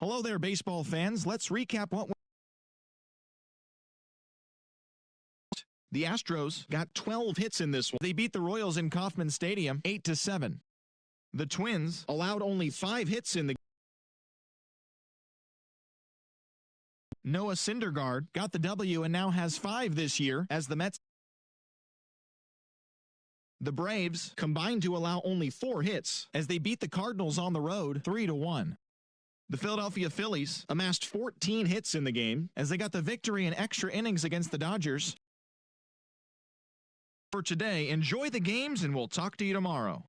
Hello there, baseball fans. Let's recap what the Astros got 12 hits in this one. They beat the Royals in Kauffman Stadium 8-7. The Twins allowed only 5 hits in the Noah Syndergaard got the W and now has 5 this year as the Mets. The Braves combined to allow only 4 hits as they beat the Cardinals on the road 3-1. The Philadelphia Phillies amassed 14 hits in the game as they got the victory in extra innings against the Dodgers. For today, enjoy the games and we'll talk to you tomorrow.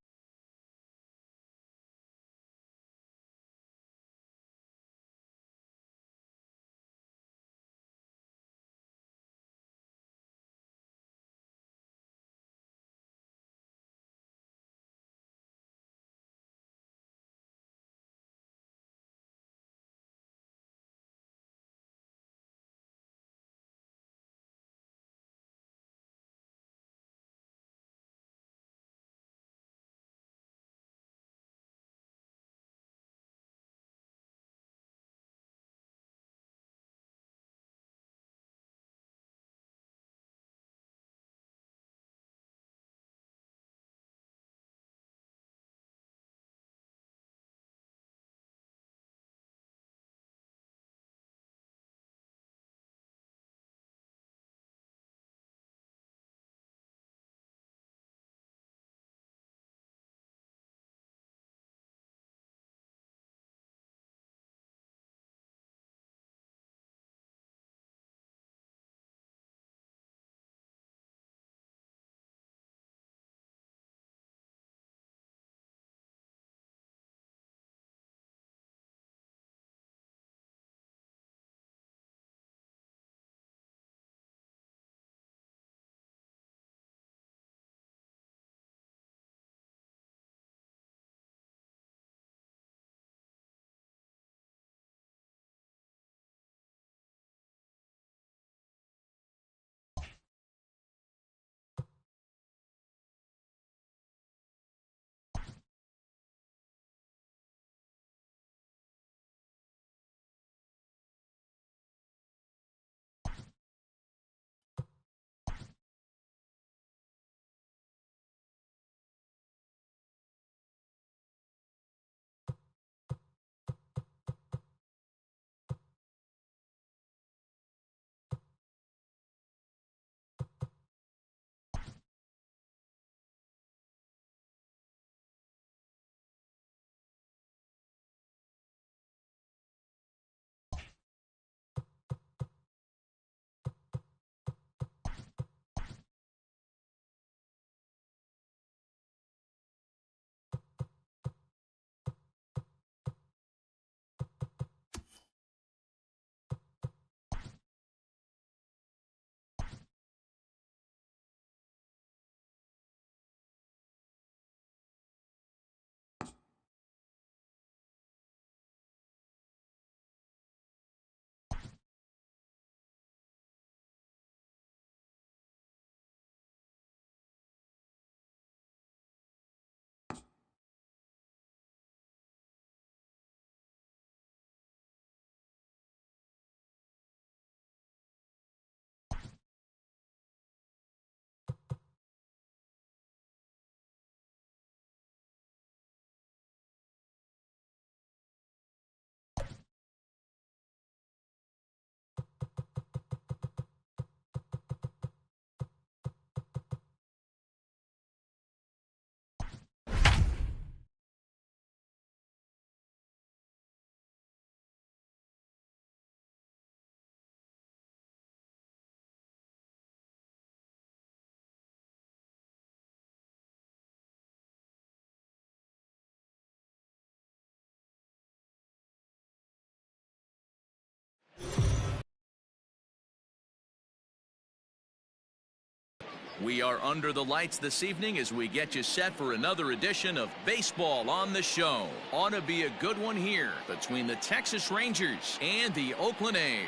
We are under the lights this evening as we get you set for another edition of Baseball on the Show. Ought to be a good one here between the Texas Rangers and the Oakland A's.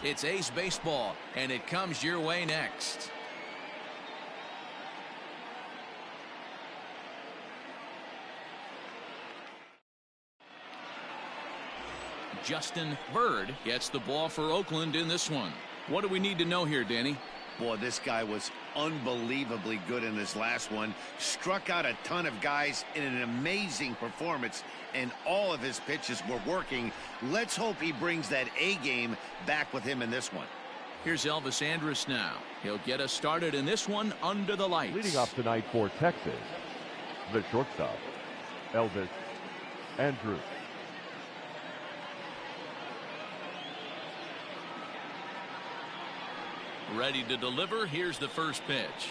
It's A's baseball, and it comes your way next. Justin Bird gets the ball for Oakland in this one. What do we need to know here, Danny? Boy, this guy was unbelievably good in this last one. Struck out a ton of guys in an amazing performance, and all of his pitches were working. Let's hope he brings that A game back with him in this one. Here's Elvis Andrus now. He'll get us started in this one under the lights. Leading off tonight for Texas, the shortstop, Elvis Andrus. Ready to deliver. Here's the first pitch.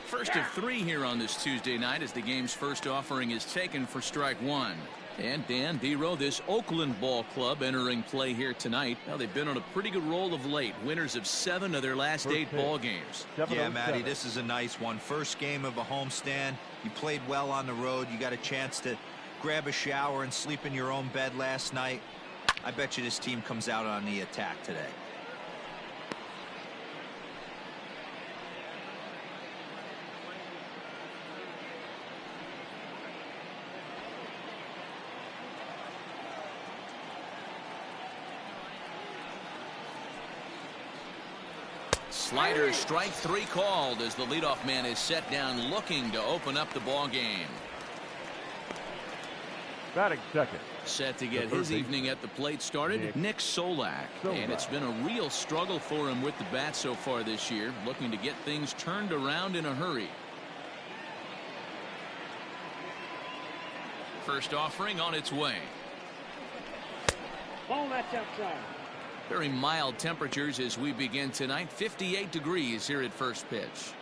First of 3 here on this Tuesday night as the game's first offering is taken for strike 1. And Dan Dero, this Oakland ball club entering play here tonight. Now they've been on a pretty good roll of late. Winners of 7 of their last 8 ball games. Yeah, Matty, this is a nice one. First game of a homestand. You played well on the road. You got a chance to grab a shower and sleep in your own bed last night. I bet you this team comes out on the attack today. Slider, strike 3 called as the leadoff man is set down looking to open up the ball game. Batting second. Set to get his evening at the plate started, Nick Solak. And it's been a real struggle for him with the bat so far this year, looking to get things turned around in a hurry. First offering on its way. Ball, that's outside. Very mild temperatures as we begin tonight. 58 degrees here at first pitch.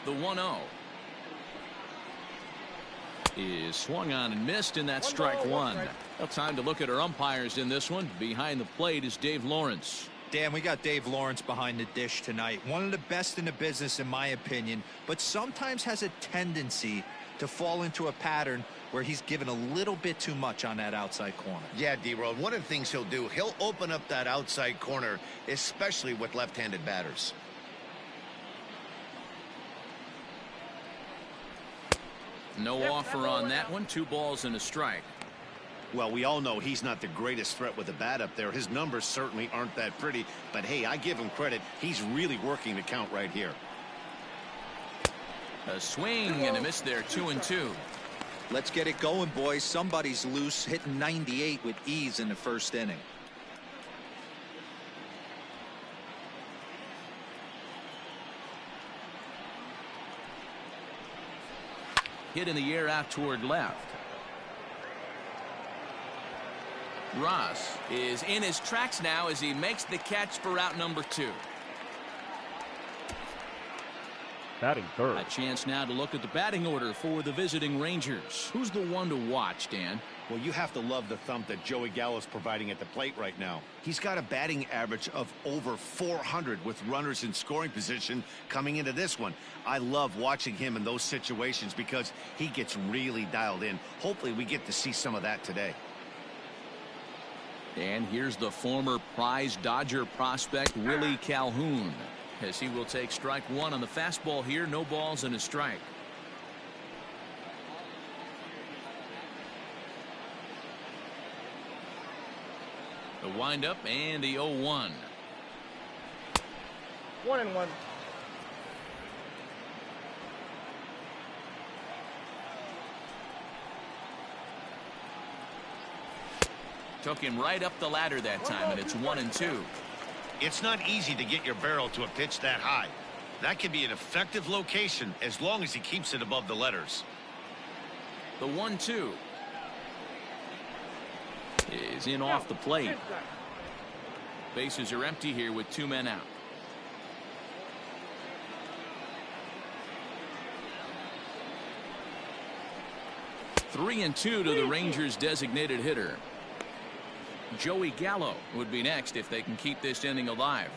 The 1-0 is swung on and missed, and that's strike 1. Well, time to look at our umpires in this one. Behind the plate is Dave Lawrence. Dan, we got Dave Lawrence behind the dish tonight. One of the best in the business, in my opinion, but sometimes has a tendency to fall into a pattern where he's given a little bit too much on that outside corner. Yeah, D-Road, one of the things he'll do, he'll open up that outside corner, especially with left-handed batters. No offer on that one. 2 balls and a strike. Well, we all know he's not the greatest threat with the bat up there. His numbers certainly aren't that pretty, but hey, I give him credit. He's really working the count right here. A swing and a miss there. 2-2. Let's get it going, boys. Somebody's loose, hitting 98 with ease in the first inning. Hit in the air out toward left. Ross is in his tracks now as he makes the catch for out number 2. Batting third. A chance now to look at the batting order for the visiting Rangers. Who's the one to watch, Dan? Well, you have to love the thump that Joey Gallo's providing at the plate right now. He's got a batting average of over 400 with runners in scoring position coming into this one. I love watching him in those situations because he gets really dialed in. Hopefully we get to see some of that today. And here's the former prize Dodger prospect Willie Calhoun, as he will take strike 1 on the fastball here. No balls and a strike. The windup and the 0-1. 1-1. Took him right up the ladder that time, and it's 1-2. It's not easy to get your barrel to a pitch that high. That can be an effective location as long as he keeps it above the letters. The 1-2 is in off the plate. Bases are empty here with 2 men out. Three and 2 to the Rangers designated hitter. Joey Gallo would be next if they can keep this inning alive.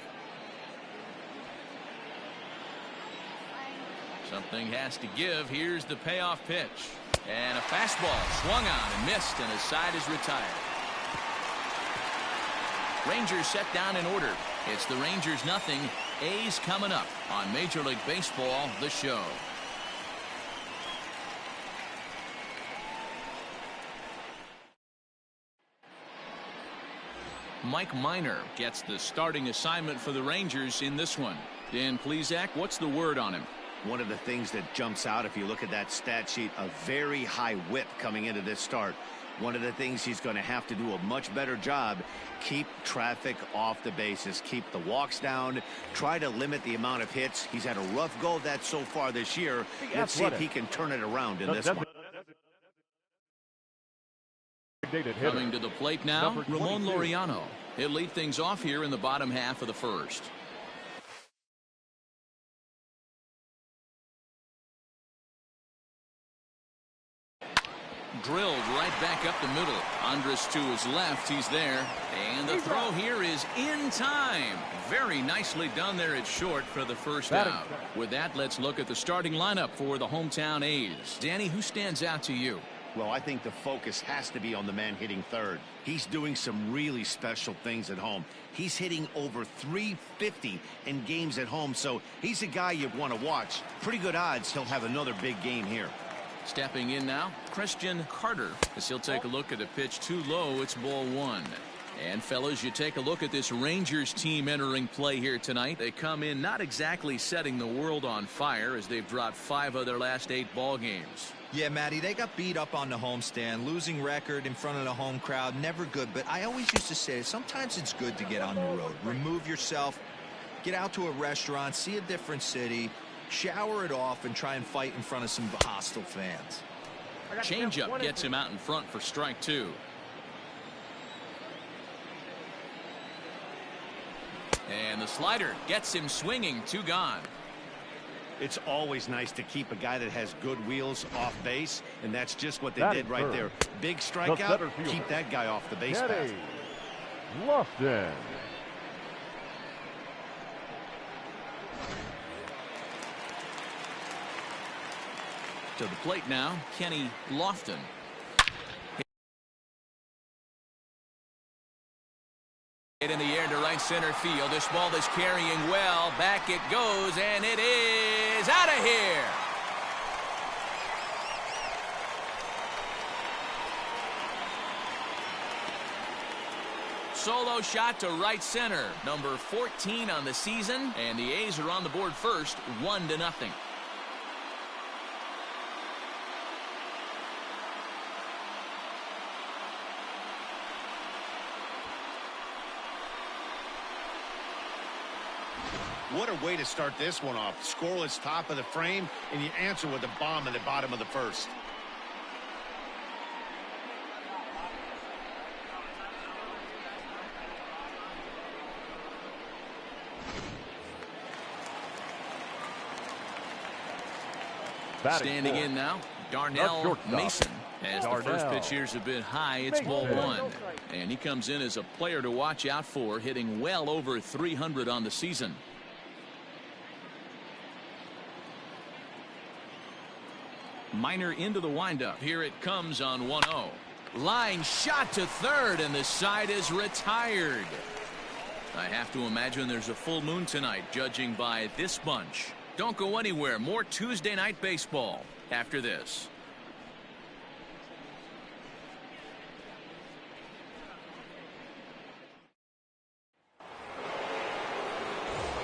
Something has to give. Here's the payoff pitch. And a fastball swung on and missed, and his side is retired. Rangers set down in order. It's the Rangers nothing. A's coming up on Major League Baseball, The Show. Mike Minor gets the starting assignment for the Rangers in this one. Dan Plesac, what's the word on him? One of the things that jumps out if you look at that stat sheet, a very high whip coming into this start. One of the things he's going to have to do a much better job, keep traffic off the bases, keep the walks down, try to limit the amount of hits. He's had a rough go of that so far this year. Let's see if he can turn it around in this one. Coming to the plate now, Ramon Laureano. He'll lead things off here in the bottom half of the first. Drilled right back up the middle. Andres to his left. He's there. And the throw here is in time. Very nicely done there at short for the first out. With that, let's look at the starting lineup for the hometown A's. Danny, who stands out to you? Well, I think the focus has to be on the man hitting third. He's doing some really special things at home. He's hitting over 350 in games at home, so he's a guy you want to watch. Pretty good odds he'll have another big game here. Stepping in now, Christian Carter, as he'll take a look at a pitch too low. It's ball one. And fellas, you take a look at this Rangers team entering play here tonight. They come in not exactly setting the world on fire, as they've dropped 5 of their last 8 ball games. Yeah, Matty, they got beat up on the homestand. Losing record in front of the home crowd, never good. But I always used to say, sometimes it's good to get on the road. Remove yourself, get out to a restaurant, see a different city, shower it off, and try and fight in front of some hostile fans. Changeup gets him out in front for strike 2. And the slider gets him swinging. 2 gone. It's always nice to keep a guy that has good wheels off base, and that's just what they did right there. Big strikeout, keep that guy off the base path. Lofton. To the plate now, Kenny Lofton. Hit in the air to right center field. This ball is carrying well. Back it goes, and it is out of here. Solo shot to right center. Number 14 on the season, and the A's are on the board first, 1-0. What a way to start this one off. Scoreless top of the frame, and you answer with a bomb in the bottom of the first. Standing in now, Darnell Mason. As the first pitch here's a bit high, it's ball 1. And he comes in as a player to watch out for, hitting well over 300 on the season. Minor into the windup. Here it comes on 1-0. Line shot to third, and the side is retired. I have to imagine there's a full moon tonight, judging by this bunch. Don't go anywhere. More Tuesday night baseball after this.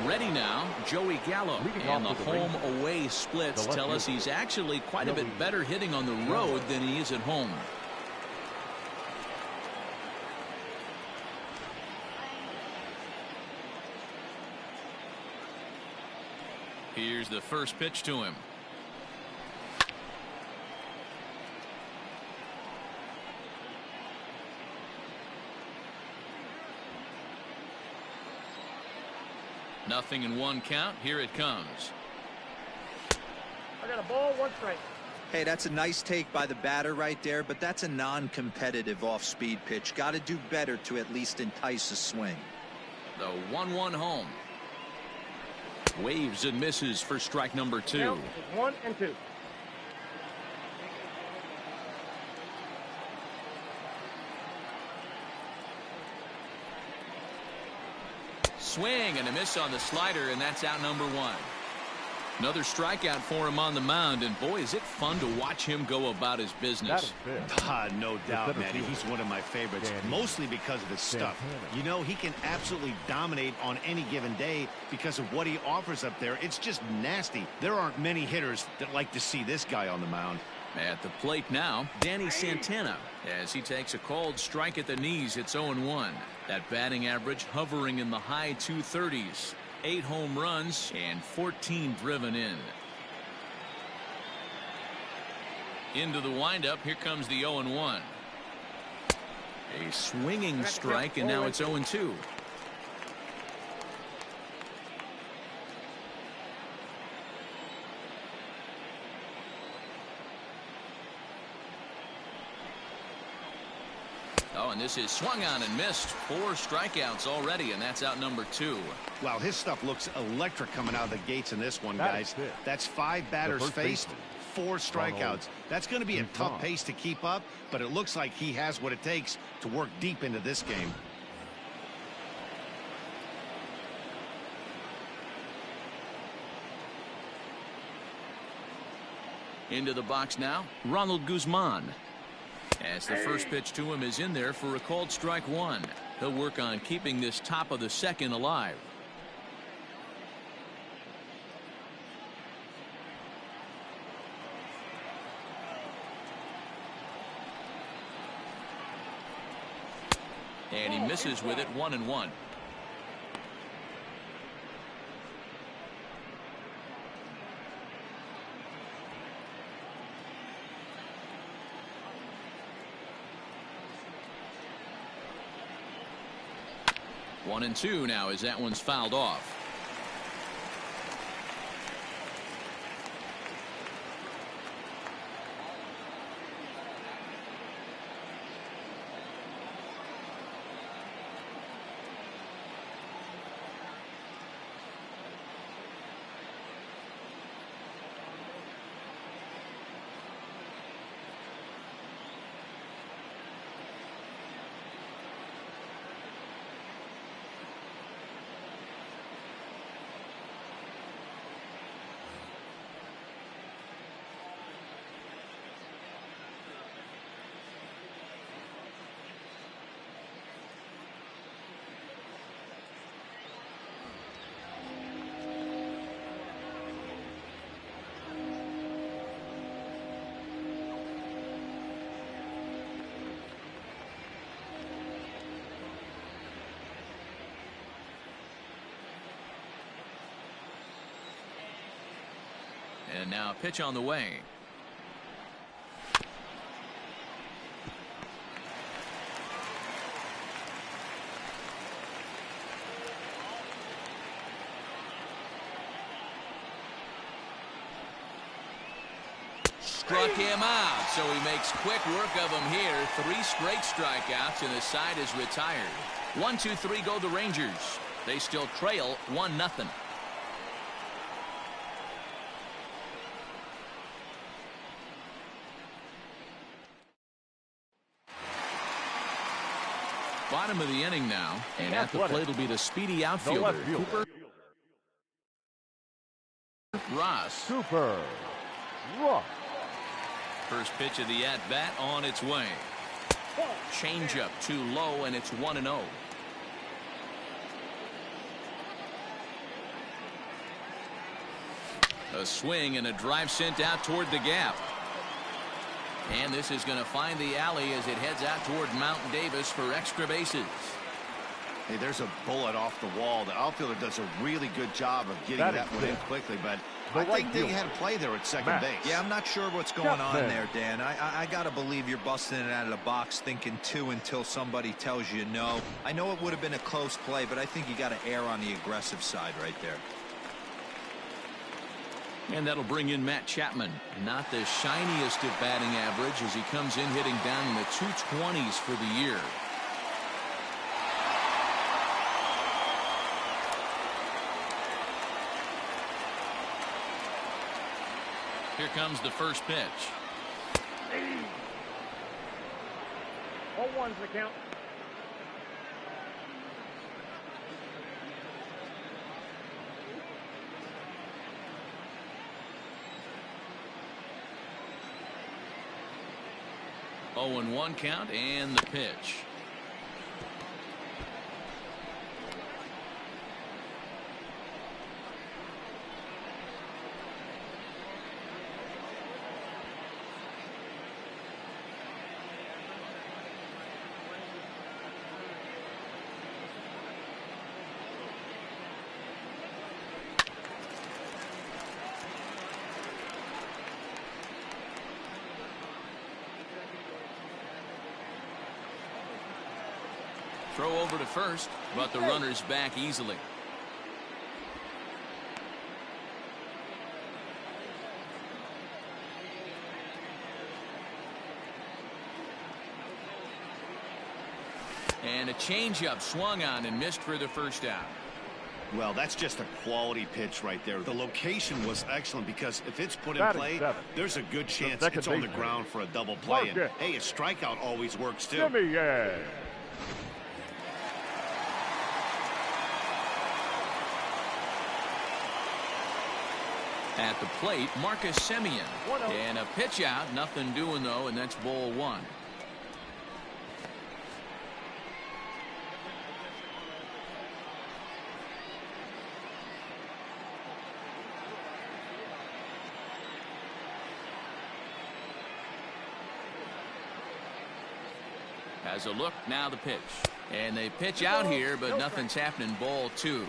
Ready now, Joey Gallo. And the home-away splits tell us he's actually quite a bit better hitting on the road than he is at home. Here's the first pitch to him. Nothing in 1 count. Here it comes. I got a ball, 1 strike. Hey, that's a nice take by the batter right there, but that's a non-competitive off-speed pitch. Got to do better to at least entice a swing. The 1-1 home. Waves and misses for strike number 2. Now, 1 and 2. swing and a miss on the slider, and that's out number one. Another strikeout for him on the mound, and boy, is it fun to watch him go about his business. No doubt, Manny. He's one of my favorites, mostly because of his stuff. You know, he can absolutely dominate on any given day because of what he offers up there. It's just nasty. There aren't many hitters that like to see this guy on the mound. At the plate now, Danny Santana, as he takes a called strike at the knees. It's 0-1. That batting average hovering in the high 230s. 8 home runs and 14 driven in. Into the windup. Here comes the 0-1. A swinging strike, and now it's 0-2. Oh, and this is swung on and missed. 4 strikeouts already, and that's out number 2. Wow, his stuff looks electric coming out of the gates in this one, guys. That's 5 batters faced, 4 strikeouts. That's going to be a tough pace to keep up, but it looks like he has what it takes to work deep into this game. Into the box now, Ronald Guzman. As the first pitch to him is in there for a called strike 1. He'll work on keeping this top of the second alive. And he misses with it, 1-1. One and two now as that one's fouled off. And now a pitch on the way. Struck him out, so he makes quick work of him here. 3 straight strikeouts, and the side is retired. 1-2-3 go the Rangers. They still trail 1-0. Bottom of the inning now, and at the plate will be the speedy outfielder, Cooper Ross. First pitch of the at-bat on its way. Changeup too low, and it's 1-0. A swing and a drive sent out toward the gap. And this is going to find the alley as it heads out toward Mount Davis for extra bases. Hey, there's a bullet off the wall. The outfielder does a really good job of getting that one in quickly, but I think they had a play there at second base. Yeah, I'm not sure what's going on there, Dan. I got to believe you're busting it out of the box thinking 2 until somebody tells you no. I know it would have been a close play, but I think you got to err on the aggressive side right there. And that'll bring in Matt Chapman. Not the shiniest of batting average as he comes in hitting down in the 220s for the year. Here comes the first pitch. 0-1's the count. 0-1 count and the pitch. Throw over to first, but the runner's back easily. And a changeup swung on and missed for the first out. Well, that's just a quality pitch right there. The location was excellent because if it's put in play, there's a good chance it's on the ground for a double play. And, hey, a strikeout always works too. At the plate, Marcus Semien. And a pitch out, nothing doing though, and that's ball one. Has a look, now the pitch. And they pitch out here, but nothing's happening, ball two.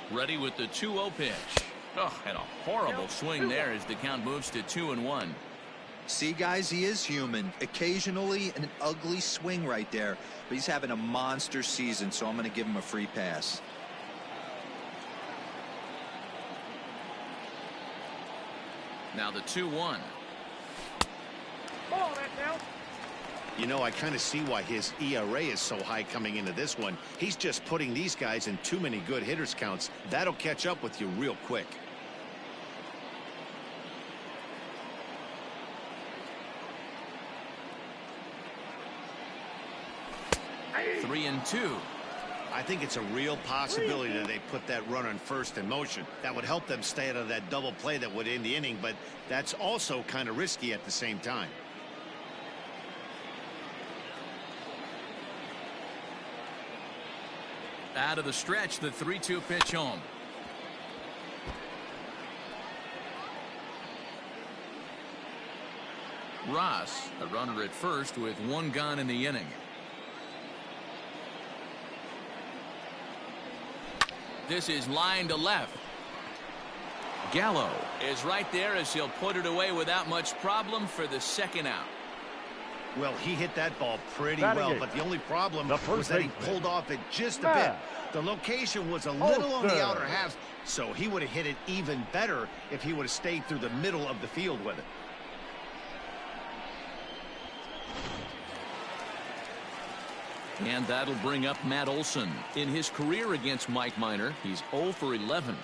Ready with the 2-0 pitch. Oh, and a horrible swing there as the count moves to 2-1. See, guys, he is human. Occasionally an ugly swing right there, but he's having a monster season, so I'm going to give him a free pass. Now the 2-1. Ball, that now. You know, I kind of see why his ERA is so high coming into this one. He's just putting these guys in too many good hitters counts. That'll catch up with you real quick. Hey. 3-2. I think it's a real possibility that they put that runner in first in motion. That would help them stay out of that double play that would end the inning, but that's also kind of risky at the same time. Out of the stretch, the 3-2 pitch home. Ross, a runner at first with one gone in the inning. This is line to left. Gallo is right there as he'll put it away without much problem for the second out. Well, he hit that ball pretty well, but the only problem was that he pulled off it just a bit. The location was a little on the outer half, so he would have hit it even better if he would have stayed through the middle of the field with it. And that'll bring up Matt Olson. In his career against Mike Minor, he's 0 for 11.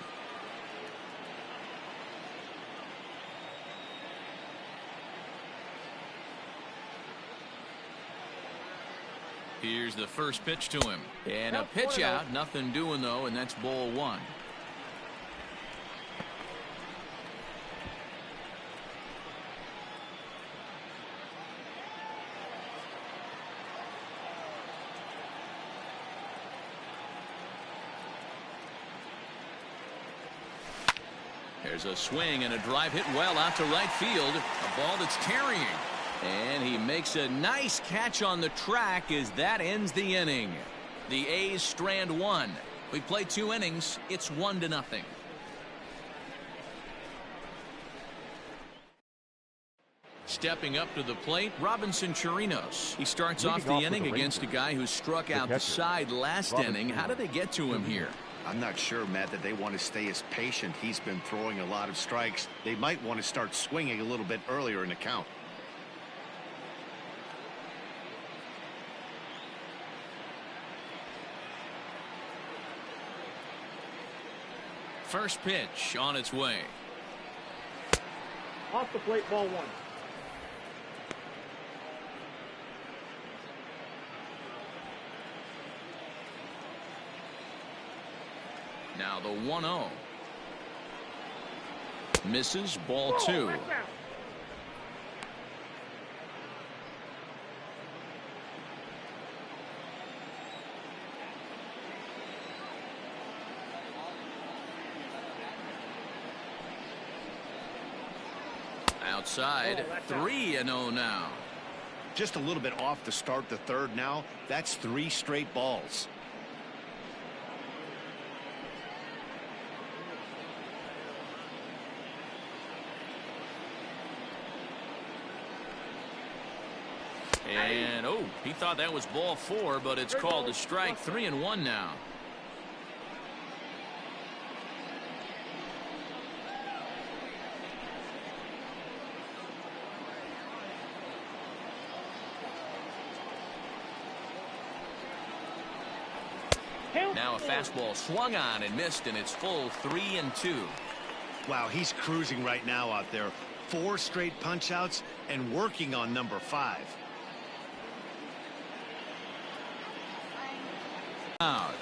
Here's the first pitch to him. And a pitch out. Nothing doing, though, and that's ball one. There's a swing and a drive hit well out to right field. A ball that's tarrying. And he makes a nice catch on the track as that ends the inning. The A's strand one. We play 2 innings. It's 1-0. Stepping up to the plate, Robinson Chirinos. He starts off the inning against a guy who struck out the side last inning. How did they get to him here? I'm not sure, Matt, that they want to stay as patient. He's been throwing a lot of strikes. They might want to start swinging a little bit earlier in the count. First pitch on its way. Off the plate, ball one. Now the 1-0. Misses, ball 2. Outside, 3-0 now. Just a little bit off to start the third now. That's 3 straight balls. And, oh, he thought that was ball 4, but it's called a strike. 3-1 now. Now a fastball swung on and missed, and it's full 3-2. Wow, he's cruising right now out there. 4 straight punch outs and working on number 5. Out.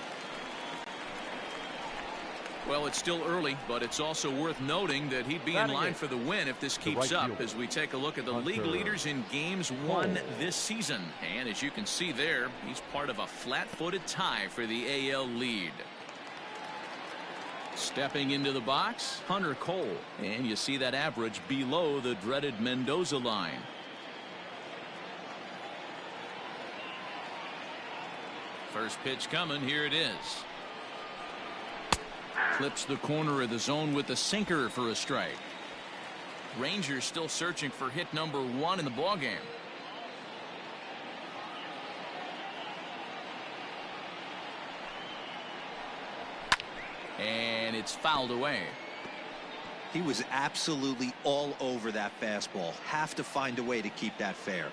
Well, it's still early, but it's also worth noting that he'd be in line for the win if this keeps up as we take a look at the league leaders in games won this season. And as you can see there, he's part of a flat-footed tie for the AL lead. Stepping into the box, Hunter Cole. And you see that average below the dreaded Mendoza line. First pitch coming. Here it is. Clips the corner of the zone with a sinker for a strike. Rangers still searching for hit number 1 in the ballgame. And it's fouled away. He was absolutely all over that fastball. Have to find a way to keep that fair.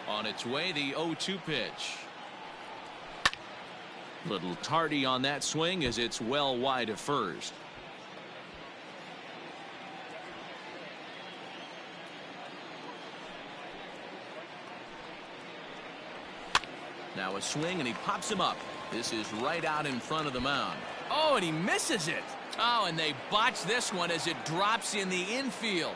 On its way, the 0-2 pitch. Little tardy on that swing as it's well wide of first. Now a swing and he pops him up. This is right out in front of the mound. Oh, and he misses it. Oh, and they botch this one as it drops in the infield.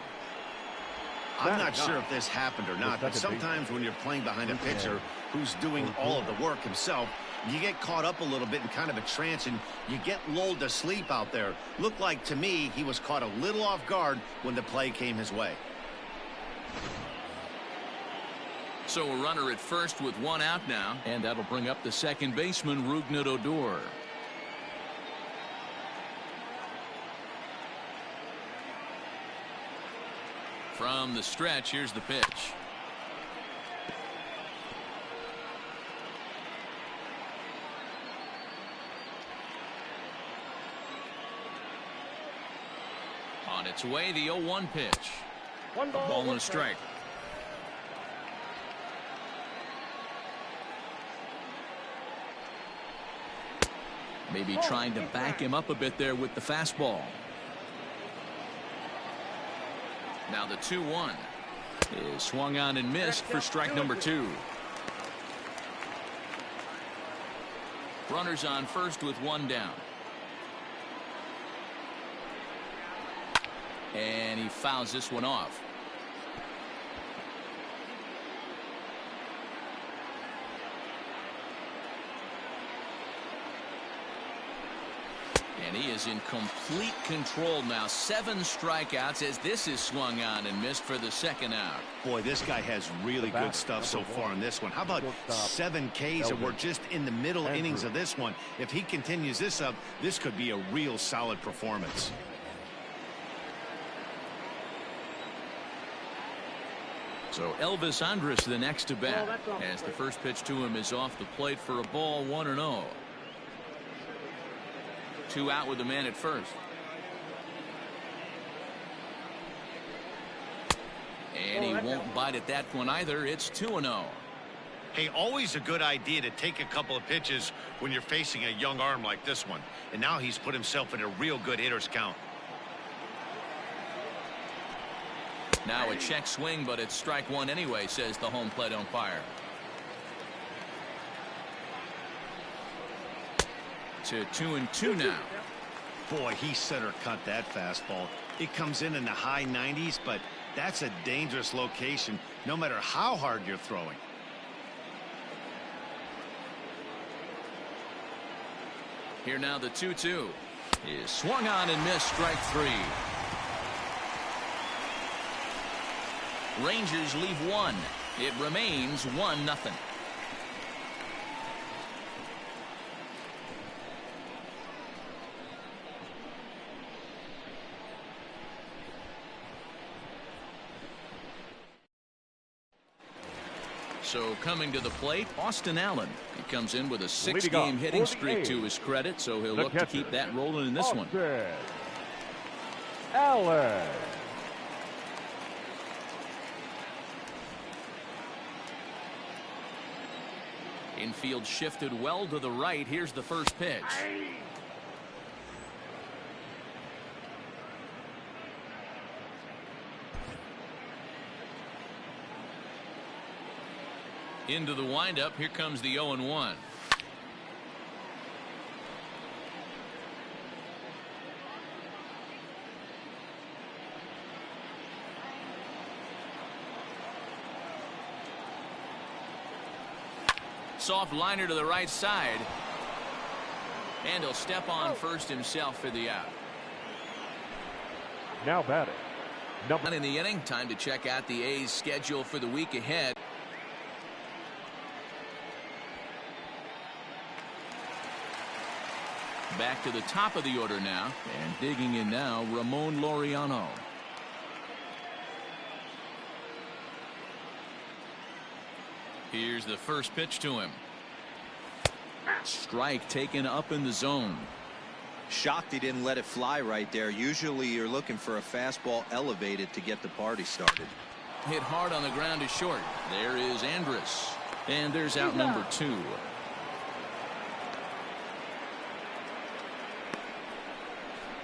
I'm not sure if this happened or not, but sometimes when you're playing behind a pitcher who's doing all of the work himself, you get caught up a little bit in kind of a trance and you get lulled to sleep out there. Looked like to me he was caught a little off guard when the play came his way. So a runner at first with 1 out now, and that'll bring up the second baseman, Rougned Odor. From the stretch, here's the pitch. On its way, the 0-1 pitch. One A ball and a strike. Maybe trying to back him up a bit there with the fastball. Now the 2-1 is swung on and missed for strike number 2. Runners on first with 1 down. And he fouls this one off. And he is in complete control now. 7 strikeouts as this is swung on and missed for the second out. Boy, this guy has really good stuff so far in this one. How about 7 Ks, and we're just in the middle innings of this one. If he continues this up, this could be a real solid performance. So Elvis Andrus the next to bat as the first pitch to him is off the plate for a ball, 1-0. 2 out with the man at first. And he won't bite at that one either. It's 2-0. Hey, always a good idea to take a couple of pitches when you're facing a young arm like this one. And now he's put himself in a real good hitter's count. Now a check swing, but it's strike 1 anyway, says the home plate umpire. To 2-2 now. Boy, he center cut that fastball. It comes in the high 90s, but that's a dangerous location no matter how hard you're throwing. Here now the 2-2 is swung on and missed, strike 3. Rangers leave 1. It remains 1-0. So coming to the plate, Austin Allen. He comes in with a 6-game hitting streak to his credit, so he'll look to keep that rolling in this one. Allen. Infield shifted well to the right. Here's the first pitch. Into the windup. Here comes the 0-1. Soft liner to the right side. And he'll step on first himself for the out. Now batting. Not in the inning. Time to check out the A's schedule for the week ahead. Back to the top of the order now, and digging in now, Ramon Laureano. Here's the first pitch to him. Strike taken up in the zone. Shocked he didn't let it fly right there. Usually you're looking for a fastball elevated to get the party started. Hit hard on the ground to short. There is Andrus. And there's out number 2.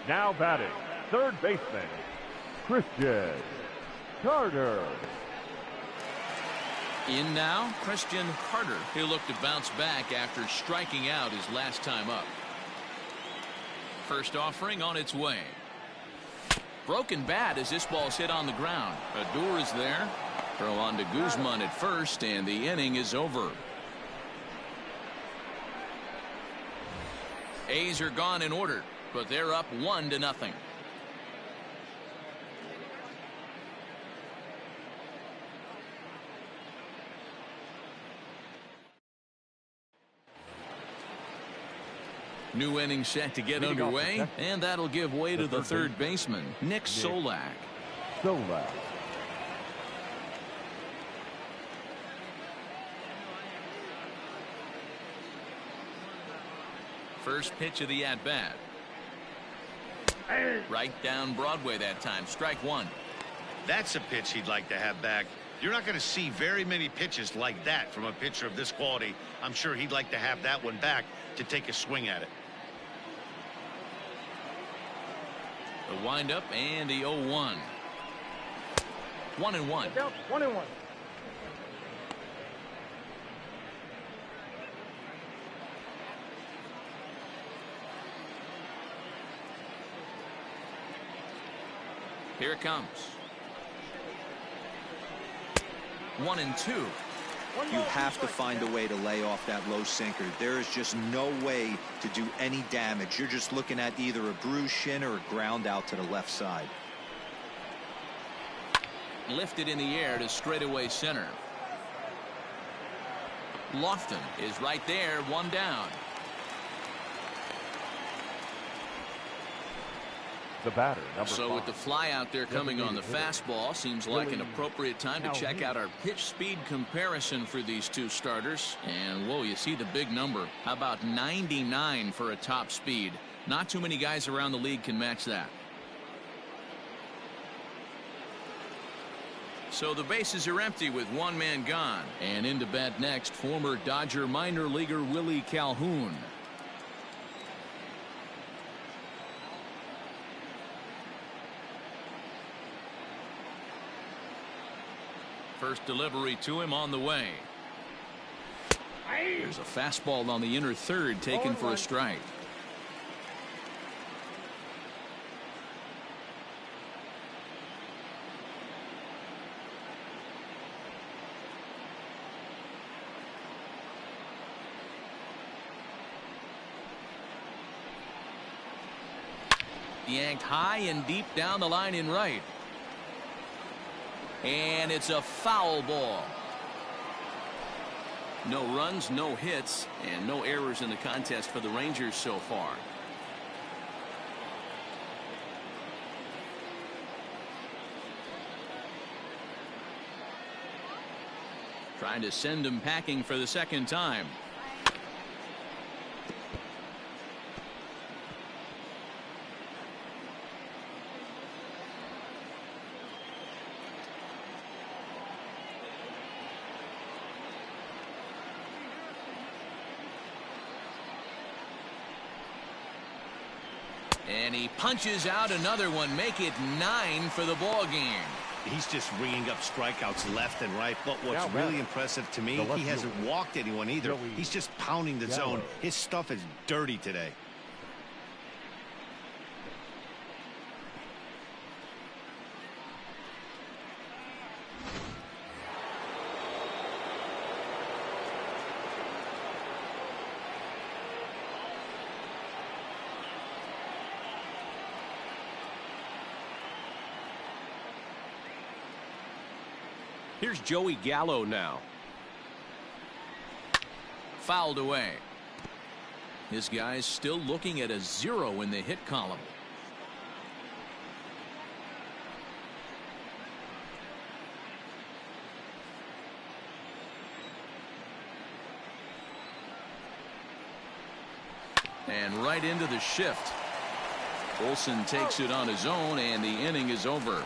Now batting, third baseman, Christian Carter. In now, Christian Carter. He'll look to bounce back after striking out his last time up. First offering on its way. Broken bat as this ball's hit on the ground. Odor is there. Throw on to Guzman at first, and the inning is over. A's are gone in order, but they're up 1-0. New inning set to get underway, and that'll give way to the third baseman, Nick Solak. First pitch of the at-bat. Right down Broadway that time. Strike 1. That's a pitch he'd like to have back. You're not going to see very many pitches like that from a pitcher of this quality. I'm sure he'd like to have that one back to take a swing at it. The windup and the 0-1. 1-1. 1-1. Here it comes. 1-2. You have to find a way to lay off that low sinker. There is just no way to do any damage. You're just looking at either a bruised shin or a ground out to the left side. Lifted in the air to straightaway center. Lofton is right there, one down. The batter, number So 5. with the fly out there coming on the fastball, seems like an appropriate time to check out our pitch speed comparison for these two starters. And whoa, you see the big number. How about 99 for a top speed? Not too many guys around the league can match that. So the bases are empty with one man gone. And into bat next, former Dodger minor leaguer Willie Calhoun. First delivery to him on the way. There's a fastball on the inner third taken for a strike. Yanked high and deep down the line in right. And it's a foul ball. No runs, no hits, and no errors in the contest for the Rangers so far. Trying to send him packing for the second time. And he punches out another one, make it 9 for the ball game. He's just ringing up strikeouts left and right. But what's really impressive to me, he hasn't walked anyone either. He's just pounding the zone. His stuff is dirty today. Here's Joey Gallo now. Fouled away. This guy's still looking at a 0 in the hit column. And right into the shift. Olsen takes it on his own, and the inning is over.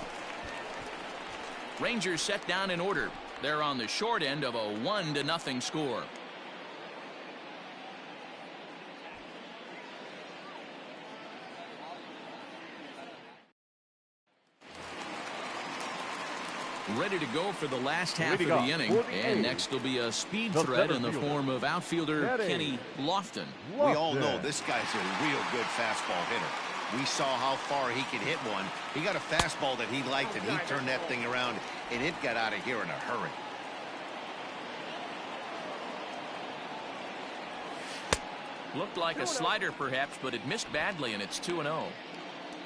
Rangers set down in order. They're on the short end of a 1-0 score. Ready to go for the last half of the inning. And next will be a speed threat in the form of outfielder Kenny Lofton. We all know this guy's a real good fastball hitter. We saw how far he could hit one. He got a fastball that he liked, and he turned that thing around, and it got out of here in a hurry. Looked like a slider perhaps, but it missed badly, and it's 2-0.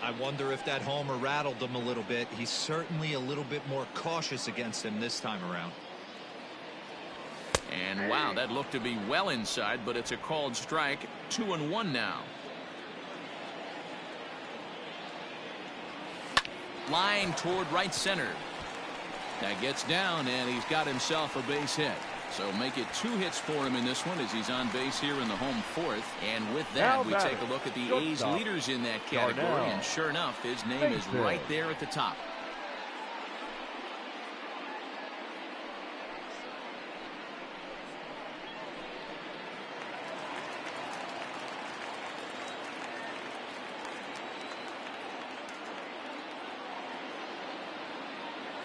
I wonder if that homer rattled him a little bit. He's certainly a little bit more cautious against him this time around. And wow, that looked to be well inside, but it's a called strike. 2-1 now. Line toward right center. That gets down, and he's got himself a base hit. So make it 2 hits for him in this one as he's on base here in the home 4th. And with that, we take a look at the A's leaders in that category. And sure enough, his name is right there at the top.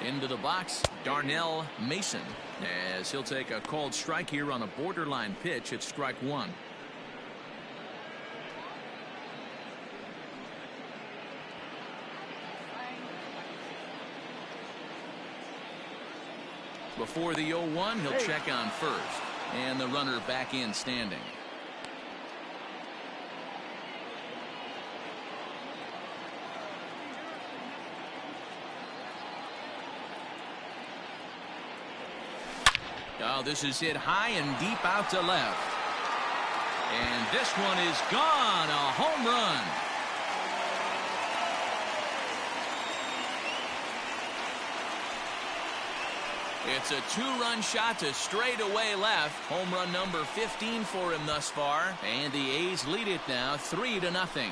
Into the box, Darnell Mason, as he'll take a called strike here on a borderline pitch at strike 1. Before the 0-1, he'll check on first. And the runner back in standing. Oh, this is hit high and deep out to left. And this one is gone. A home run. It's a two-run shot to straightaway left. Home run number 15 for him thus far. And the A's lead it now 3-0.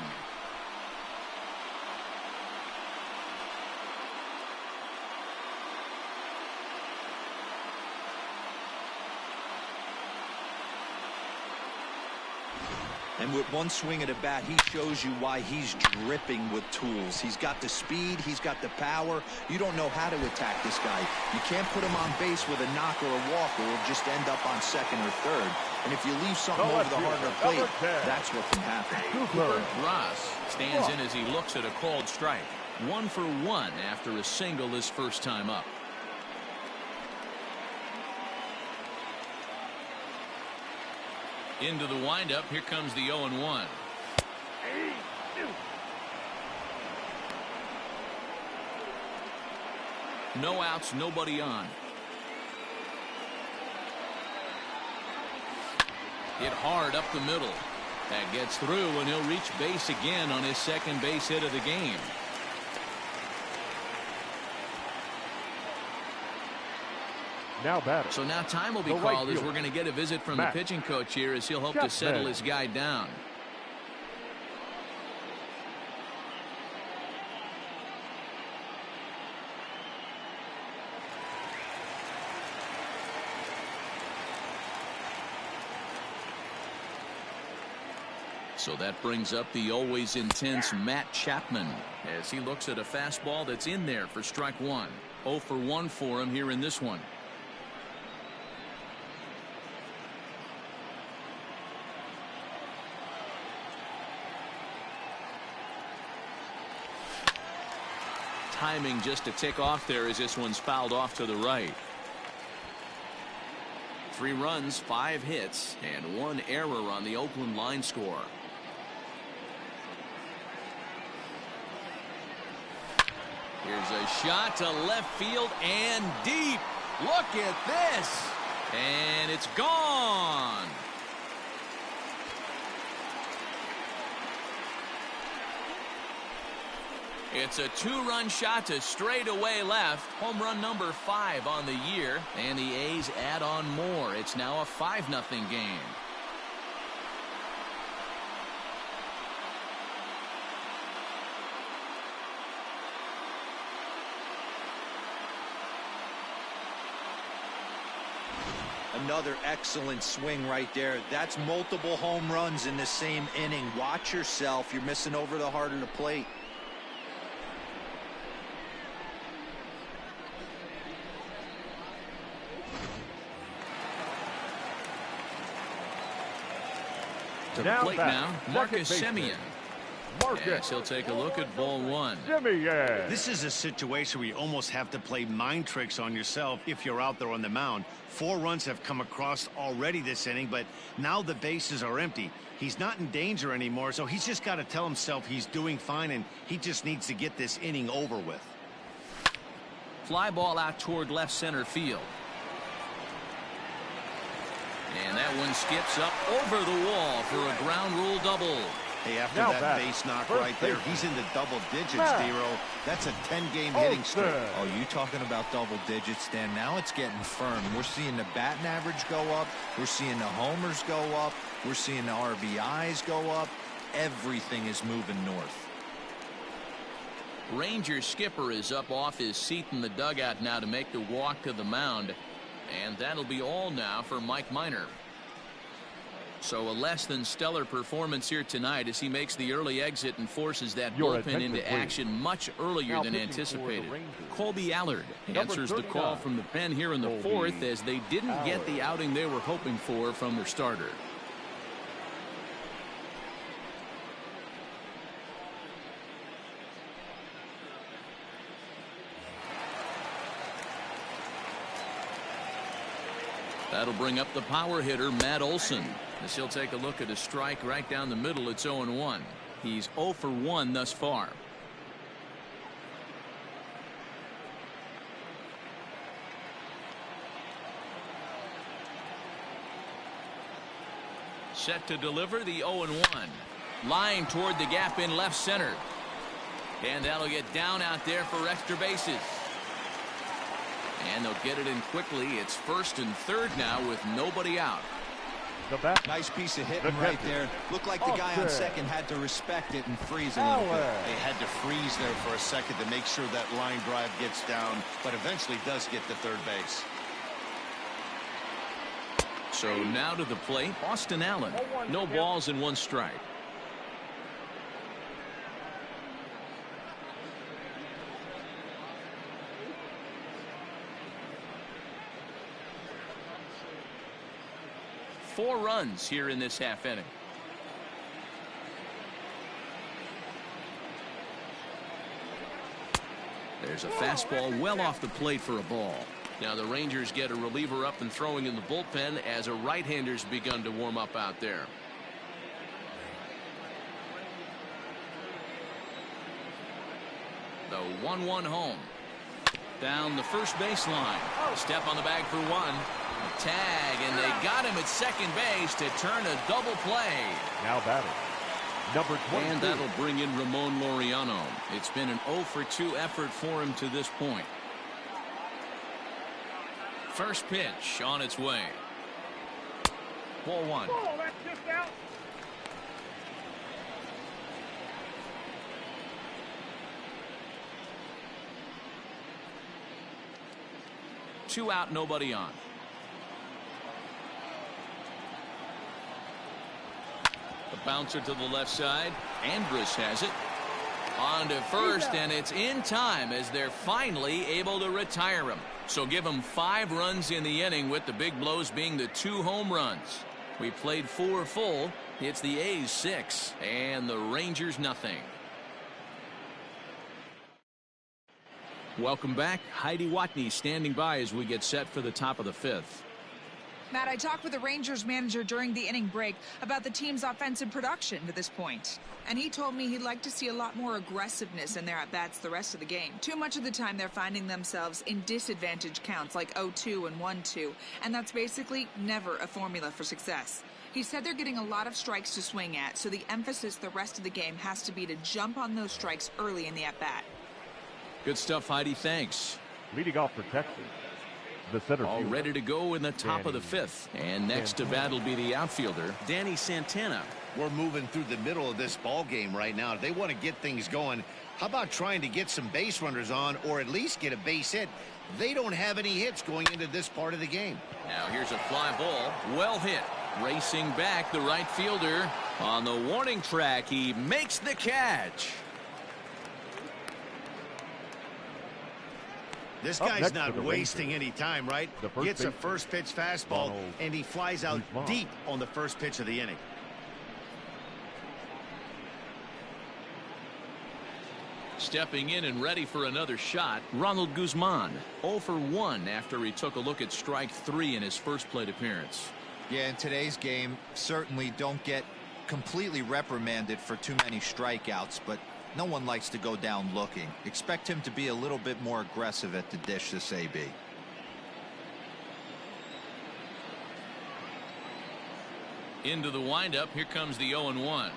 And with one swing of the bat, he shows you why he's dripping with tools. He's got the speed. He's got the power. You don't know how to attack this guy. You can't put him on base with a knock or a walk, or he'll just end up on second or third. And if you leave something over the harder plate, that's what can happen. Ross stands in as he looks at a called strike. 1 for 1 after a single his first time up. Into the windup. Here comes the 0-1. No outs, nobody on. Hit hard up the middle. That gets through, and he'll reach base again on his second base hit of the game. Now batter. So now time will be called as we're going to get a visit from the pitching coach here as he'll hope to settle his guy down. So that brings up the always intense Matt Chapman as he looks at a fastball that's in there for strike one. 0 for 1 for him here in this one. Timing just to tick off there as this one's fouled off to the right. 3 runs, 5 hits, and 1 error on the Oakland line score. Here's a shot to left field and deep. Look at this. And it's gone. It's a 2-run shot to straightaway left. Home run number 5 on the year. And the A's add on more. It's now a 5-0 game. Another excellent swing right there. That's multiple home runs in the same inning. Watch yourself. You're missing over the heart of the plate. To the plate now, Marcus Semien. Yes, he'll take a look at ball 1. This is a situation where you almost have to play mind tricks on yourself if you're out there on the mound. 4 runs have come across already this inning, but now the bases are empty. He's not in danger anymore, so he's just got to tell himself he's doing fine, and he just needs to get this inning over with. Fly ball out toward left center field. And that one skips up over the wall for a ground rule double. Hey, after that base knock right there, he's in the double digits, Dero. That's a 10-game hitting streak. Oh, you talking about double digits, Dan? Now it's getting firm. We're seeing the batting average go up. We're seeing the homers go up. We're seeing the RBIs go up. Everything is moving north. Ranger skipper is up off his seat in the dugout now to make the walk to the mound. And that'll be all now for Mike Minor. So a less than stellar performance here tonight as he makes the early exit and forces that bullpen into action much earlier than anticipated. Colby Allard answers the call from the pen here in the 4th as they didn't get the outing they were hoping for from their starter. That'll bring up the power hitter, Matt Olson. As he'll take a look at a strike right down the middle. It's 0-1. He's 0 for 1 thus far. Set to deliver the 0-1. Line toward the gap in left center. And that'll get down out there for extra bases. And they'll get it in quickly. It's first and third now with nobody out. Nice piece of hitting right there. Looked like the guy on second had to respect it and freeze a little bit. They had to freeze there for a second to make sure that line drive gets down, but eventually does get to third base. So now to the plate, Austin Allen. No balls and 1 strike. Four runs here in this half inning. There's a fastball well off the plate for a ball. Now the Rangers get a reliever up and throwing in the bullpen as a right-hander's begun to warm up out there. The 1-1 home. Down the first baseline. Step on the bag for 1. A tag, and they got him at second base to turn a double play. Now batting, number 22. And that'll bring in Ramon Laureano. It's been an 0 for 2 effort for him to this point. First pitch on its way. Ball 1. Oh, that's just out. Two out, nobody on. The bouncer to the left side. Andrus has it. On to first, and it's in time as they're finally able to retire him. So give him 5 runs in the inning, with the big blows being the 2 home runs. We played 4 full. It's the A's 6 and the Rangers nothing. Welcome back. Heidi Watney standing by as we get set for the top of the 5th. Matt, I talked with the Rangers manager during the inning break about the team's offensive production to this point. And he told me he'd like to see a lot more aggressiveness in their at-bats the rest of the game. Too much of the time they're finding themselves in disadvantage counts like 0-2 and 1-2. And that's basically never a formula for success. He said they're getting a lot of strikes to swing at, so the emphasis the rest of the game has to be to jump on those strikes early in the at-bat. Good stuff, Heidi. Thanks. Leading off for Texas, the center all fielder, ready to go in the top of the 5th. And next to bat will be the outfielder, Danny Santana. We're moving through the middle of this ball game right now. They want to get things going. How about trying to get some base runners on, or at least get a base hit? They don't have any hits going into this part of the game. Now here's a fly ball. Well hit. Racing back, the right fielder on the warning track. He makes the catch. This guy's not wasting any time, right? Gets a first pitch fastball, and he flies out deep on the first pitch of the inning. Stepping in and ready for another shot, Ronald Guzman. 0 for 1 after he took a look at strike 3 in his first plate appearance. Yeah, in today's game, certainly don't get completely reprimanded for too many strikeouts, but no one likes to go down looking. Expect him to be a little bit more aggressive at the dish this AB. Into the windup. Here comes the 0-1.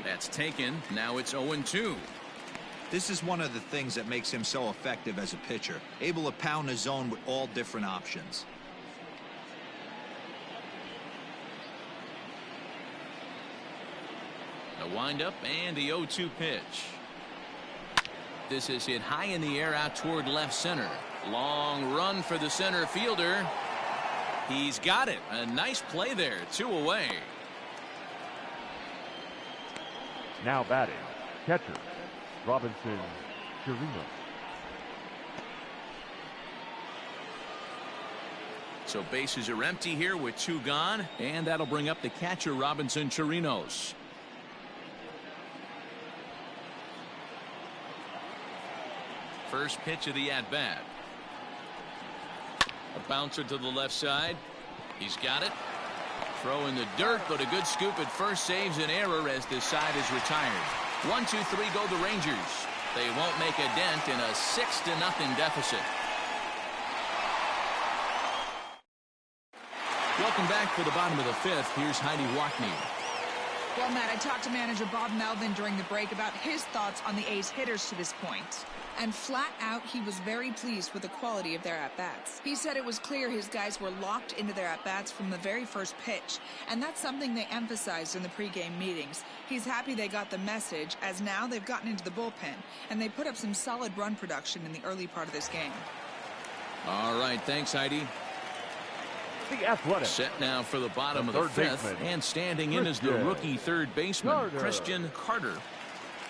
That's taken. Now it's 0-2. This is one of the things that makes him so effective as a pitcher. Able to pound his zone with all different options. The windup and the 0-2 pitch. This is hit high in the air out toward left center. Long run for the center fielder. He's got it. A nice play there. 2 away. now batting, catcher, Robinson Chirino. So bases are empty here with 2 gone, and that'll bring up the catcher, Robinson Chirinos. First pitch of the at-bat. A Bouncer to the left side. He's got it. Throw in the dirt, but a good scoop at first saves an error as this side is retired. 1-2-3 go the Rangers. They won't make a dent in a 6-0 deficit. Welcome back for the bottom of the fifth. Here's Heidi Walkney. Well, Matt, I talked to manager Bob Melvin during the break about his thoughts on the A's hitters to this point. And flat out, he was very pleased with the quality of their at-bats. He said it was clear his guys were locked into their at-bats from the very first pitch. And that's something they emphasized in the pregame meetings. He's happy they got the message, as now they've gotten into the bullpen. And they put up some solid run production in the early part of this game. All right, thanks, Heidi. The Athletic. Set now for the bottom of the fifth. Baseman. And standing in is the rookie third baseman, Christian Carter.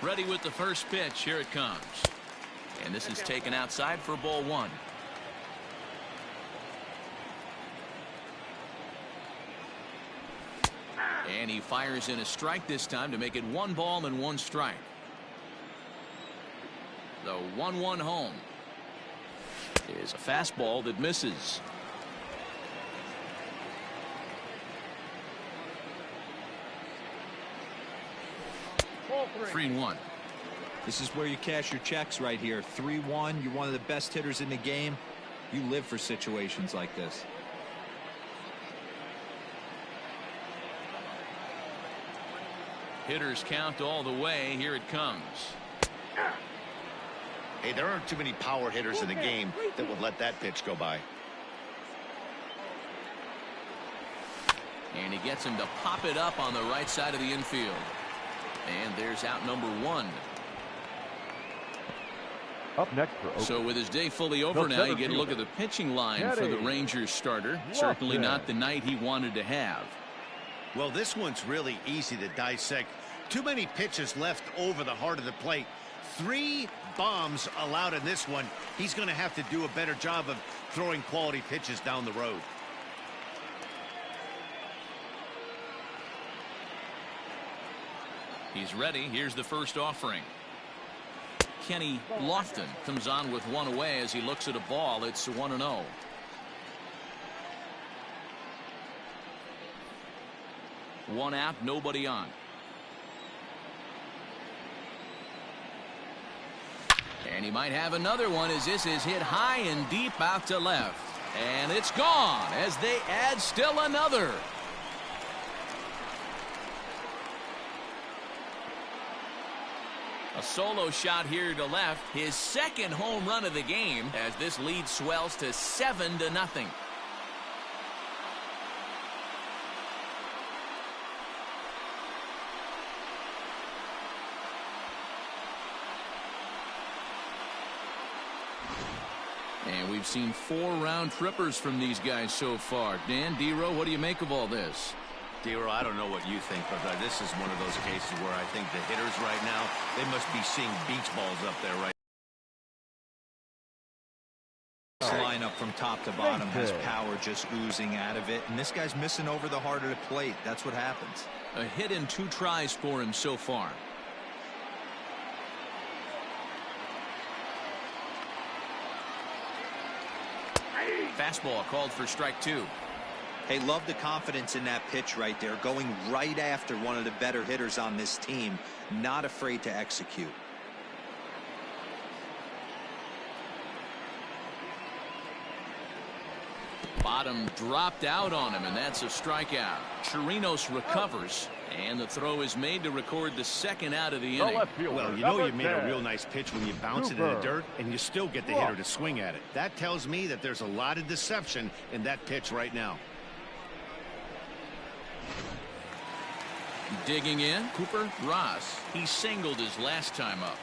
Ready with the first pitch. Here it comes. And this is taken outside for ball one. And he fires in a strike this time to make it 1 ball and 1 strike. The 1-1 home is a fastball that misses. 3-1. This is where you cash your checks right here. 3-1. You're one of the best hitters in the game. You live for situations like this. Hitters count all the way. Here it comes. Hey, there aren't too many power hitters in the game that would let that pitch go by. And he gets him to pop it up on the right side of the infield. And there's out number 1. Up next for Oakland. So with his day fully over now, you get a look at the pitching line for the Rangers starter. Certainly not the night he wanted to have. Well, this one's really easy to dissect. Too many pitches left over the heart of the plate. 3 bombs allowed in this one. He's going to have to do a better job of throwing quality pitches down the road. He's ready. Here's the first offering. Kenny Lofton comes on with 1 away as he looks at a ball. It's 1-0. One out, nobody on. And he might have another one as this is hit high and deep out to left. And it's gone as they add still another. A solo shot here to left, his second home run of the game as this lead swells to 7-0. And we've seen 4 round trippers from these guys so far. Dan, D-Row, what do you make of all this? D-Row, I don't know what you think, but this is one of those cases where I think the hitters right now, they must be seeing beach balls up there right This lineup from top to bottom has power just oozing out of it, and this guy's missing over the heart of the plate. That's what happens. A hit in 2 tries for him so far. Fastball called for strike 2. Hey, love the confidence in that pitch right there, going right after one of the better hitters on this team, not afraid to execute. Bottom dropped out on him, and that's a strikeout. Chirinos recovers, and the throw is made to record the second out of the inning. Well, you know you made a real nice pitch when you bounce it in the dirt and you still get the hitter to swing at it. That tells me that there's a lot of deception in that pitch right now. Digging in, Cooper Ross. He singled his last time up.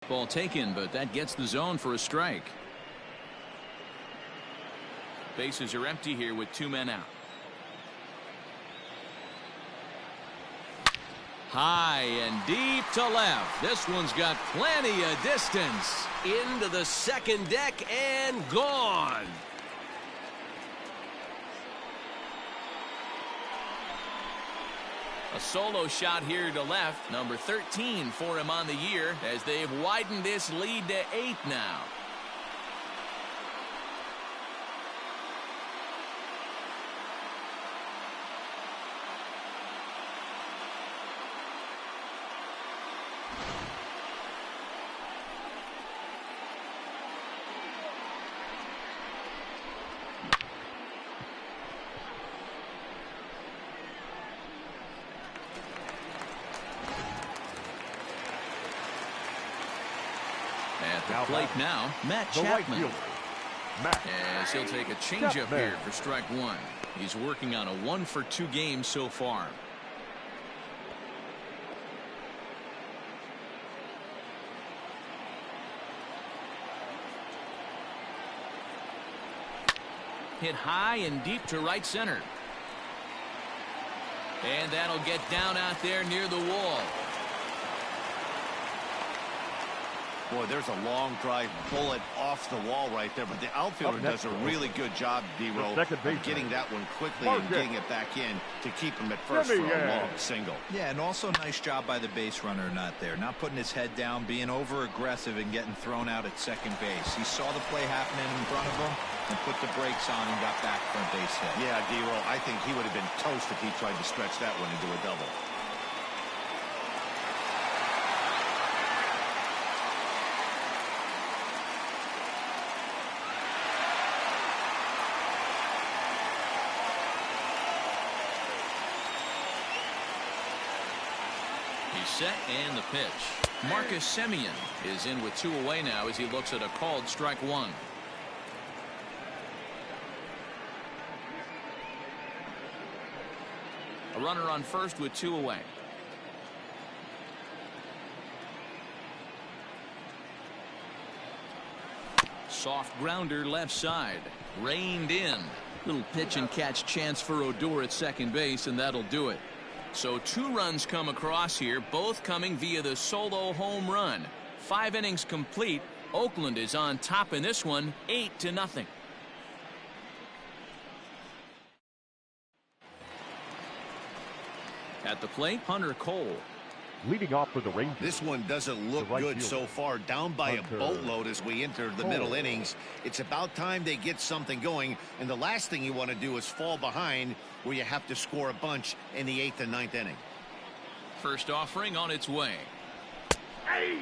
Ball taken, but that gets the zone for a strike. Bases are empty here with 2 men out. High and deep to left. This one's got plenty of distance. Into the second deck and gone. A solo shot here to left, number 13 for him on the year, as they've widened this lead to 8 now. At the plate now, Matt Chapman. As he'll take a changeup here for strike one. He's working on a 1-for-2 game so far. Hit high and deep to right center. And that'll get down out there near the wall. Boy, there's a long drive bullet off the wall right there, but the outfielder does a really good job, D-Row, of getting that one quickly and getting it back in to keep him at first for a long single. Yeah, and also nice job by the base runner not there, not putting his head down, being over-aggressive and getting thrown out at second base. He saw the play happening in front of him and put the brakes on and got back for a base hit. Yeah, D-Row, I think he would have been toast if he tried to stretch that one into a double. Set and the pitch. Marcus Semien is in with 2 away now as he looks at a called strike one. A runner on first with 2 away. Soft grounder left side. Reined in. Little pitch and catch chance for Odor at second base, and that'll do it. So 2 runs come across here, both coming via the solo home run. 5 innings complete. Oakland is on top in this one, 8-0. At the plate, Hunter Cole. Leading off for the Rangers. This one doesn't look good so far. Down by a boatload as we enter the middle innings. It's about time they get something going. And the last thing you want to do is fall behind where you have to score a bunch in the 8th and 9th inning. First offering on its way. Hey!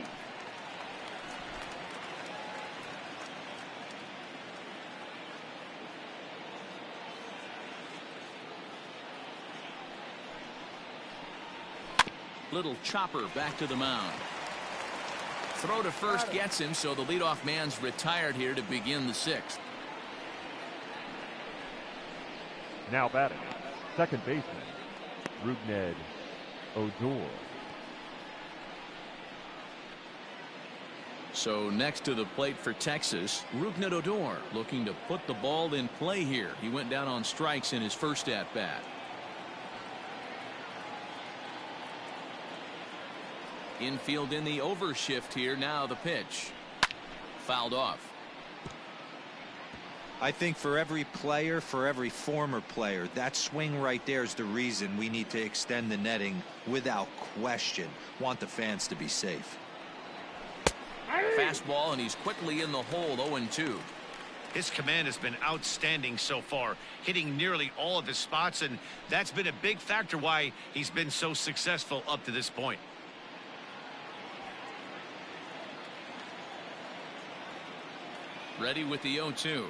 Little chopper back to the mound. Throw to first gets him, so the leadoff man's retired here to begin the 6th. Now batting, second baseman, Rougned Odor. So next to the plate for Texas, Rougned Odor looking to put the ball in play here. He went down on strikes in his first at-bat. Infield in the overshift here. Now the pitch. Fouled off. I think for every player, for every former player, that swing right there is the reason we need to extend the netting without question. Want the fans to be safe. Fastball, and he's quickly in the hole. 0-2. His command has been outstanding so far, hitting nearly all of his spots, and that's been a big factor why he's been so successful up to this point. Ready with the 0-2.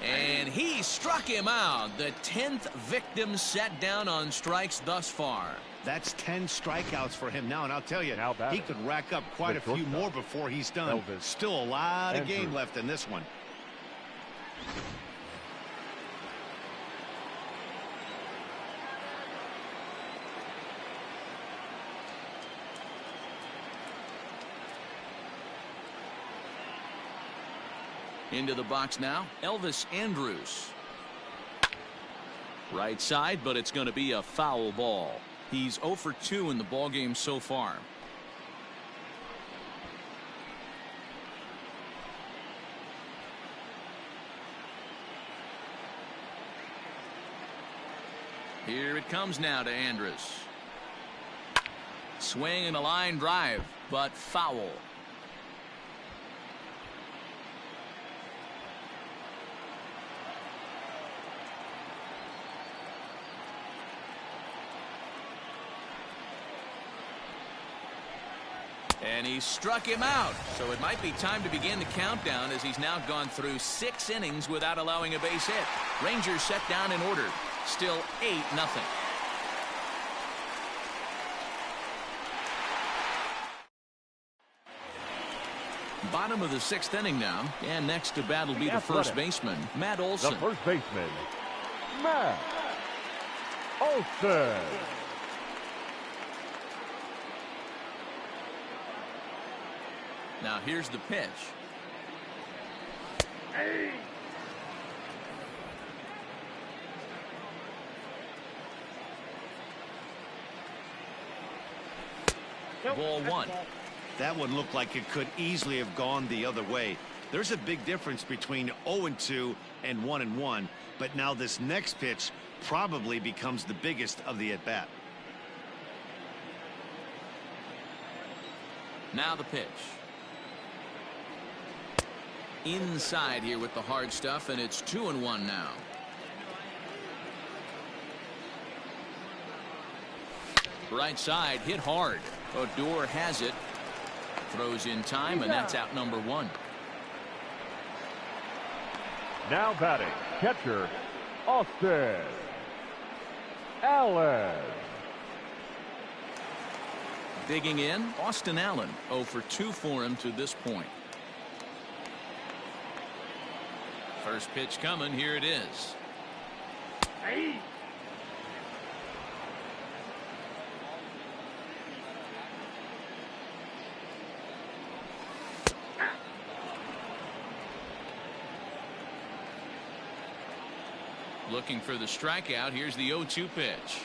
And he struck him out. The 10th victim set down on strikes thus far. That's 10 strikeouts for him now, and I'll tell you, he could rack up quite a few more before he's done. Still a lot of game left in this one. Into the box now, Elvis Andrus. Right side, but it's going to be a foul ball. He's 0 for 2 in the ballgame so far. Here it comes now to Andrus. Swing and a line drive, but foul. And he struck him out, so it might be time to begin the countdown as he's now gone through 6 innings without allowing a base hit. Rangers set down in order. Still 8-0. Bottom of the 6th inning now, and next to bat will be the first baseman, Matt Olson. The first baseman, Matt Olson. Now here's the pitch. Hey. Ball 1. That one looked like it could easily have gone the other way. There's a big difference between 0-2 and 1-1, but now this next pitch probably becomes the biggest of the at-bat. Now the pitch. Inside here with the hard stuff, and it's 2-1 now. Right side hit hard. Odor has it. Throws in time, and that's out number 1. Now batting, catcher, Austin Allen. Digging in, Austin Allen. 0 for 2 for him to this point. First pitch coming. Here it is. Hey. Looking for the strikeout. Here's the 0-2 pitch.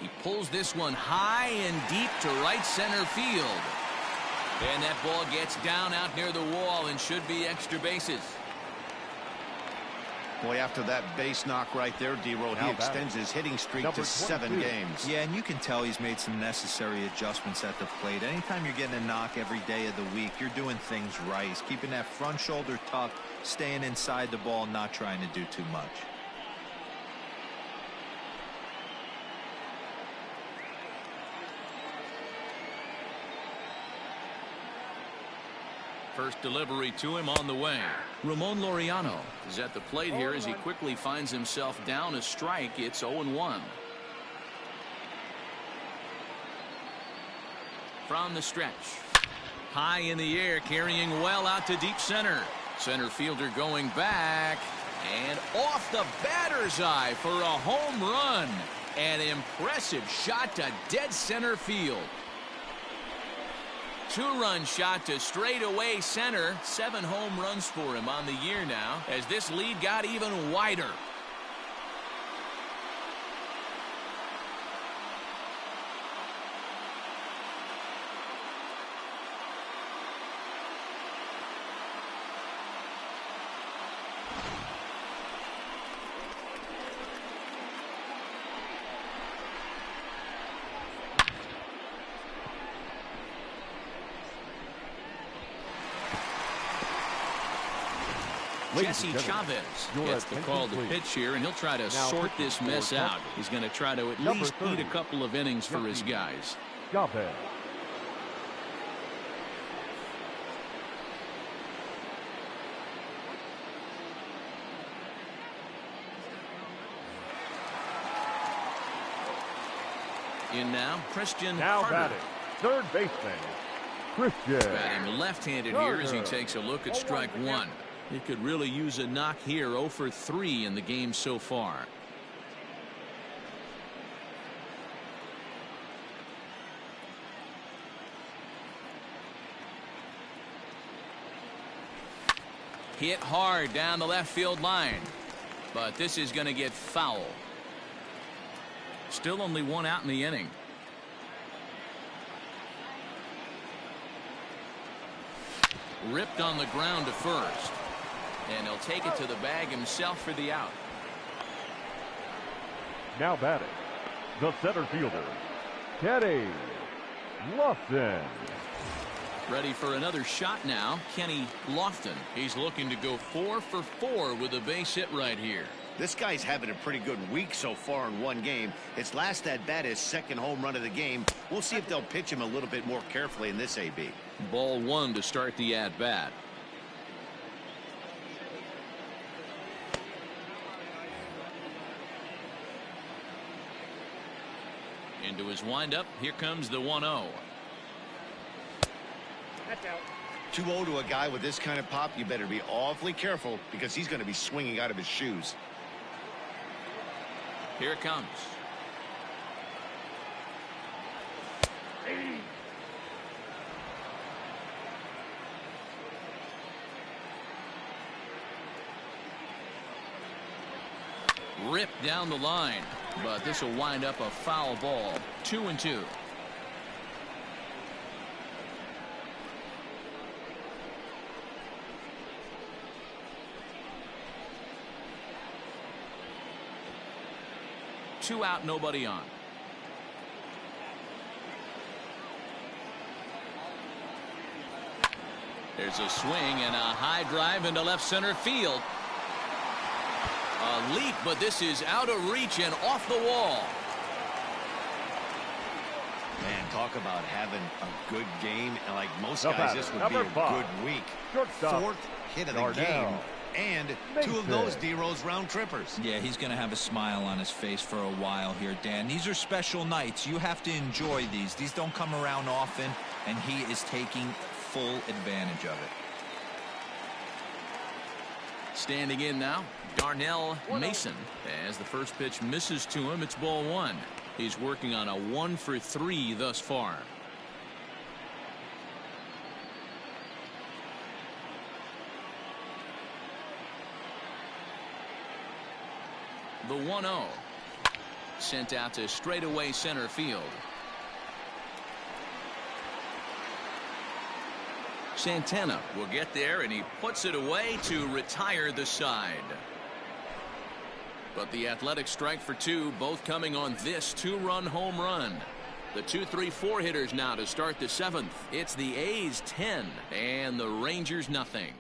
He pulls this one high and deep to right center field. And that ball gets down out near the wall and should be extra bases. Boy, after that base knock right there, D-Roll, he extends his hitting streak to 7 games. Yeah, and you can tell he's made some necessary adjustments at the plate. Anytime you're getting a knock every day of the week, you're doing things right. He's keeping that front shoulder tucked, staying inside the ball, not trying to do too much. First delivery to him on the way. Ramon Laureano is at the plate here as he quickly finds himself down a strike. It's 0-1. From the stretch. High in the air, carrying well out to deep center. Center fielder going back. And off the batter's eye for a home run. An impressive shot to dead center field. 2-run shot to straightaway center. 7 home runs for him on the year now as this lead got even wider. Jesse Chavez gets the call to pitch here, and he'll try to sort this mess out. He's going to try to at least eat a couple of innings for his guys. Chavez. In now, Christian Now Carter. batting, third baseman, Christian. Batting left-handed here as he takes a look at strike 1. He could really use a knock here. 0 for 3 in the game so far. Hit hard down the left field line. But this is going to get foul. Still only 1 out in the inning. Ripped on the ground to first. And he'll take it to the bag himself for the out. Now batting, the center fielder, Kenny Lofton. Ready for another shot now, Kenny Lofton. He's looking to go 4 for 4 with a base hit right here. This guy's having a pretty good week so far in one game. His last at bat is second home run of the game. We'll see if they'll pitch him a little bit more carefully in this AB. Ball 1 to start the at bat. Into his windup. Here comes the 1-0. That's out. 2-0 to a guy with this kind of pop, you better be awfully careful because he's going to be swinging out of his shoes. Here it comes. Hey. Ripped down the line, but this will wind up a foul ball. 2-2. Two out, nobody on. There's a swing and a high drive into left center field. A leap, but this is out of reach and off the wall. Man, talk about having a good game. And like most The guys, batter, this would number be a 5, good week. shortstop, Fourth hit of the Darnell game. And two of those Mason. D-Rose round trippers. Yeah, he's going to have a smile on his face for a while here, Dan. These are special nights. You have to enjoy these. These don't come around often, and he is taking full advantage of it. Standing in now, Darnell Mason. As the first pitch misses to him, it's ball 1. He's working on a 1 for 3 thus far. The 1-0 sent out to straightaway center field. Santana will get there, and he puts it away to retire the side. But the Athletics strike for 2, both coming on this 2-run home run. The 2-3-4 hitters now to start the 7th. It's the A's 10 and the Rangers nothing.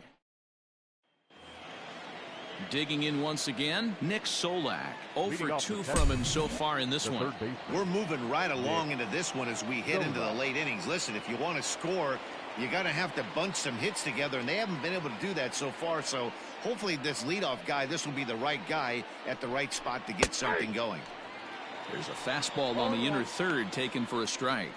Digging in once again, Nick Solak. 0 for 2 from him so far in this one. We're moving right along into this one as we hit into the late innings. Listen, if you want to score, you got to have to bunch some hits together, and they haven't been able to do that so far. So hopefully this leadoff guy, this will be the right guy at the right spot to get something going. There's a fastball on the inner third taken for a strike.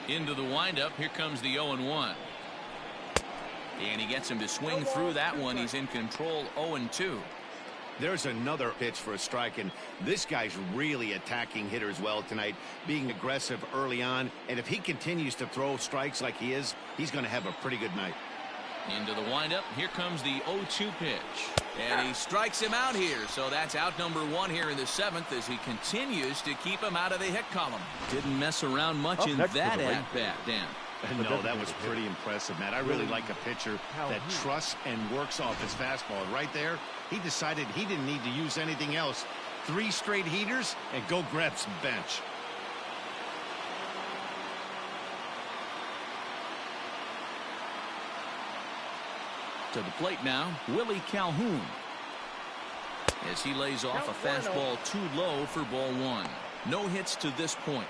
Into the windup. Here comes the 0-1. And he gets him to swing through that one. He's in control. 0-2. There's another pitch for a strike, and this guy's really attacking hitters well tonight, being aggressive early on. And if he continues to throw strikes like he is, he's going to have a pretty good night. Into the windup. Here comes the 0-2 pitch. And he strikes him out here. So that's out number 1 here in the 7th as he continues to keep him out of the hit column. Didn't mess around much in that at-bat, Dan. No, that was pretty impressive, Matt. I really like a pitcher that trusts and works off his fastball. And right there, he decided he didn't need to use anything else. 3 straight heaters and go grab some bench. To the plate now, Willie Calhoun. As he lays off a fastball too low for ball 1. No hits to this point.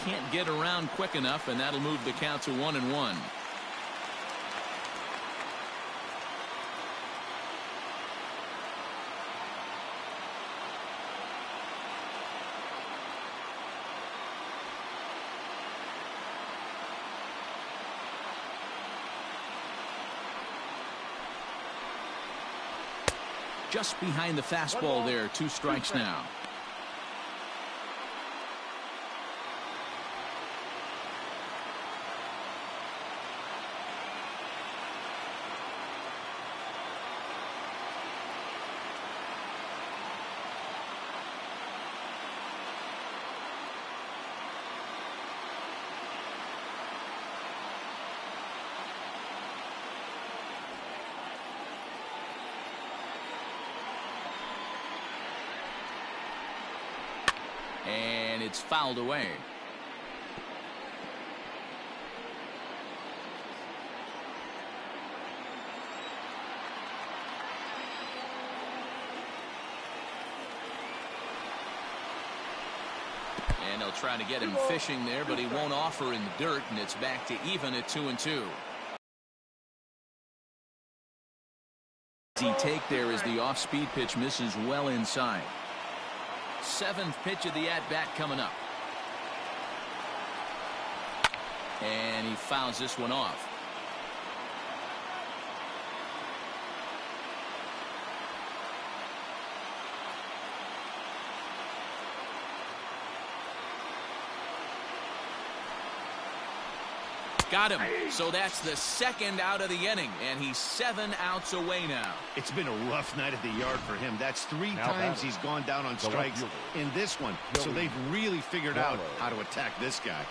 Can't get around quick enough, and that'll move the count to 1-1. Just behind the fastball there, 2 strikes now. And it's fouled away. And they'll try to get him fishing there, but he won't offer in the dirt, and it's back to even at 2-2. The take there as the off-speed pitch misses well inside. 7th pitch of the at-bat coming up. And he fouls this one off. Got him. So that's the 2nd out of the inning, and he's 7 outs away now. It's been a rough night at the yard for him. That's 3 times he's gone down on strikes in this one. So they've really figured out how to attack this guy.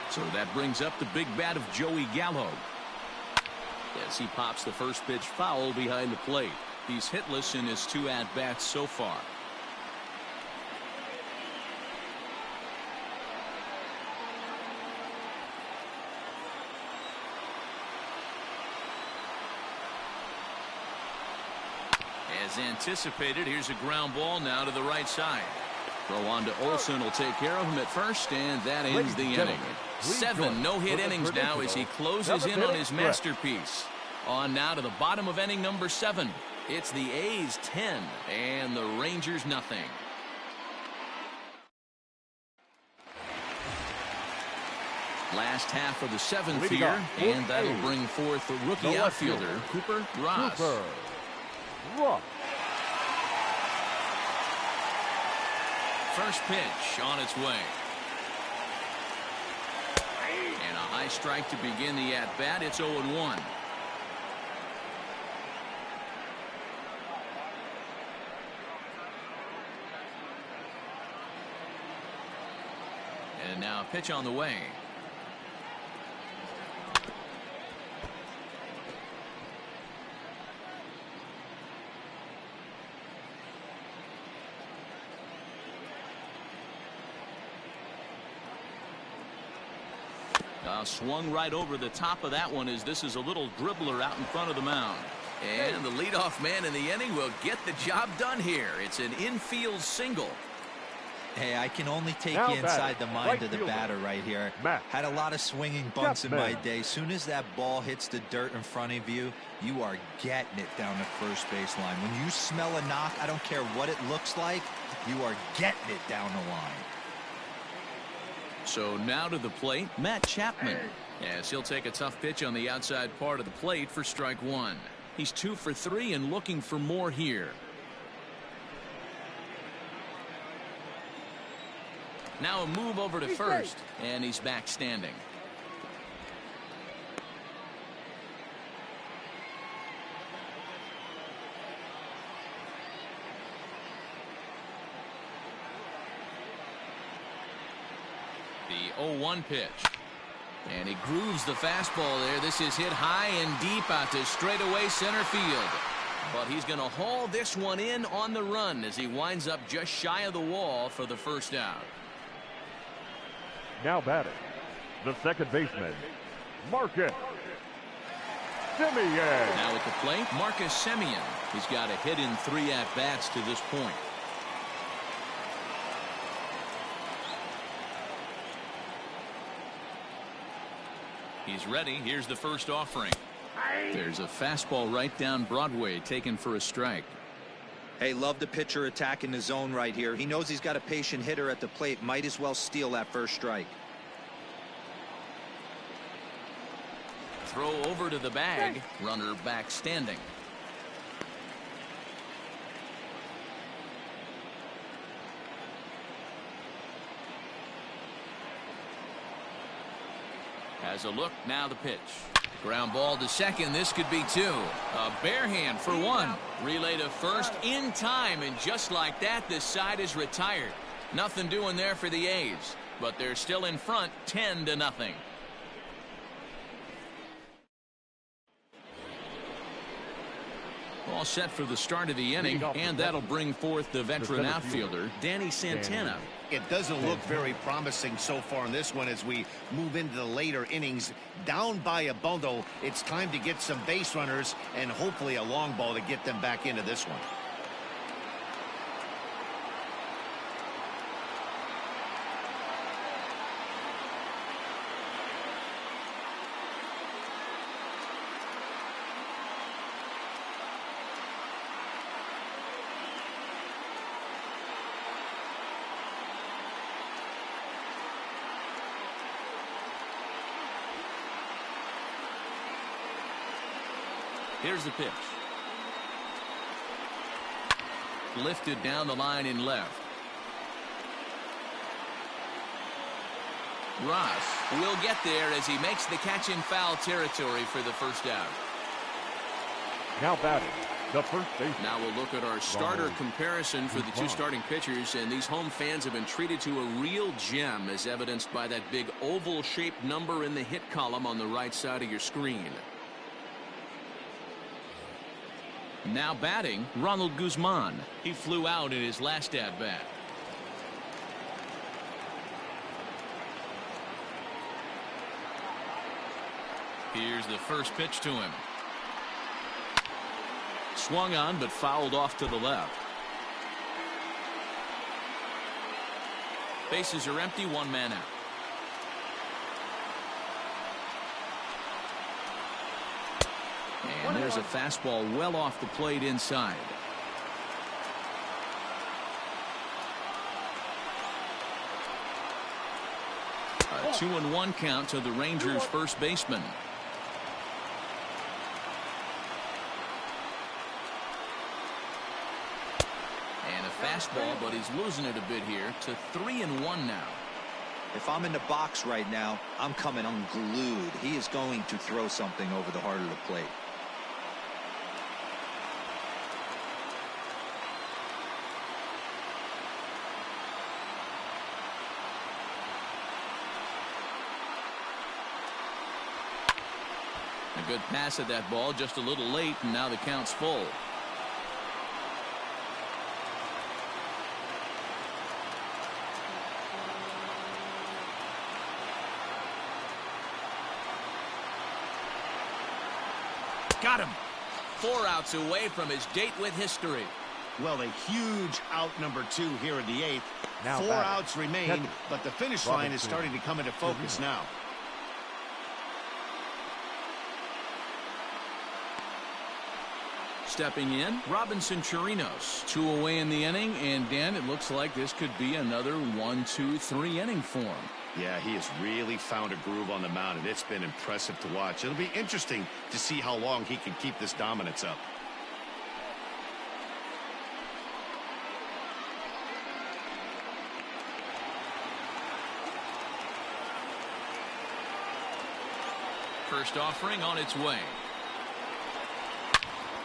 So that brings up the big bat of Joey Gallo. As he pops the first pitch foul behind the plate. He's hitless in his 2 at-bats so far. As anticipated, here's a ground ball now to the right side. Throw on to Olsen will take care of him at first, and that ends the inning. 7 no-hit innings now as he closes in on his masterpiece. On now to the bottom of inning number 7. It's the A's 10 and the Rangers nothing. Last half of the 7th here, and that'll bring forth the rookie outfielder, Cooper Ross. First pitch on its way. And a high strike to begin the at-bat. It's 0-1. And now a pitch on the way. Swung right over the top of that one as this is a little dribbler out in front of the mound. And the leadoff man in the inning will get the job done here. It's an infield single. Hey, I can only take Now you inside batting, the mind right of the fielder, batter right here. Matt Had a lot of swinging bunts in my Chapman. day. Soon as that ball hits the dirt in front of you, you are getting it down the first base line. When you smell a knock, I don't care what it looks like, you are getting it down the line. So now to the plate, Matt Chapman. As he'll take a tough pitch on the outside part of the plate for strike one. He's 2 for 3 and looking for more here. Now a move over to first, and he's back standing. The 0-1 pitch. And he grooves the fastball there. This is hit high and deep out to straightaway center field. But he's going to haul this one in on the run as he winds up just shy of the wall for the first out. Now batting, the second baseman, Marcus Semien. Now at the plate, Marcus Semien. He's got a hit in 3 at-bats to this point. He's ready. Here's the first offering. There's a fastball right down Broadway taken for a strike. Hey, love the pitcher attacking the zone right here. He knows he's got a patient hitter at the plate. Might as well steal that first strike. Throw over to the bag. Runner back standing. Has a look. Now the pitch. Ground ball to second. This could be 2. A bare hand for 1. Relay to first in time, and just like that, this side is retired. Nothing doing there for the A's, but they're still in front 10-0. All set for the start of the inning, and that'll bring forth the veteran outfielder, Danny Santana. It doesn't look very promising so far in this one as we move into the later innings. Down by a bundle, it's time to get some base runners and hopefully a long ball to get them back into this one. Here's the pitch. Lifted down the line in left. Ross will get there as he makes the catch in foul territory for the first out. Now batting, the first baseman. Now we'll look at our starter comparison for the 2 starting pitchers, and these home fans have been treated to a real gem as evidenced by that big oval-shaped number in the hit column on the right side of your screen. Now batting, Ronald Guzman. He flew out in his last at-bat. Here's the first pitch to him. Swung on but fouled off to the left. Bases are empty, 1 man out. And there's a fastball well off the plate inside. A 2-1 count to the Rangers' first baseman. And a fastball, but he's losing it a bit here to 3-1 now. If I'm in the box right now, I'm coming unglued. He is going to throw something over the heart of the plate. A good pass at that ball, just a little late, and now the count's full. Got him. 4 outs away from his date with history. Well, a huge out number 2 here in the 8th. Now 4 batting. outs remain, but the finish line is starting to come into focus now. Stepping in, Robinson Chirinos. 2 away in the inning, and Dan, it looks like this could be another 1-2-3 inning for him. Yeah, he has really found a groove on the mound, and it's been impressive to watch. It'll be interesting to see how long he can keep this dominance up. First offering on its way.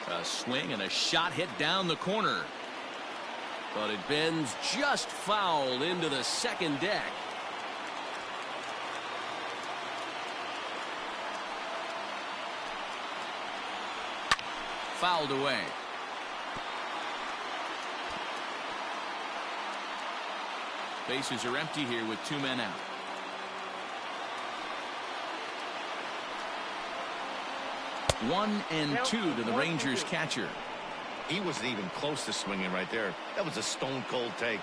A swing and a shot hit down the corner. But it bends just foul into the second deck. Fouled away. Bases are empty here with 2 men out. One and 2 to the Rangers catcher. He wasn't even close to swinging right there. That was a stone cold take.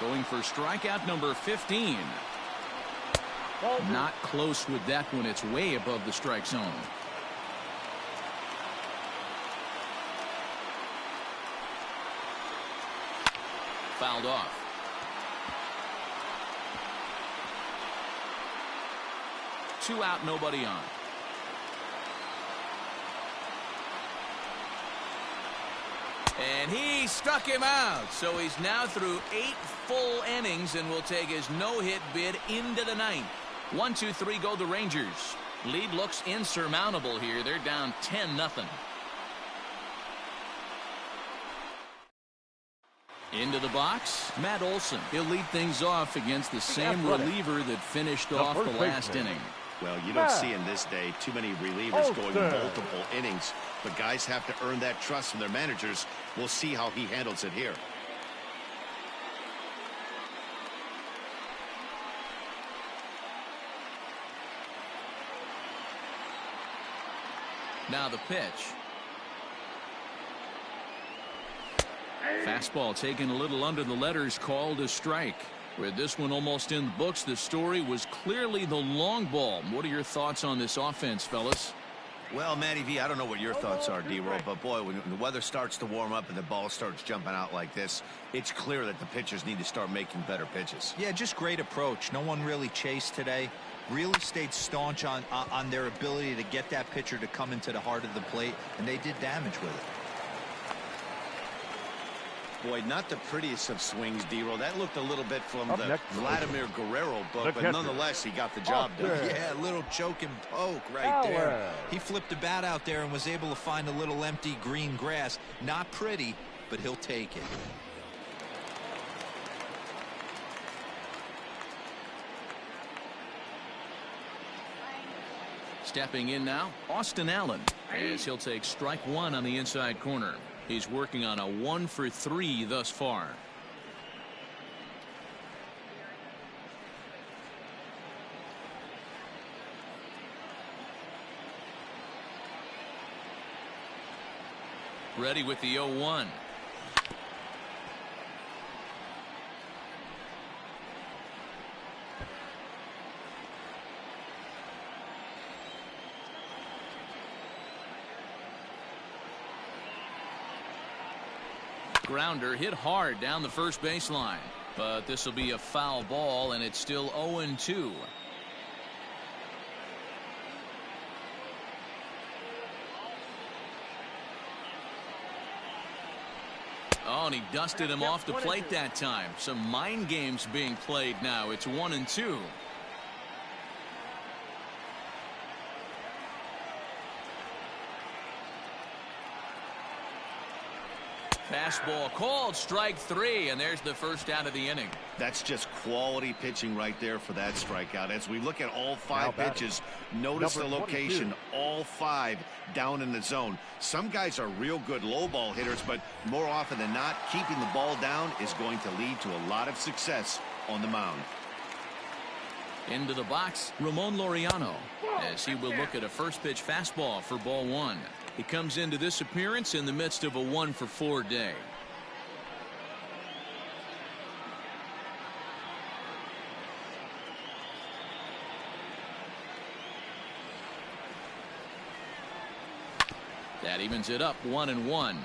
Going for strikeout number 15. Not close with that one. It's way above the strike zone. Fouled off. Two out, nobody on. And he struck him out. So he's now through 8 full innings and will take his no-hit bid into the 9th. 1-2-3 go the Rangers. Lead looks insurmountable here. They're down 10-0. Into the box, Matt Olson. He'll lead things off against the same reliever that finished off the last inning. Well, you don't see in this day too many relievers going multiple innings, but guys have to earn that trust from their managers. We'll see how he handles it here. Now the pitch. Fastball taken a little under the letters, called a strike. With this one almost in the books, the story was clearly the long ball. What are your thoughts on this offense, fellas? Well, Matty V, I don't know what your thoughts are, D-Roll, but boy, when the weather starts to warm up and the ball starts jumping out like this, it's clear that the pitchers need to start making better pitches. Yeah, just great approach. No one really chased today. Really stayed staunch on their ability to get that pitcher to come into the heart of the plate, and they did damage with it. Boy, not the prettiest of swings, D-Roll. That looked a little bit from Up the next, Vladimir Guerrero book, but catcher. nonetheless, he got the job done. Yeah, a little choke and poke right there. He flipped the bat out there and was able to find a little empty green grass. Not pretty, but he'll take it. Stepping in now, Austin Allen, as he'll take strike one on the inside corner. He's working on a 1-for-3 thus far. Ready with the 0-1. Grounder hit hard down the first baseline, but this will be a foul ball, and it's still 0-2. Oh, and he dusted him off the plate that time. Some mind games being played now. It's 1-2. Fastball called, strike 3, and there's the first out of the inning. That's just quality pitching right there for that strikeout. As we look at all 5 pitches, notice the location, all 5 down in the zone. Some guys are real good low ball hitters, but more often than not, keeping the ball down is going to lead to a lot of success on the mound. Into the box, Ramon Laureano, as he will look at a first pitch fastball for ball one. He comes into this appearance in the midst of a 1-for-4 day. That evens it up 1-1.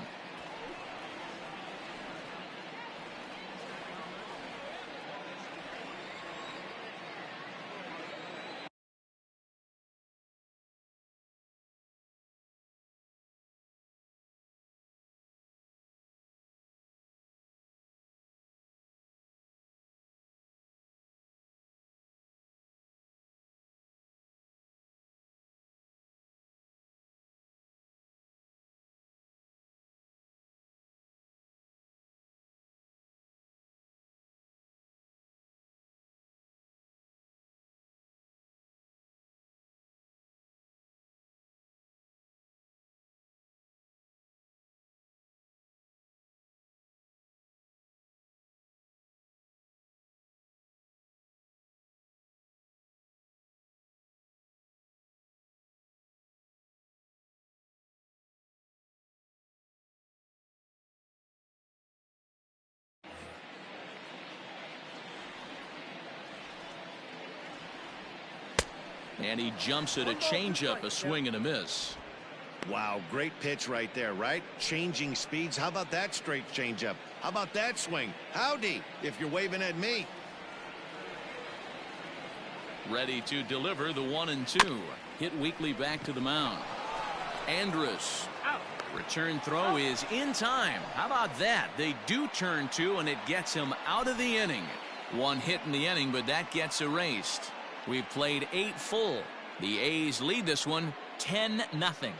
And he jumps at a changeup, a swing and a miss. Wow, great pitch right there, right? Changing speeds. How about that straight changeup? How about that swing? Howdy, if you're waving at me. Ready to deliver the 1-2. Hit weakly back to the mound. Andrus. Return throw is in time. How about that? They do turn two, and it gets him out of the inning. One hit in the inning, but that gets erased. We've played 8 full. The A's lead this one 10-0.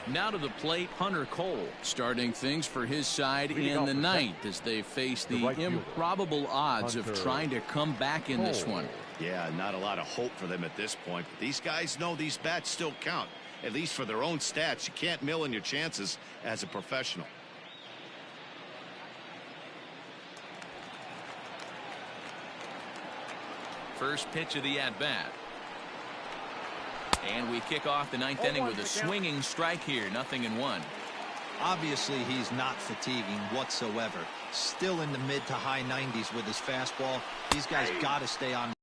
Now to the plate, Hunter Cole, starting things for his side in the ninth as they face the improbable odds of trying to come back in this one. Yeah, not a lot of hope for them at this point. But these guys know these bats still count, at least for their own stats. You can't mill in your chances as a professional. First pitch of the at-bat. And we kick off the ninth inning with a swinging strike here. 0-1. Obviously, he's not fatiguing whatsoever. Still in the mid to high 90s with his fastball. These guys got to stay on.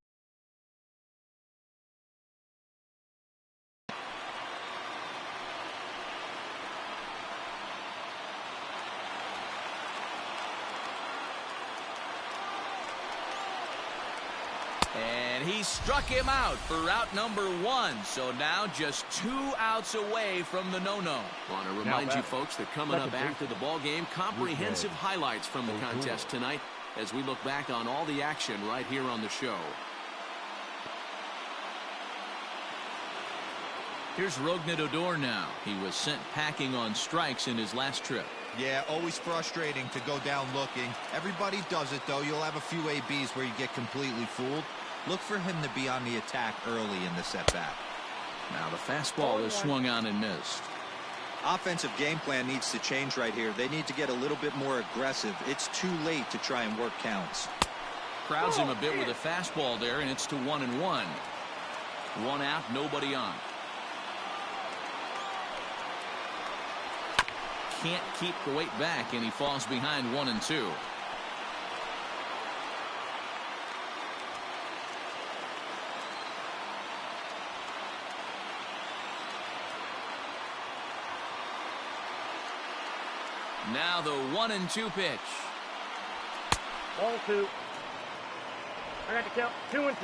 And he struck him out for out number 1. So now just 2 outs away from the no-no. Want to remind you folks that coming up after the ball game, comprehensive highlights from the contest tonight as we look back on all the action right here on the show. Here's Rougned Odor now. He was sent packing on strikes in his last trip. Yeah, always frustrating to go down looking. Everybody does it, though. You'll have a few ABs where you get completely fooled. Look for him to be on the attack early in the at-bat. Now the fastball is swung on and missed. Offensive game plan needs to change right here. They need to get a little bit more aggressive. It's too late to try and work counts. Crowds him a bit with a fastball there, and it's to 1-1. 1 out, nobody on. Can't keep the weight back, and he falls behind 1-2. Now the 1-2 pitch. Ball 2. I got to count 2-2.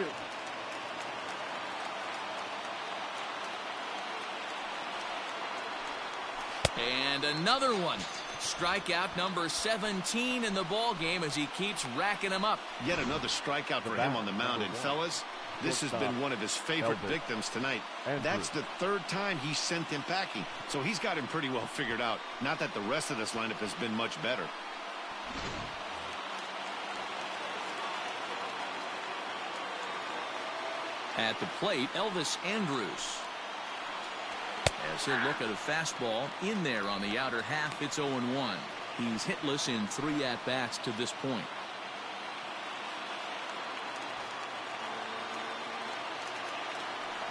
And another one. Strikeout number 17 in the ball game as he keeps racking them up. Yet another strikeout for him on the mound. And fellas, this has been one of his favorite victims tonight. That's the 3rd time he sent him packing. So he's got him pretty well figured out. Not that the rest of this lineup has been much better. At the plate, Elvis Andrus. As he'll look at a fastball in there on the outer half, it's 0-1. He's hitless in 3 at-bats to this point.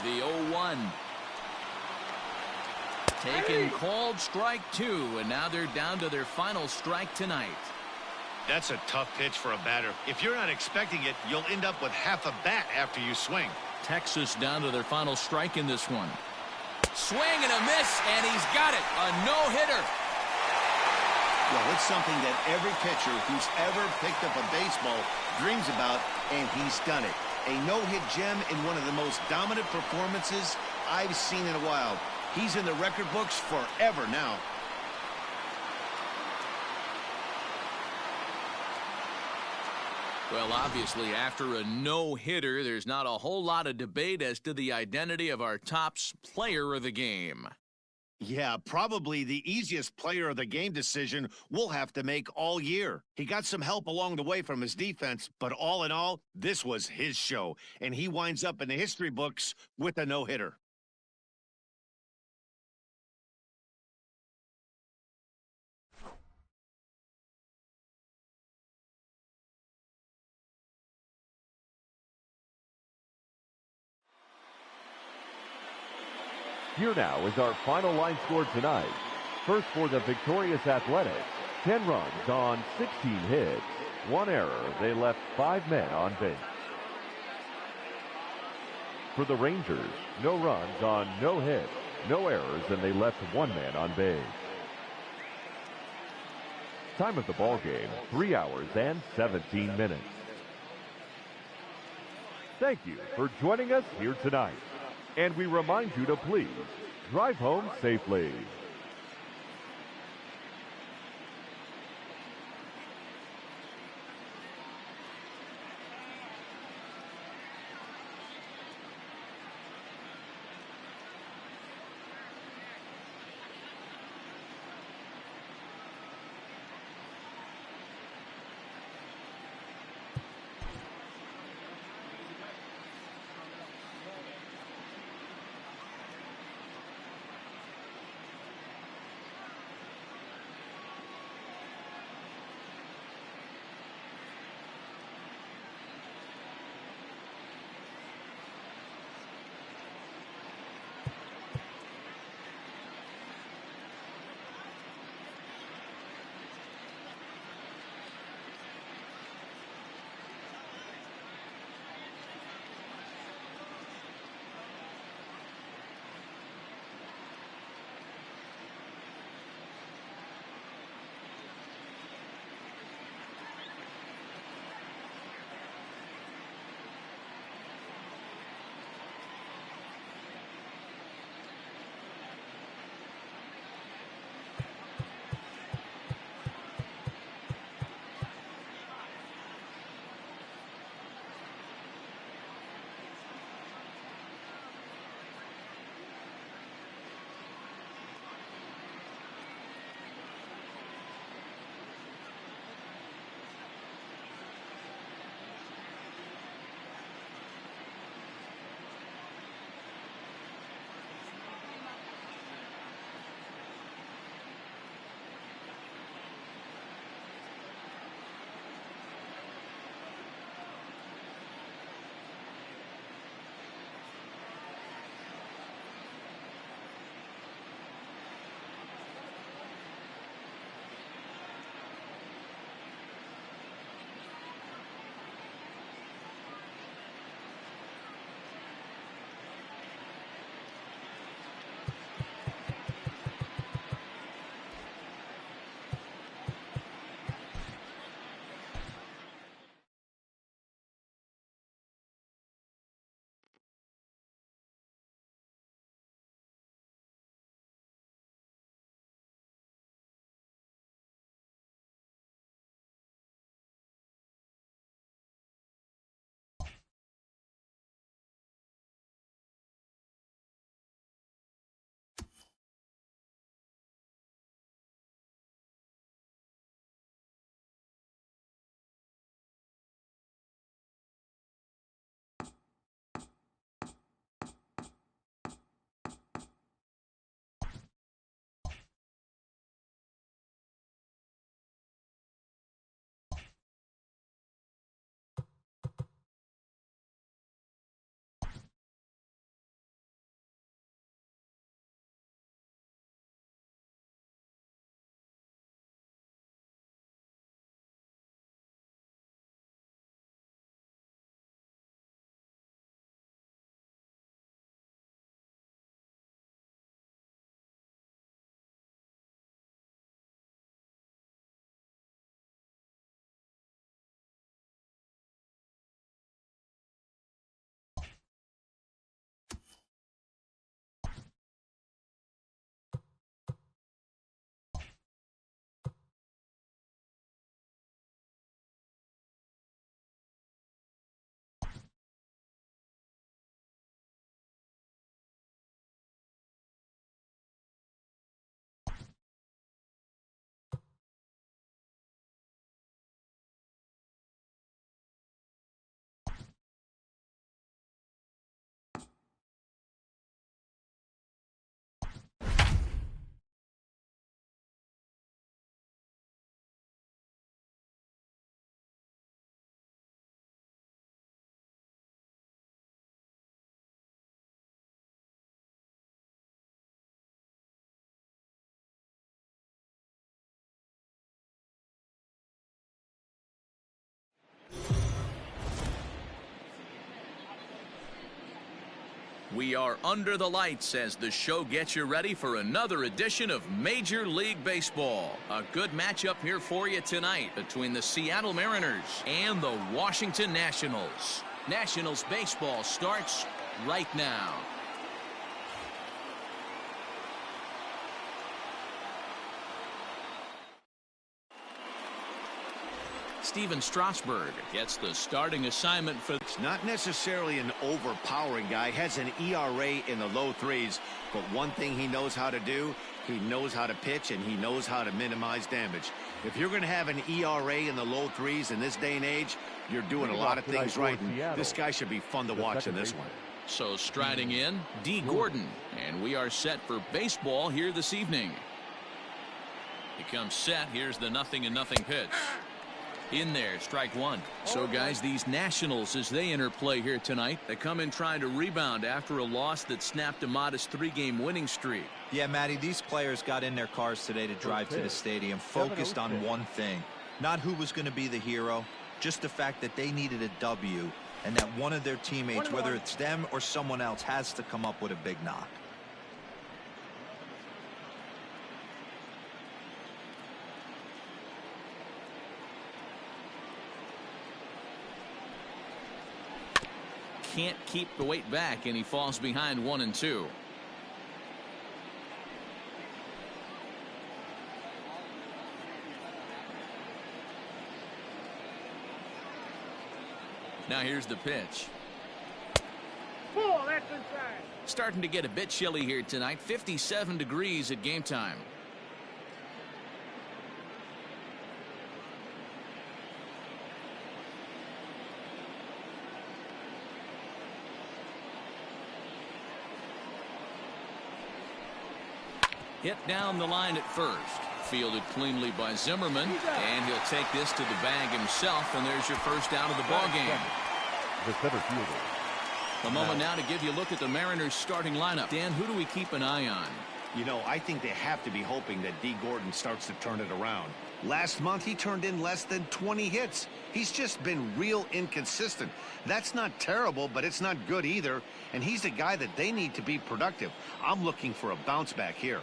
The 0-1. Taken called strike 2, and now they're down to their final strike tonight. That's a tough pitch for a batter. If you're not expecting it, you'll end up with half a bat after you swing. Texas down to their final strike in this one. Swing and a miss, and he's got it. A no-hitter. Well, it's something that every pitcher who's ever picked up a baseball dreams about, and he's done it. A no-hit gem in one of the most dominant performances I've seen in a while. He's in the record books forever now. Well, obviously, after a no-hitter, there's not a whole lot of debate as to the identity of our top player of the game. Yeah, probably the easiest player of the game decision we'll have to make all year. He got some help along the way from his defense, but all in all, this was his show, and he winds up in the history books with a no-hitter. Here now is our final line score tonight. First for the victorious Athletics, 10 runs on 16 hits. 1 error. They left 5 men on base. For the Rangers, no runs on no hits, no errors, and they left 1 man on base. Time of the ball game, 3 hours and 17 minutes. Thank you for joining us here tonight. And we remind you to please drive home safely. We are under the lights as the show gets you ready for another edition of Major League Baseball. A good matchup here for you tonight between the Seattle Mariners and the Washington Nationals. Nationals baseball starts right now. Steven Strasburg gets the starting assignment for... It's not necessarily an overpowering guy. Has an ERA in the low threes. But one thing he knows how to do, he knows how to pitch, and he knows how to minimize damage. If you're going to have an ERA in the low threes in this day and age, you're doing a lot of things right. And this guy should be fun to watch in this one. So striding in, D. Gordon. And we are set for baseball here this evening. He comes set. Here's the 0-0 pitch. In there, strike one. So, guys, these Nationals, as they enter play here tonight, they come in trying to rebound after a loss that snapped a modest 3-game winning streak. Yeah, Matty, these players got in their cars today to drive to the stadium, focused on one thing. Not who was going to be the hero, just the fact that they needed a W, and that one of their teammates, whether it's them or someone else, has to come up with a big knock. Can't keep the weight back, and he falls behind 1-2. Now here's the pitch. Ball, that's inside. Starting to get a bit chilly here tonight. 57 degrees at game time. Hit down the line at first. Fielded cleanly by Zimmerman. And he'll take this to the bag himself. And there's your first out of the ball game. The center fielder. A moment now to give you a look at the Mariners starting lineup. Dan, who do we keep an eye on? You know, I think they have to be hoping that D. Gordon starts to turn it around. Last month, he turned in less than 20 hits. He's just been real inconsistent. That's not terrible, but it's not good either. And he's a guy that they need to be productive. I'm looking for a bounce back here.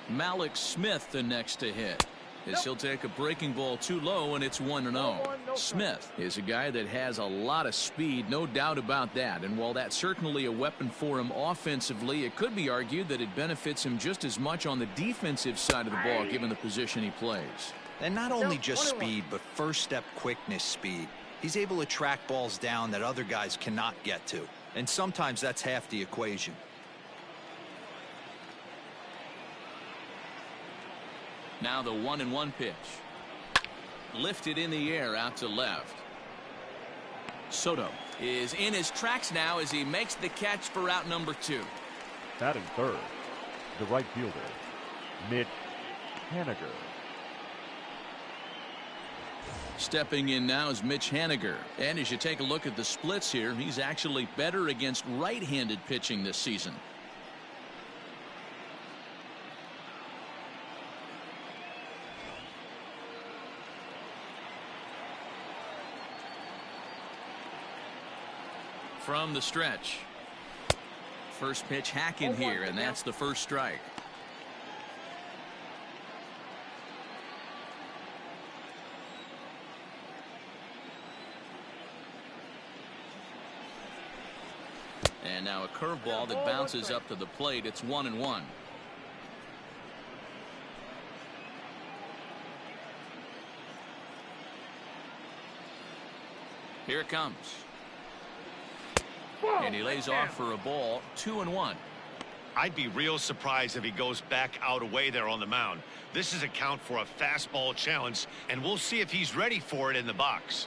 Malik Smith the next to hit. As he'll take a breaking ball too low, and it's 1-0. Smith is a guy that has a lot of speed, no doubt about that. And while that's certainly a weapon for him offensively, it could be argued that it benefits him just as much on the defensive side of the ball, given the position he plays. And not only just speed, but first step quickness speed. He's able to track balls down that other guys cannot get to. And sometimes that's half the equation. Now the 1-1 pitch. Lifted in the air out to left. Soto is in his tracks now as he makes the catch for out number 2. Batting third, the right fielder, Mitch Haniger. Stepping in now is Mitch Haniger. And as you take a look at the splits here, he's actually better against right-handed pitching this season. From the stretch. First pitch hack in here, and that's the first strike. And now a curveball that bounces up to the plate. It's 1-1. Here it comes. And he lays off for a ball. 2-1. I'd be real surprised if he goes back out away there on the mound. This is a count for a fastball challenge, and we'll see if he's ready for it in the box.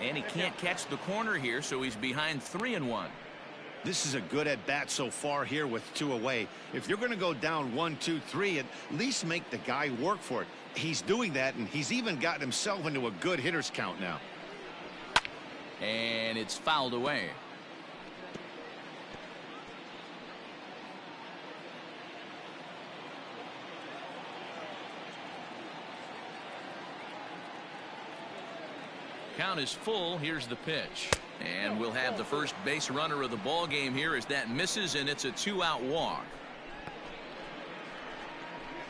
And he can't catch the corner here, so he's behind 3-1. This is a good at bat so far here with 2 away. If you're going to go down 1, 2, 3, at least make the guy work for it. He's doing that, and he's even gotten himself into a good hitter's count now. And it's fouled away. count is full. Here's the pitch. And we'll have the first base runner of the ball game here as that misses, and it's a 2-out walk.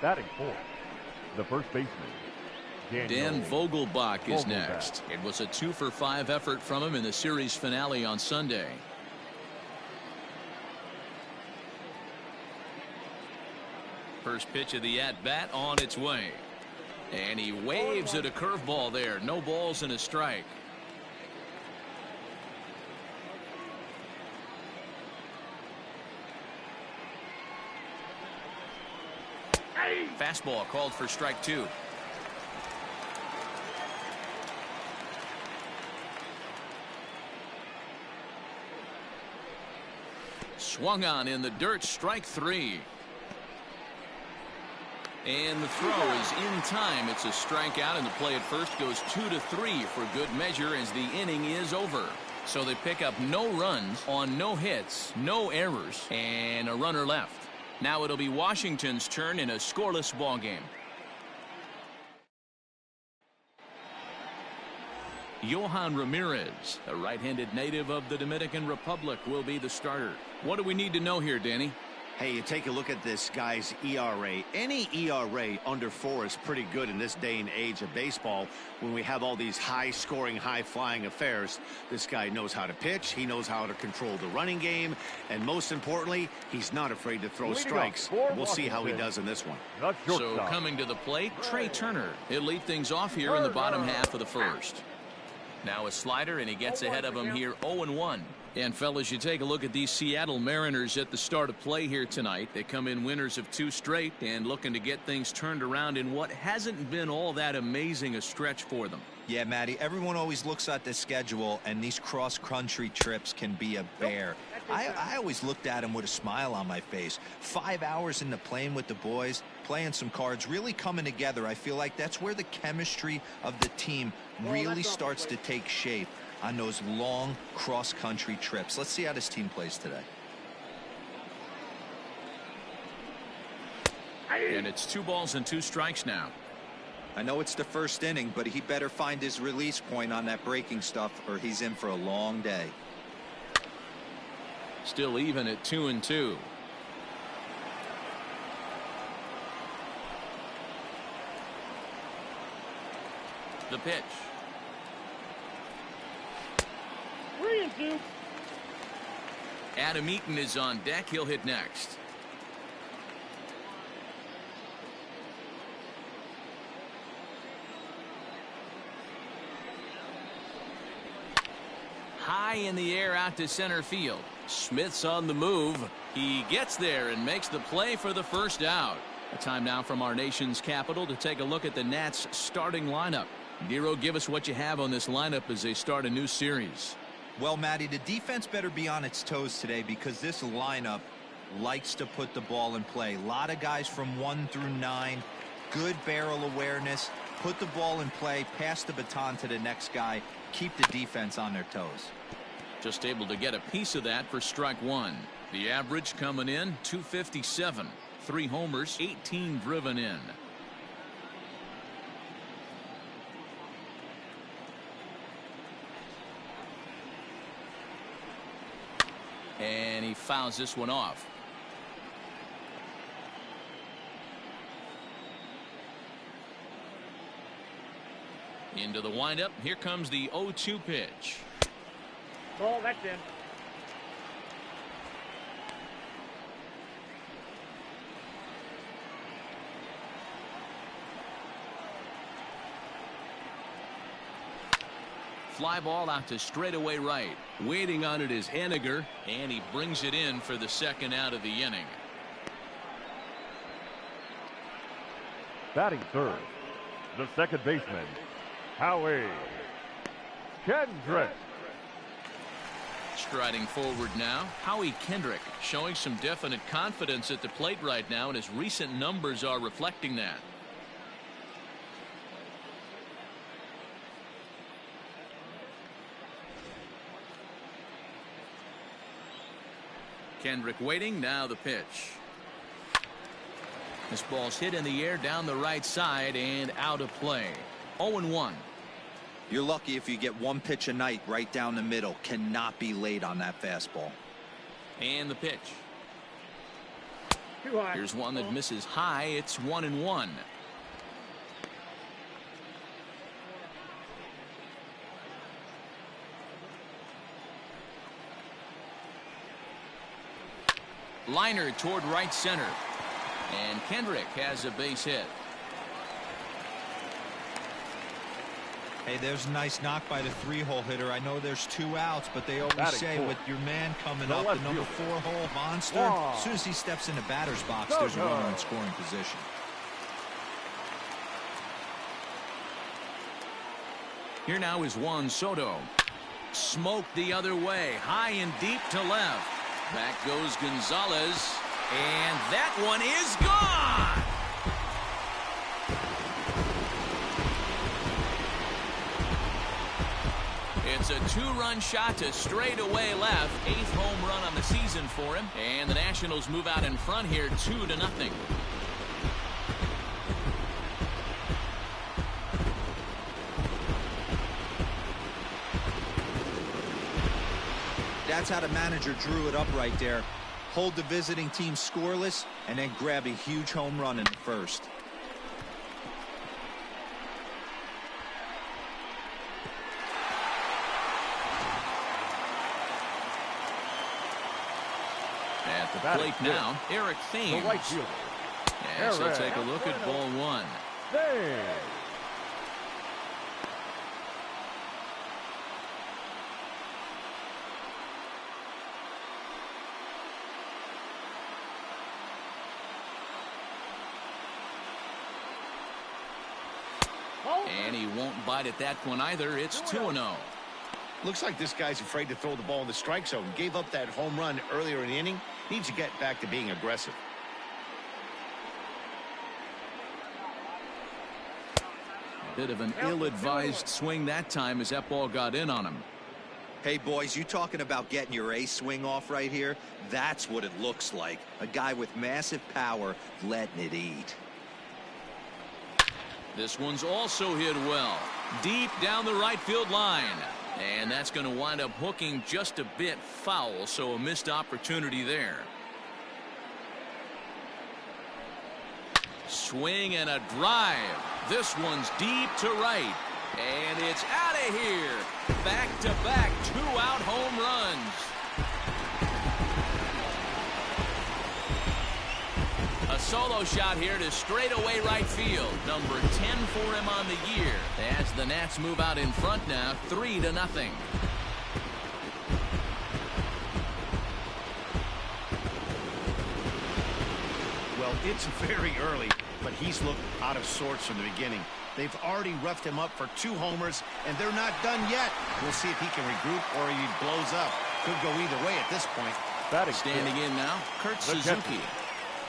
Batting fourth, the first baseman, Dan Vogelbach is next. It was a 2-for-5 effort from him in the series finale on Sunday. First pitch of the at-bat on its way. And he waves at a curveball there. No balls and a strike. Fastball called for strike 2. Swung on in the dirt, strike 3. And the throw is in time. It's a strikeout, and the play at first goes 2-3 for good measure as the inning is over. So they pick up no runs on no hits, no errors, and a runner left. Now it'll be Washington's turn in a scoreless ball game. Yohan Ramirez, a right-handed native of the Dominican Republic, will be the starter. What do we need to know here, Danny? Hey, you take a look at this guy's ERA. Any ERA under 4 is pretty good in this day and age of baseball when we have all these high-scoring, high-flying affairs. This guy knows how to pitch. He knows how to control the running game. And most importantly, he's not afraid to throw strikes. We'll see how he does in this one. So coming to the plate, Trey Turner. He'll lead things off here in the bottom half of the first. Now a slider, and he gets ahead of him here 0-1. And fellas, you take a look at these Seattle Mariners at the start of play here tonight. They come in winners of 2 straight and looking to get things turned around in what hasn't been all that amazing a stretch for them. Yeah, Matty, everyone always looks at the schedule, and these cross-country trips can be a bear. I always looked at them with a smile on my face. 5 hours in the plane with the boys, playing some cards, really coming together. I feel like that's where the chemistry of the team really starts to take shape on those long cross-country trips. Let's see how this team plays today. And it's 2 balls and 2 strikes now. I know it's the first inning, but he better find his release point on that breaking stuff or he's in for a long day. Still even at 2-2. The pitch. 3-2. Adam Eaton is on deck. He'll hit next. High in the air out to center field. Smith's on the move. He gets there and makes the play for the first out. A time now from our nation's capital to take a look at the Nats starting lineup. Nero, give us what you have on this lineup as they start a new series. Well, Matty, the defense better be on its toes today because this lineup likes to put the ball in play. A lot of guys from 1 through 9. Good barrel awareness. Put the ball in play. Pass the baton to the next guy. Keep the defense on their toes. Just able to get a piece of that for strike 1. The average coming in 257. 3 homers, 18 driven in. And he fouls this one off. Into the windup. Here comes the 0-2 pitch. Ball, that's in. Fly ball out to straightaway right. Waiting on it is Henniger, and he brings it in for the second out of the inning. Batting third, the second baseman, Howie Kendrick. Striding forward now, Howie Kendrick showing some definite confidence at the plate right now, and his recent numbers are reflecting that. Kendrick waiting. Now the pitch. This ball's hit in the air down the right side and out of play. 0-1. You're lucky if you get one pitch a night right down the middle. Cannot be late on that fastball. And the pitch. Too high. Here's one that misses high. It's 1-1. Liner toward right center. And Kendrick has a base hit. Hey, there's a nice knock by the 3-hole hitter. I know there's 2 outs, but they always Batting say fourth. with your man coming The up, left the number fielder. 4-hole monster, Wow. as soon as he steps in the batter's box, Go, there's a go. runner in scoring position. Here now is Juan Soto. Smoked the other way, high and deep to left. Back goes Gonzalez, and that one is gone. It's a 2-run shot to straightaway left. 8th home run on the season for him, and the Nationals move out in front here, 2-0. That's how the manager drew it up right there. Hold the visiting team scoreless and then grab a huge home run in the first. At the Batting plate now, Eric The Thames. right fielder. And so Eric. take a look at ball 1. Thames. And he won't bite at that one either. It's 2-0. Looks like this guy's afraid to throw the ball in the strike zone. Gave up that home run earlier in the inning. Needs to get back to being aggressive. Bit of an ill-advised swing that time as that ball got in on him. Hey, boys, you talking about getting your A swing off right here? That's what it looks like. A guy with massive power letting it eat. This one's also hit well. Deep down the right field line. And that's going to wind up hooking just a bit foul, so a missed opportunity there. Swing and a drive. This one's deep to right. And it's out of here. Back-to-back 2-out home runs. A solo shot here to straightaway right field. Number 10 for him on the year. As the Nats move out in front now, 3-0. Well, it's very early, but he's looked out of sorts from the beginning. They've already roughed him up for 2 homers, and they're not done yet. We'll see if he can regroup or he blows up. Could go either way at this point. Batting Standing in now, Kurt The Suzuki. captain.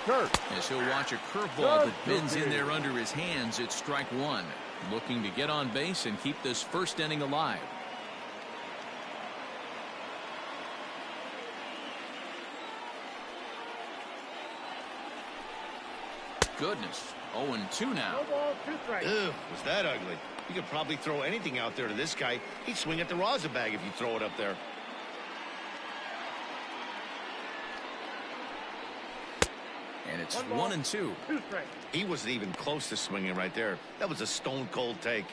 Kurt. As he'll watch a curveball that bends in there under his hands at strike 1. Looking to get on base and keep this first inning alive. Goodness. 0-2 now. No ball, 2 strikes. Ugh, was that ugly? You could probably throw anything out there to this guy. He'd swing at the rosin bag if you throw it up there. And it's 1 ball, 1-2. 2 strikes. He wasn't even close to swinging right there. That was a stone-cold take.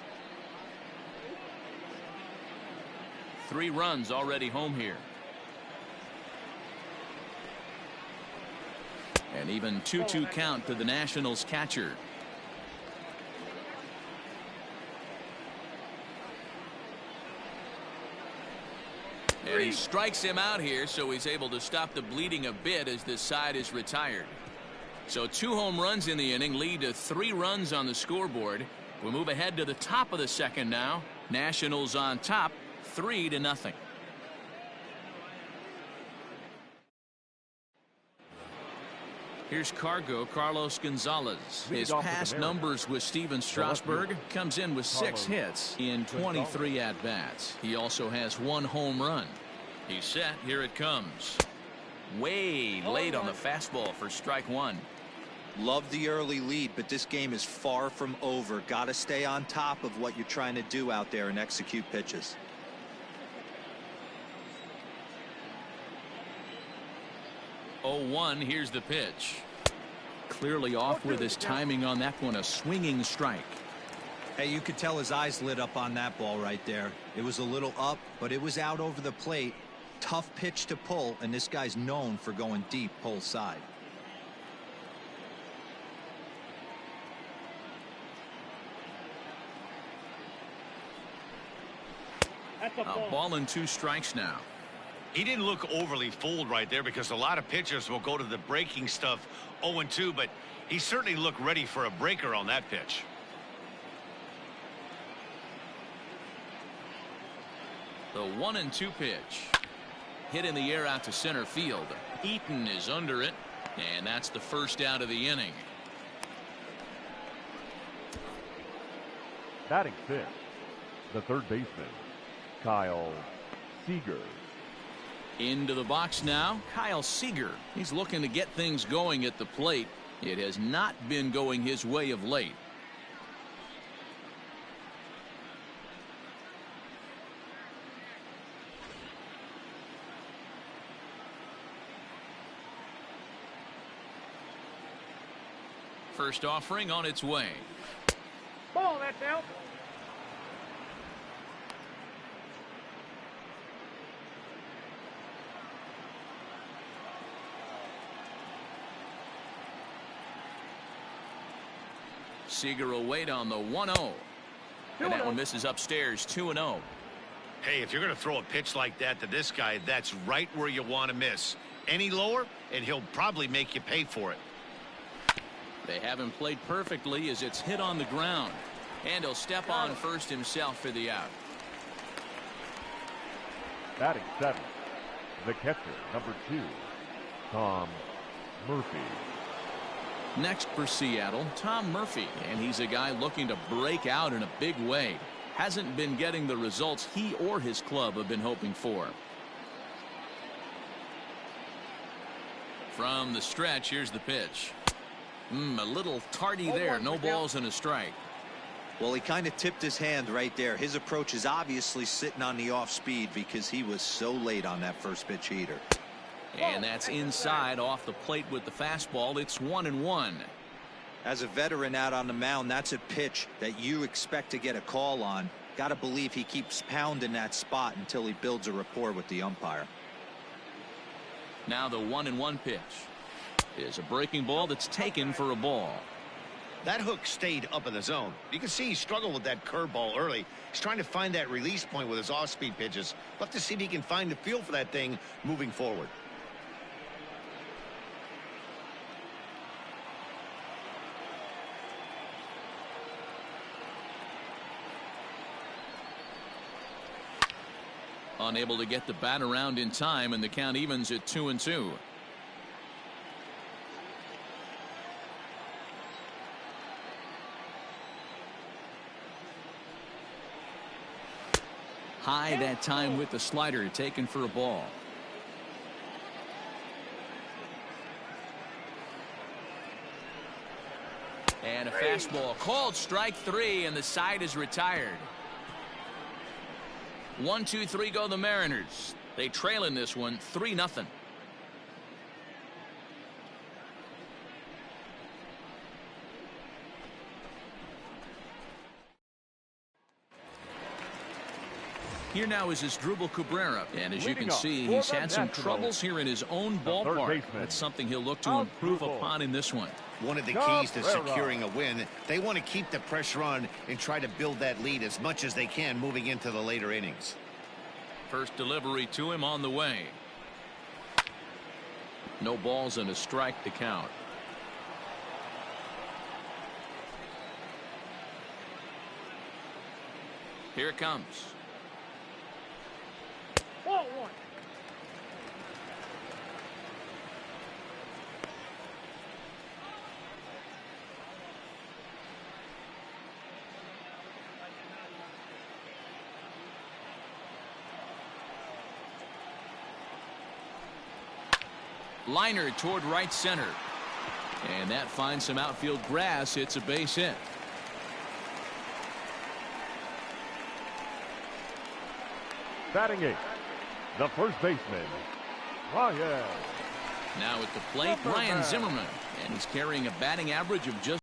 3 runs already home here. And even 2-2 count to the Nationals catcher. And he strikes him out here, so he's able to stop the bleeding a bit as this side is retired. So 2 home runs in the inning lead to 3 runs on the scoreboard. We move ahead to the top of the second now. Nationals on top, 3-0. Here's Carlos Gonzalez. His past numbers with Steven Strasburg comes in with 6 hits in 23 at-bats. He also has 1 home run. He's set. Here it comes. Way late on the fastball for strike 1. Love the early lead, but this game is far from over. Got to stay on top of what you're trying to do out there and execute pitches. Oh, 1, here's the pitch. Clearly off with his timing on that one, a swinging strike. Hey, you could tell his eyes lit up on that ball right there. It was a little up, but it was out over the plate. Tough pitch to pull, and this guy's known for going deep pull side. That's A ball and 2 strikes now. He didn't look overly fooled right there because a lot of pitchers will go to the breaking stuff 0-2, but he certainly looked ready for a breaker on that pitch. The 1-2 pitch. Hit in the air out to center field. Eaton is under it, and that's the first out of the inning. Batting 6th, the third baseman, Kyle Seager. Into the box now, Kyle Seager. He's looking to get things going at the plate. It has not been going his way of late. First offering on its way. Ball, that's out. Seager will wait on the 1-0. And that one misses upstairs, 2-0. Hey, if you're going to throw a pitch like that to this guy, that's right where you want to miss. Any lower, and he'll probably make you pay for it. They haven't played perfectly as it's hit on the ground. And he'll step on first himself for the out. Batting 7th, the catcher, number 2, Tom Murphy. Next for Seattle, Tom Murphy, and he's a guy looking to break out in a big way. Hasn't been getting the results he or his club have been hoping for. From the stretch, here's the pitch. A little tardy there. No balls and a strike. Well, he kind of tipped his hand right there. His approach is obviously sitting on the off speed because he was so late on that first pitch heater. And that's inside off the plate with the fastball. It's 1-1. As a veteran out on the mound, that's a pitch that you expect to get a call on. Got to believe he keeps pounding that spot until he builds a rapport with the umpire. Now the 1-1 pitch is a breaking ball that's taken for a ball. That hook stayed up in the zone. You can see he struggled with that curveball early. He's trying to find that release point with his off-speed pitches. We'll have to see if he can find the feel for that thing moving forward. Unable to get the bat around in time, and the count evens at 2-2. High that time with the slider, taken for a ball. And a fastball called strike 3, and the side is retired. 1-2-3 go the Mariners. They trail in this one 3-0. Here now is Quadruple Cabrera, and as you can see, he's had some troubles here in his own ballpark. That's something he'll look to improve upon in this one. One of the keys to securing a win, they want to keep the pressure on and try to build that lead as much as they can moving into the later innings. First delivery to him on the way. No balls and a strike to count. Here it comes. Ball 1. Liner toward right center. And that finds some outfield grass. It's a base hit. Batting eighth, the first baseman, Ryan. Now at the plate, Ryan Zimmerman. And he's carrying a batting average of just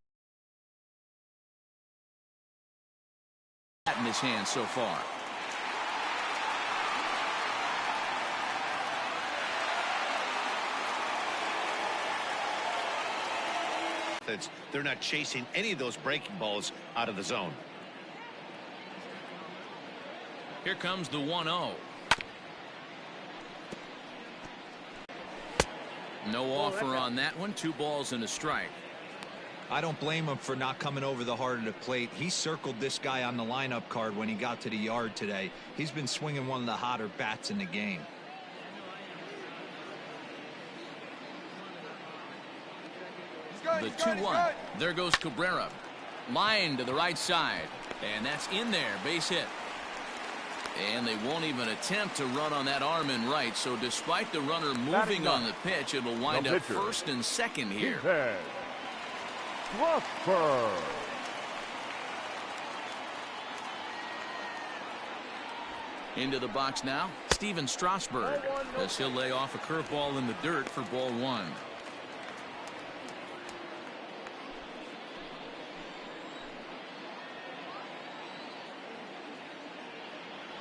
in his hand so far. They're not chasing any of those breaking balls out of the zone. Here comes the 1-0. No offer on that one. 2 balls and a strike. I don't blame him for not coming over the heart of the plate. He circled this guy on the lineup card when he got to the yard today. He's been swinging one of the hotter bats in the game. The 2-1. There goes Cabrera. Line to the right side. And that's in there. Base hit. And they won't even attempt to run on that arm in right. So despite the runner moving on the pitch, it'll wind up first and second here. Into the box now, Steven Strasburg, as he'll lay off a curveball in the dirt for ball 1.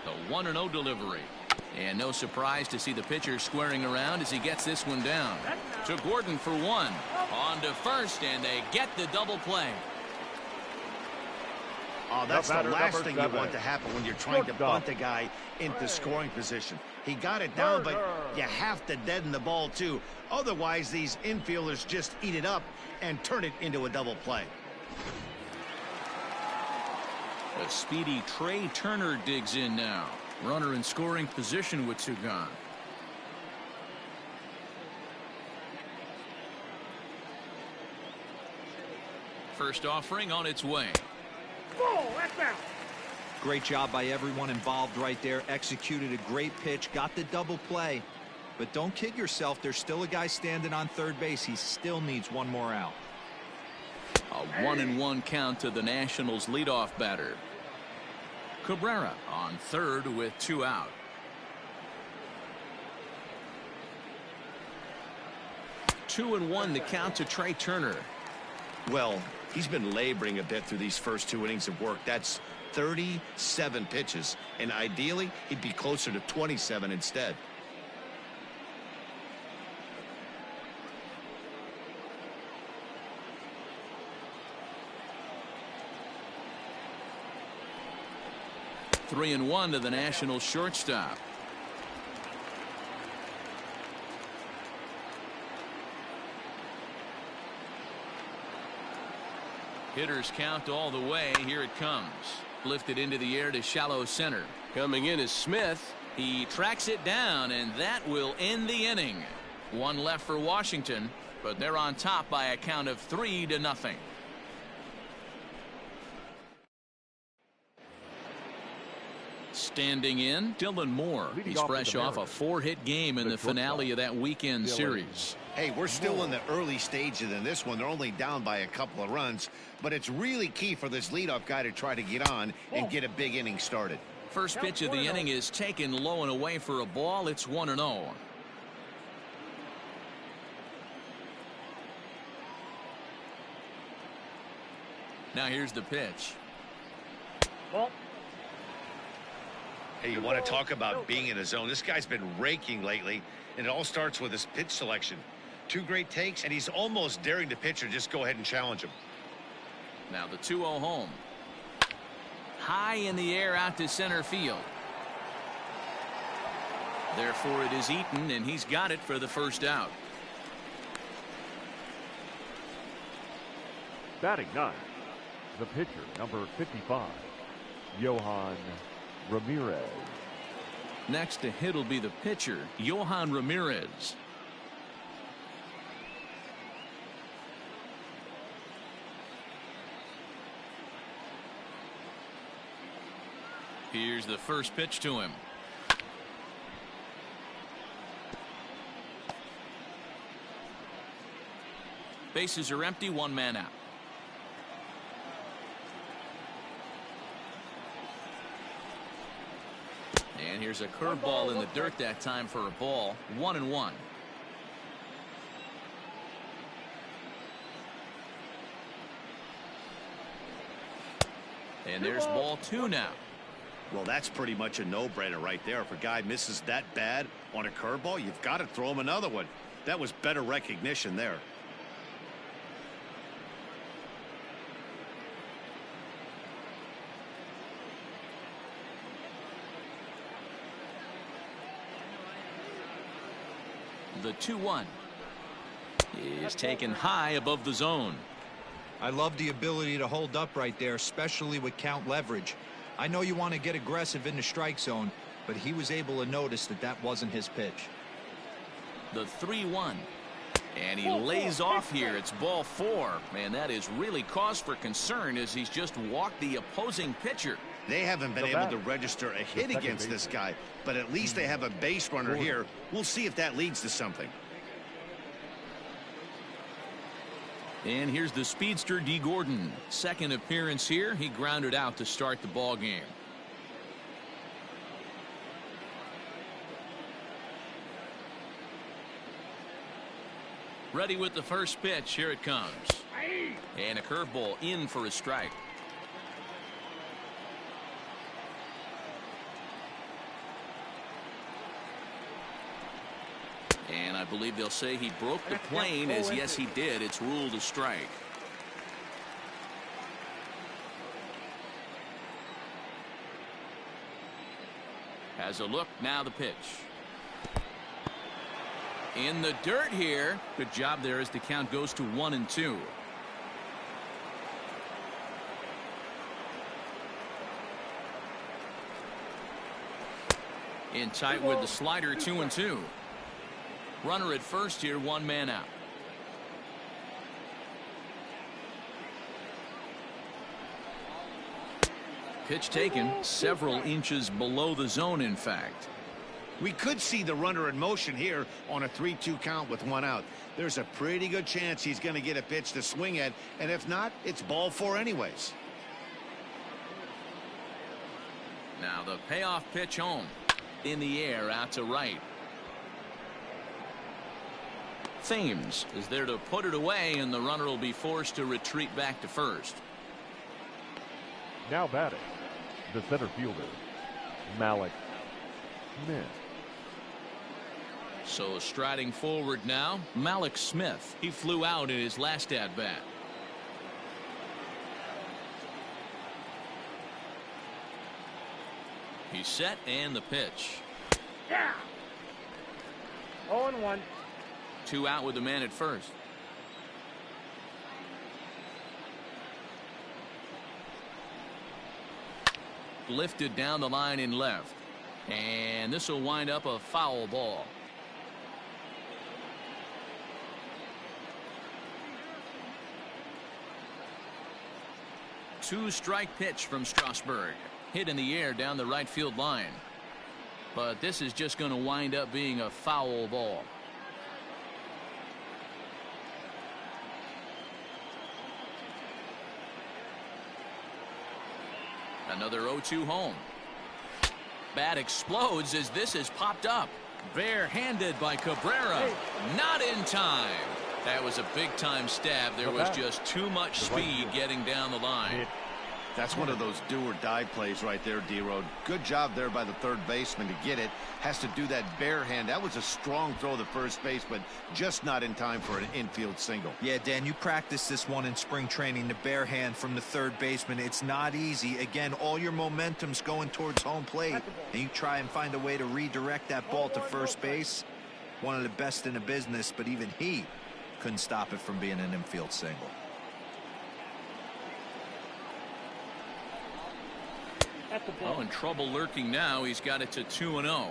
The 1-0 delivery. And no surprise to see the pitcher squaring around as he gets this one down. To Gordon for 1. On to first, and they get the double play. Oh, that's the last thing you want to happen when you're trying to bunt a guy into scoring position. He got it down, but you have to deaden the ball too. Otherwise, these infielders just eat it up and turn it into a double play. The speedy Trey Turner digs in now. Runner in scoring position with 2 gone. First offering on its way. Ball, that's out. Great job by everyone involved right there. Executed a great pitch, got the double play. But don't kid yourself, there's still a guy standing on third base. He still needs one more out. A 1-1 count to the Nationals leadoff batter. Cabrera on third with 2 out. Two and one the count to Trey Turner. Well, he's been laboring a bit through these first 2 innings of work. That's 37 pitches, and ideally he'd be closer to 27 instead. Three and one to the Nationals shortstop. Hitters count all the way. Here it comes. Lifted into the air to shallow center. Coming in is Smith. He tracks it down, and that will end the inning. 1 left for Washington, but they're on top by a count of 3-0. Standing in, Dylan Moore. He's fresh off a 4-hit game in the finale of that weekend series. Hey, we're still in the early stages in this one. They're only down by a couple of runs, but it's really key for this leadoff guy to try to get on and get a big inning started. First pitch of the inning is taken low and away for a ball. It's 1-0. Now here's the pitch. Ball. Hey, you want to talk about being in a zone? This guy's been raking lately, and it all starts with his pitch selection. 2 great takes, and he's almost daring the pitcher just go ahead and challenge him. Now the 2-0 home. High in the air out to center field. Therefore, it is Eaton, and he's got it for the first out. Batting 9th, the pitcher, number 55, Yohan Ramirez. Next to hit will be the pitcher, Yohan Ramirez. Here's the first pitch to him. Bases are empty, one man out. And here's a curveball in the dirt that time for a ball. 1-1. And there's ball 2 now. Well, that's pretty much a no-brainer right there. If a guy misses that bad on a curveball, you've got to throw him another one. That was better recognition there. The 2-1 is taken high above the zone. I love the ability to hold up right there, especially with count leverage. I know you want to get aggressive in the strike zone, but he was able to notice that that wasn't his pitch. The 3-1. And he lays off here. It's ball 4. Man, that is really cause for concern as he's just walked the opposing pitcher. They haven't been able to register a hit against this guy, but at least they have a base runner here. We'll see if that leads to something. And here's the speedster D. Gordon. Second appearance here. He grounded out to start the ball game. Ready with the first pitch. Here it comes. And a curveball in for a strike. And I believe they'll say he broke the plane, as yes he did. It's ruled a strike. Has a look, now the pitch. In the dirt here. Good job there as the count goes to 1-2. In tight with the slider, 2-2. Runner at first here, one man out. Pitch taken several inches below the zone, in fact. We could see the runner in motion here on a 3-2 count with one out. There's a pretty good chance he's going to get a pitch to swing at, and if not, it's ball 4 anyways. Now the payoff pitch home. In the air, out to right. Thames is there to put it away, and the runner will be forced to retreat back to first. Now batting, the center fielder, Malik Smith. So striding forward now, Malik Smith. He flew out in his last at-bat. He's set, and the pitch. Yeah. 0-1. 2 out with the man at first. Lifted down the line in left. And this will wind up a foul ball. Two-strike pitch from Strasburg. Hit in the air down the right field line. But this is just going to wind up being a foul ball. Another 0-2 home. Bat explodes as this is popped up. Bare-handed by Cabrera. Not in time. That was a big-time stab. There was just too much speed getting down the line. That's one of those do-or-die plays right there, D-Road. Good job there by the third baseman to get it. Has to do that bare hand. That was a strong throw to first base, but just not in time for an infield single. Yeah, Dan, you practiced this one in spring training, the bare hand from the third baseman. It's not easy. Again, all your momentum's going towards home plate, and you try and find a way to redirect that ball to first base. One of the best in the business, but even he couldn't stop it from being an infield single. Oh, and trouble lurking now. He's got it to 2-0.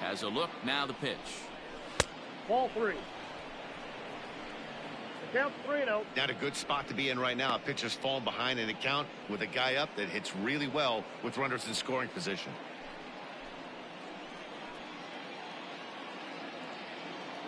Has a look, now the pitch. Ball 3. Count 3-0. Not a good spot to be in right now. A pitcher's falling behind in the count with a guy up that hits really well with runners in scoring position.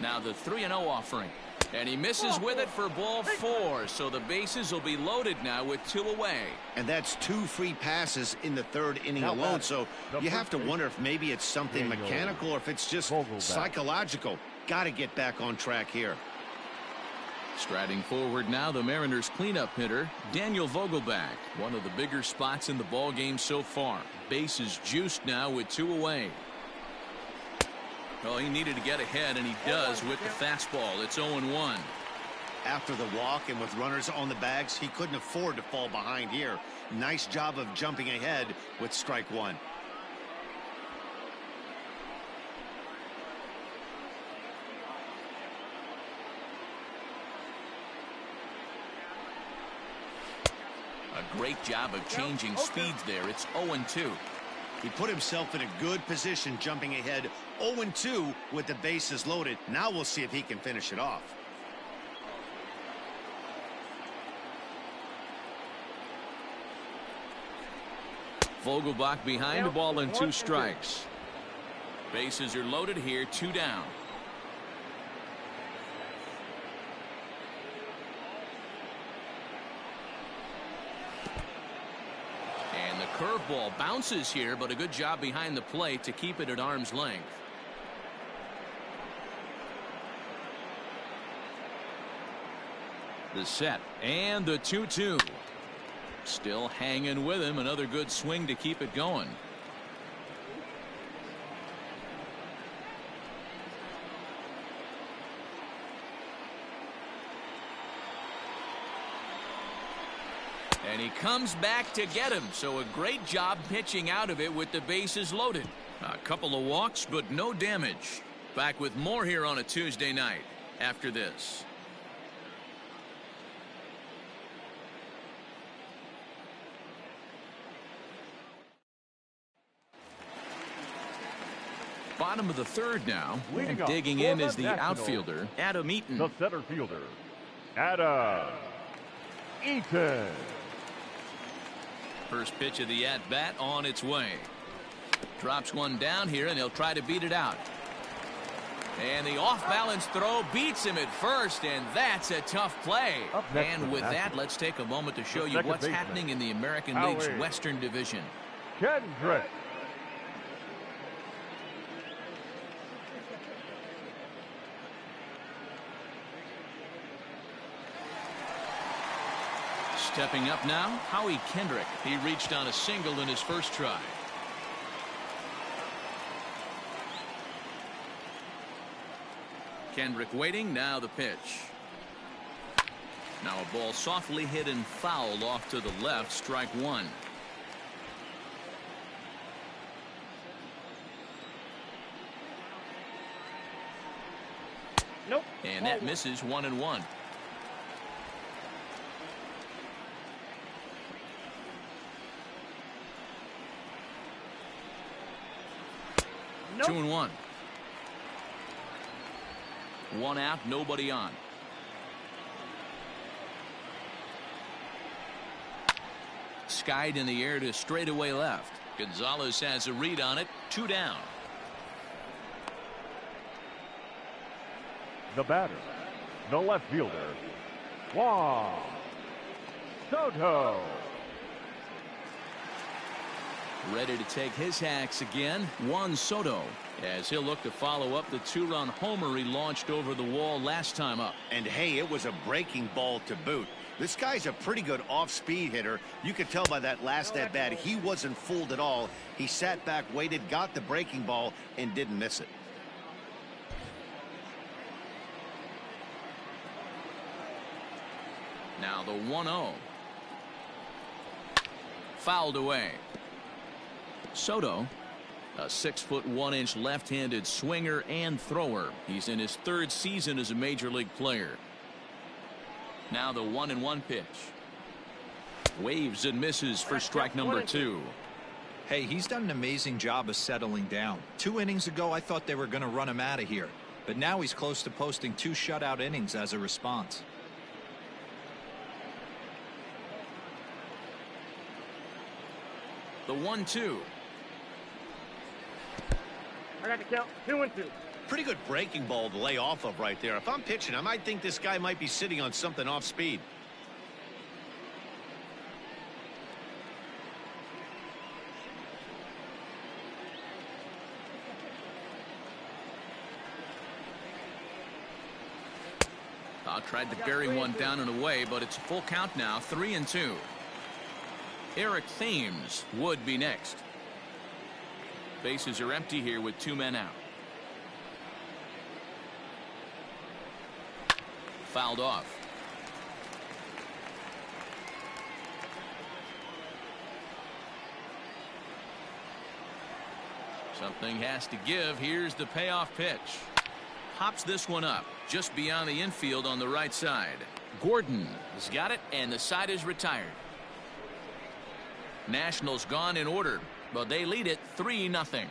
Now the 3-0 offering. And he misses with it for ball 4. So the bases will be loaded now with 2 away. And that's 2 free passes in the 3rd inning alone. So you have to wonder if maybe it's something mechanical or if it's just psychological. Got to get back on track here. Striding forward now, the Mariners cleanup hitter, Daniel Vogelbach. One of the bigger spots in the ball game so far. Bases juiced now with 2 away. Well, he needed to get ahead, and he does with the fastball. It's 0-1. After the walk and with runners on the bags, he couldn't afford to fall behind here. Nice job of jumping ahead with strike 1. A great job of changing speeds there. It's 0-2. He put himself in a good position jumping ahead 0-2 with the bases loaded. Now we'll see if he can finish it off. Vogelbach behind the ball and 2 strikes. Bases are loaded here, 2 down. And the curveball bounces here, but a good job behind the plate to keep it at arm's length. The set and the 2-2. Still hanging with him. Another good swing to keep it going. And he comes back to get him. So a great job pitching out of it with the bases loaded. A couple of walks, but no damage. Back with more here on a Tuesday night after this. Bottom of the 3rd now. And digging in is the outfielder, Adam Eaton. The center fielder, Adam Eaton. First pitch of the at-bat on its way. Drops one down here, and he'll try to beat it out. And the off-balance throw beats him at first, and that's a tough play. And with that, let's take a moment to show you what's happening in the American League's Western Division. Kendrick. Stepping up now, Howie Kendrick. He reached on a single in his first try. Kendrick waiting, now the pitch. Now a ball softly hit and fouled off to the left, strike 1. Nope. And that misses 1-1. Nope. 2-1. 1 out, nobody on. Skied in the air to straightaway left. Gonzalez has a read on it. 2 down. The batter, the left fielder, Juan Soto. Ready to take his hacks again, Juan Soto, as he'll look to follow up the 2-run homer he launched over the wall last time up. And hey, it was a breaking ball to boot. This guy's a pretty good off-speed hitter. You could tell by that last at-bat he wasn't fooled at all. He sat back, waited, got the breaking ball, and didn't miss it. Now the 1-0. Fouled away. Soto, a 6'1" left-handed swinger and thrower. He's in his 3rd season as a major league player. Now the 1-1 pitch. Waves and misses for strike number 2. Hey, he's done an amazing job of settling down. 2 innings ago, I thought they were going to run him out of here. But now he's close to posting 2 shutout innings as a response. The 1-2. I got the count. 2-2. Pretty good breaking ball to lay off of right there. If I'm pitching, I might think this guy might be sitting on something off speed. Tried to bury one down and away, but it's a full count now. 3-2. Eric Thames would be next. Bases are empty here with 2 men out. Fouled off. Something has to give. Here's the payoff pitch. Hops this one up just beyond the infield on the right side. Gordon has got it, and the side is retired. Nationals gone in order, but they lead it 3-0.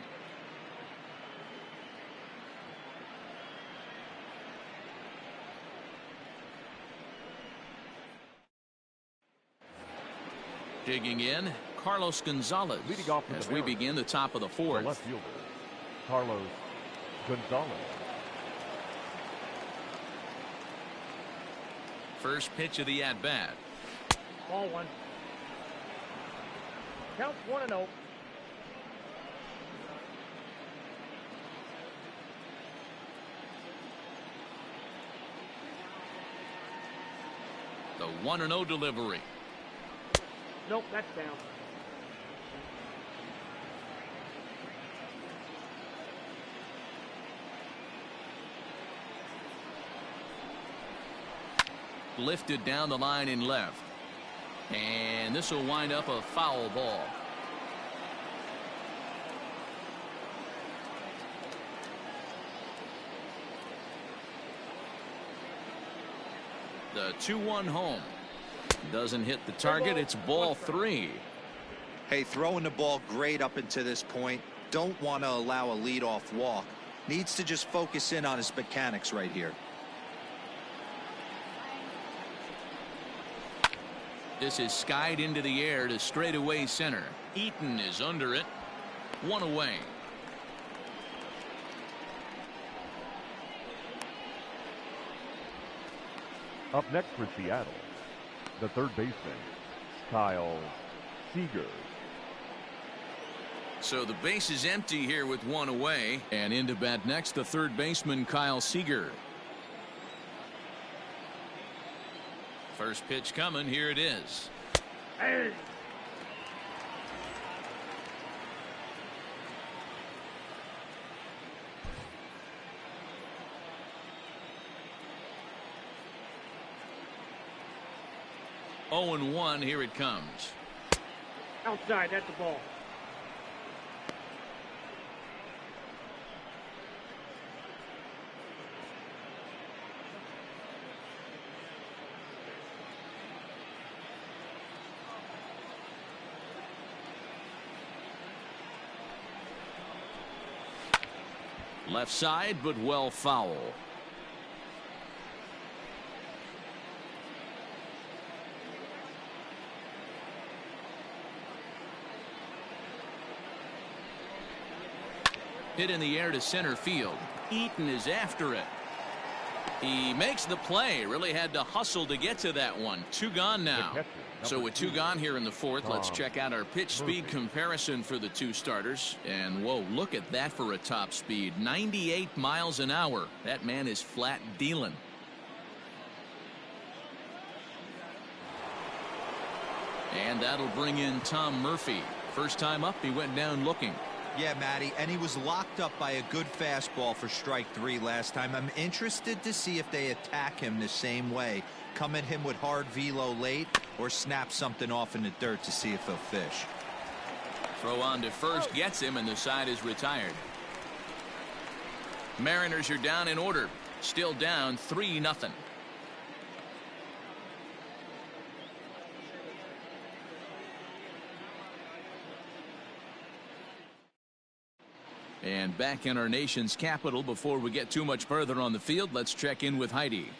Digging in, Carlos Gonzalez leading off as we begin the top of the 4th. The left fielder, Carlos Gonzalez. First pitch of the at-bat. Ball 1. Counts 1-0. The 1-0 delivery. Nope, that's down. Lifted down the line in left. And this will wind up a foul ball. The 2-1 home. Doesn't hit the target. It's ball 3. Hey, throwing the ball great up into this point. Don't want to allow a leadoff walk. Needs to just focus in on his mechanics right here. This is skied into the air to straightaway center. Eaton is under it. 1 away. Up next for Seattle, the third baseman, Kyle Seager. So the base is empty here with 1 away. And into bat next, the third baseman, Kyle Seager. First pitch coming. Here it is. Hey. Oh, 0-1. Here it comes. Outside, that's the ball. Left side, but well foul. Hit in the air to center field. Eaton is after it. He makes the play. Really had to hustle to get to that one. 2 gone now. So with 2 gone here in the 4th, let's check out our pitch speed comparison for the 2 starters. And whoa, look at that for a top speed. 98 miles an hour. That man is flat dealing. And that'll bring in Tom Murphy. First time up, he went down looking. Yeah, Matty, and he was locked up by a good fastball for strike 3 last time. I'm interested to see if they attack him the same way. Come at him with hard velo late or snap something off in the dirt to see if he'll fish. Throw on to first gets him, and the side is retired. Mariners are down in order. Still down 3-0. And back in our nation's capital, before we get too much further on the field, let's check in with Heidi.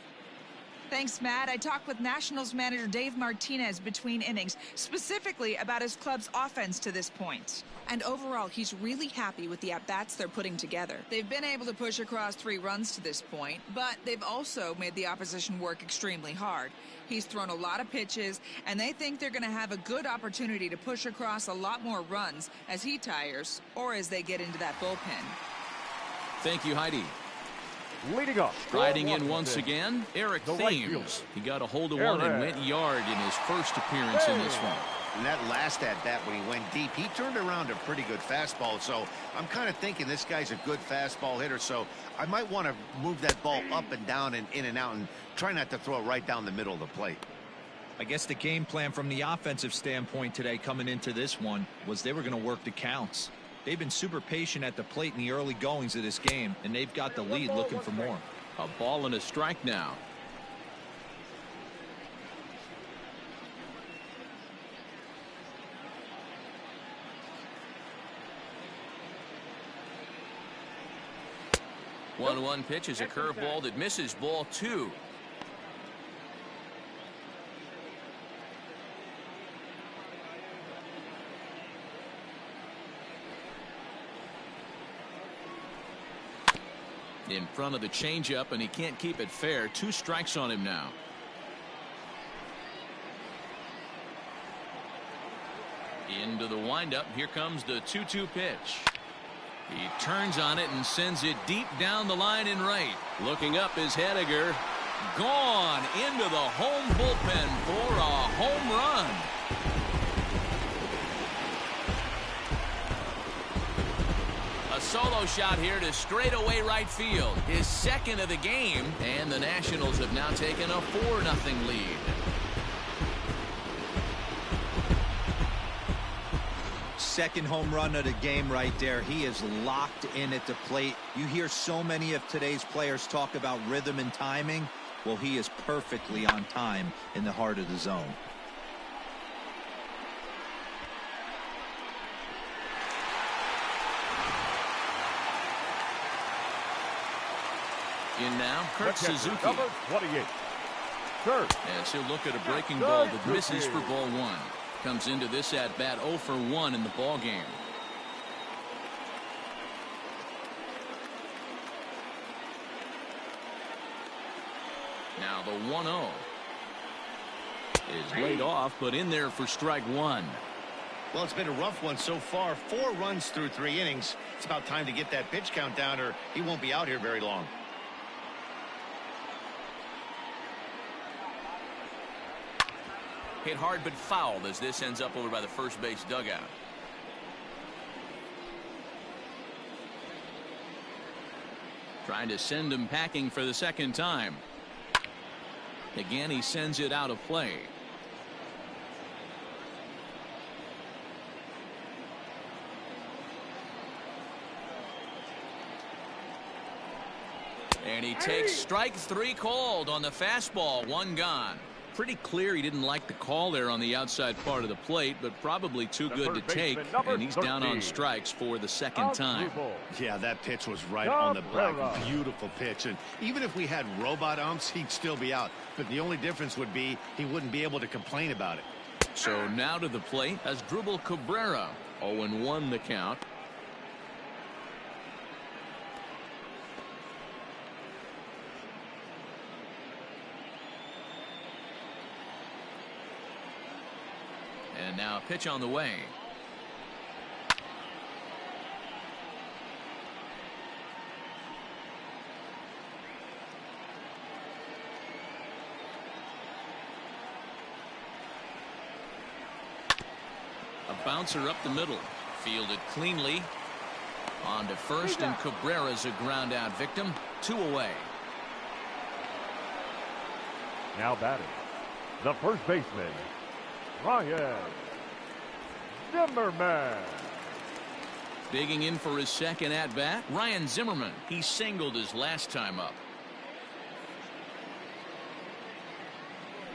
Thanks, Matt. I talked with Nationals manager Dave Martinez between innings, specifically about his club's offense to this point. And overall, he's really happy with the at-bats they're putting together. They've been able to push across 3 runs to this point, but they've also made the opposition work extremely hard. He's thrown a lot of pitches, and they think they're going to have a good opportunity to push across a lot more runs as he tires or as they get into that bullpen. Thank you, Heidi. Leading off. Striding in once again, Eric The right Thames. He got a hold of one and went yard in his first appearance in this one. And that last at-bat when he went deep, he turned around a pretty good fastball. So I'm kind of thinking this guy's a good fastball hitter. So I might want to move that ball up and down and in and out and try not to throw it right down the middle of the plate. I guess the game plan from the offensive standpoint today coming into this one was they were going to work the counts. They've been super patient at the plate in the early goings of this game, and they've got the lead looking for more. A ball and a strike now. One pitch is a curveball that misses, ball 2. In front of the changeup, and he can't keep it fair. 2 strikes on him now. Into the windup. Here comes the 2-2 pitch. He turns on it and sends it deep down the line in right. Looking up is Hediger. Gone into the home bullpen for a home run. A solo shot here to straightaway right field. His second of the game, and the Nationals have now taken a 4-0 lead. Second home run of the game right there. He is locked in at the plate. You hear so many of today's players talk about rhythm and timing. Well, he is perfectly on time in the heart of the zone. In now, Kurt Suzuki. Number 28. Kurt. As he'll look at a breaking ball that misses for ball 1. Comes into this at bat 0 for 1 in the ball game. Now the 1-0 is laid off, but in there for strike 1. Well, it's been a rough one so far. 4 runs through 3 innings. It's about time to get that pitch count down, or he won't be out here very long. Hit hard but fouled as this ends up over by the first base dugout. Trying to send him packing for the second time. Again, he sends it out of play. And he takes strike 3 called on the fastball. 1 gone. Pretty clear he didn't like the call there on the outside part of the plate, but probably too good to take, and he's down on strikes for the second time. Yeah, that pitch was right on the black. Beautiful pitch, and even if we had robot umps, he'd still be out. But the only difference would be he wouldn't be able to complain about it. So now to the plate as Quadruple Cabrera. 0-1 the count. And now a pitch on the way. A bouncer up the middle. Fielded cleanly. On to first, and Cabrera's a ground out victim. 2 away. Now batting, the first baseman, Ryan Zimmerman. Digging in for his second at-bat, Ryan Zimmerman. He singled his last time up.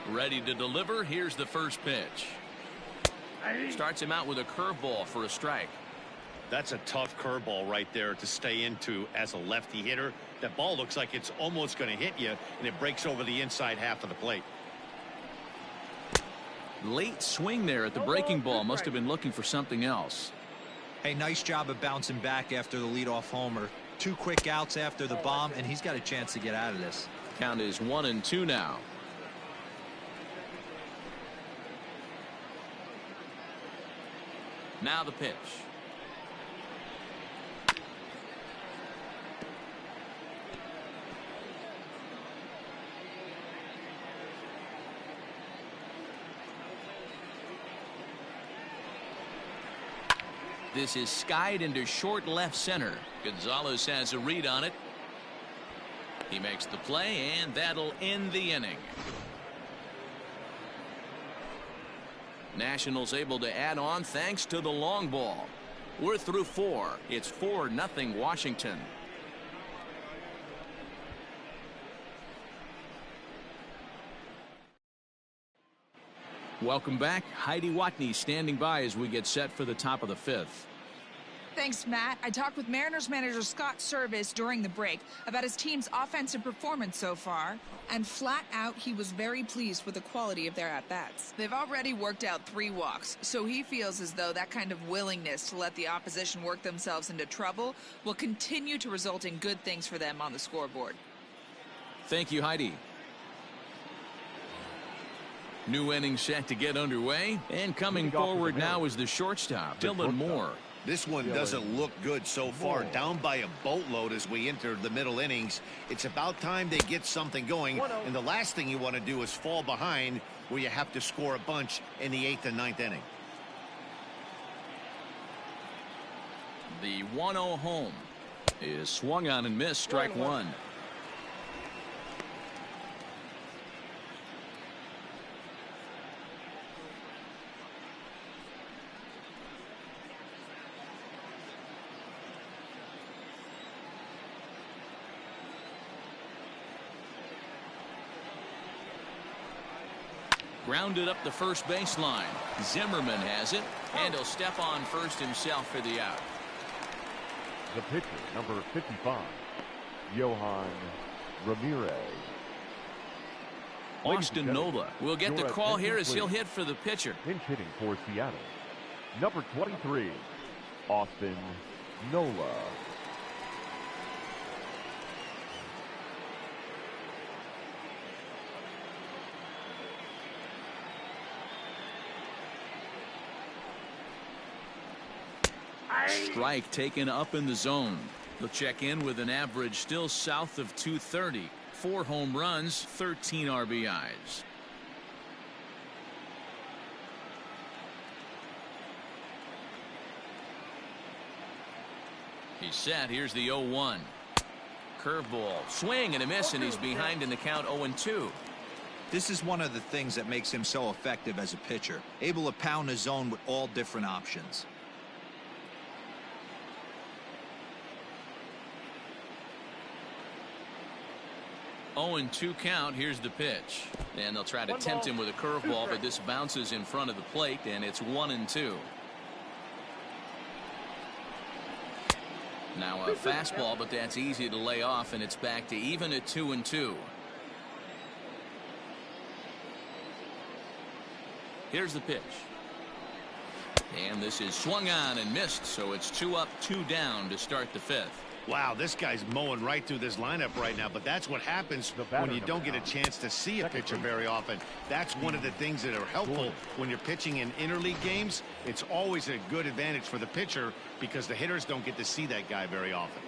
Ready to deliver. Here's the first pitch. Starts him out with a curveball for a strike. That's a tough curveball right there to stay into as a lefty hitter. That ball looks like it's almost going to hit you, and it breaks over the inside half of the plate. Late swing there at the breaking ball. Must have been looking for something else. Hey, nice job of bouncing back after the leadoff homer. 2 quick outs after the bomb, and he's got a chance to get out of this. Count is 1-2 now. Now the pitch. This is skied into short left center. Gonzalez has a read on it. He makes the play, and that'll end the inning. Nationals able to add on thanks to the long ball. We're through 4. It's 4-0 Washington. Welcome back. Heidi Watney standing by as we get set for the top of the 5th. Thanks, Matt. I talked with Mariners manager Scott Service during the break about his team's offensive performance so far, and flat out he was very pleased with the quality of their at-bats. They've already worked out 3 walks, so he feels as though that kind of willingness to let the opposition work themselves into trouble will continue to result in good things for them on the scoreboard. Thank you, Heidi. New inning set to get underway, and coming forward now is the shortstop, Dylan Moore. This one doesn't look good so far. Down by a boatload as we enter the middle innings. It's about time they get something going, and the last thing you want to do is fall behind where you have to score a bunch in the 8th and 9th inning. The 1-0 home is swung on and missed, strike 1. Grounded up the first baseline. Zimmerman has it, and he'll step on first himself for the out. The pitcher, number 55, Johan Ramirez. Austin Nola will get the call here as he'll hit for the pitcher. Pinch hitting for Seattle, number 23, Austin Nola. Strike taken up in the zone. He'll check in with an average still south of 230. 4 home runs, 13 RBIs. He's set. Here's the 0-1. Curveball. Swing and a miss, and he's behind in the count 0-2. This is one of the things that makes him so effective as a pitcher. Able to pound the zone with all different options. 0-2 count. Here's the pitch, and they'll try to tempt him with a curveball, but this bounces in front of the plate, and it's 1-2. Now a fastball, but that's easy to lay off, and it's back to even at 2-2. Here's the pitch, and this is swung on and missed, so it's 2 up, 2 down to start the 5th. Wow, this guy's mowing right through this lineup right now, but that's what happens when you don't get a chance to see a pitcher very often. That's one of the things that are helpful when you're pitching in interleague games. It's always a good advantage for the pitcher because the hitters don't get to see that guy very often.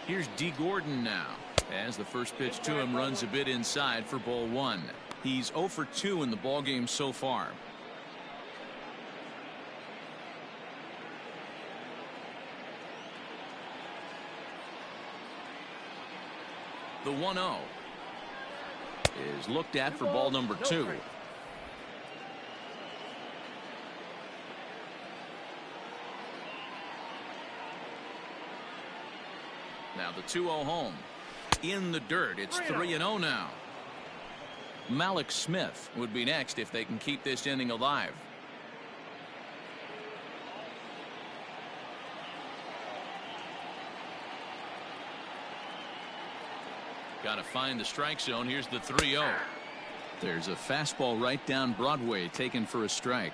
Here's D. Gordon now, as the first pitch to him runs a bit inside for ball 1. He's 0 for 2 in the ballgame so far. The 1-0 is looked at for ball number 2. Now the 2-0 home. In the dirt. It's 3-0 now. Malik Smith would be next if they can keep this inning alive. Got to find the strike zone. Here's the 3-0. There's a fastball right down Broadway taken for a strike.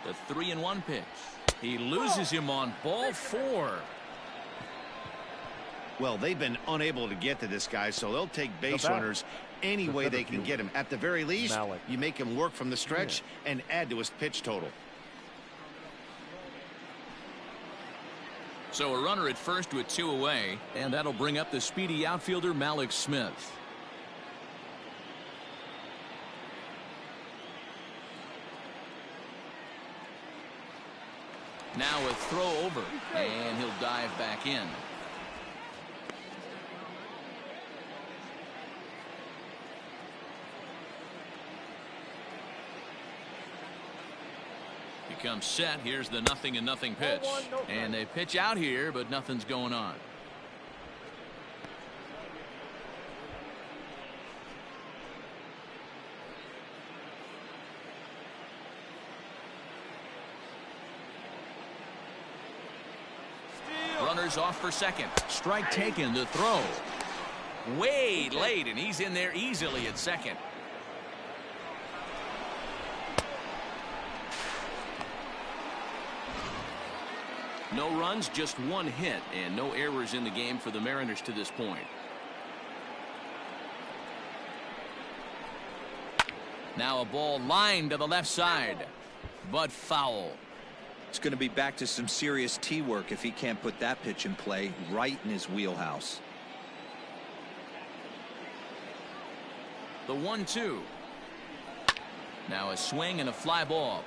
The 3-1 pitch. He loses him on ball 4. Well, they've been unable to get to this guy, so they'll take base runners any way they can get him. At the very least, you make him work from the stretch and add to his pitch total. So a runner at first with 2 away, and that'll bring up the speedy outfielder Malik Smith. Now a throw over, and he'll dive back in. He comes set. Here's the 0-0 pitch. And they pitch out here, but nothing's going on. Runners off for second. Strike taken. The throw. Way late, and he's in there easily at second. No runs, just 1 hit, and no errors in the game for the Mariners to this point. Now a ball lined to the left side, but foul. It's going to be back to some serious tee work if he can't put that pitch in play right in his wheelhouse. The 1-2. Now a swing and a fly ball.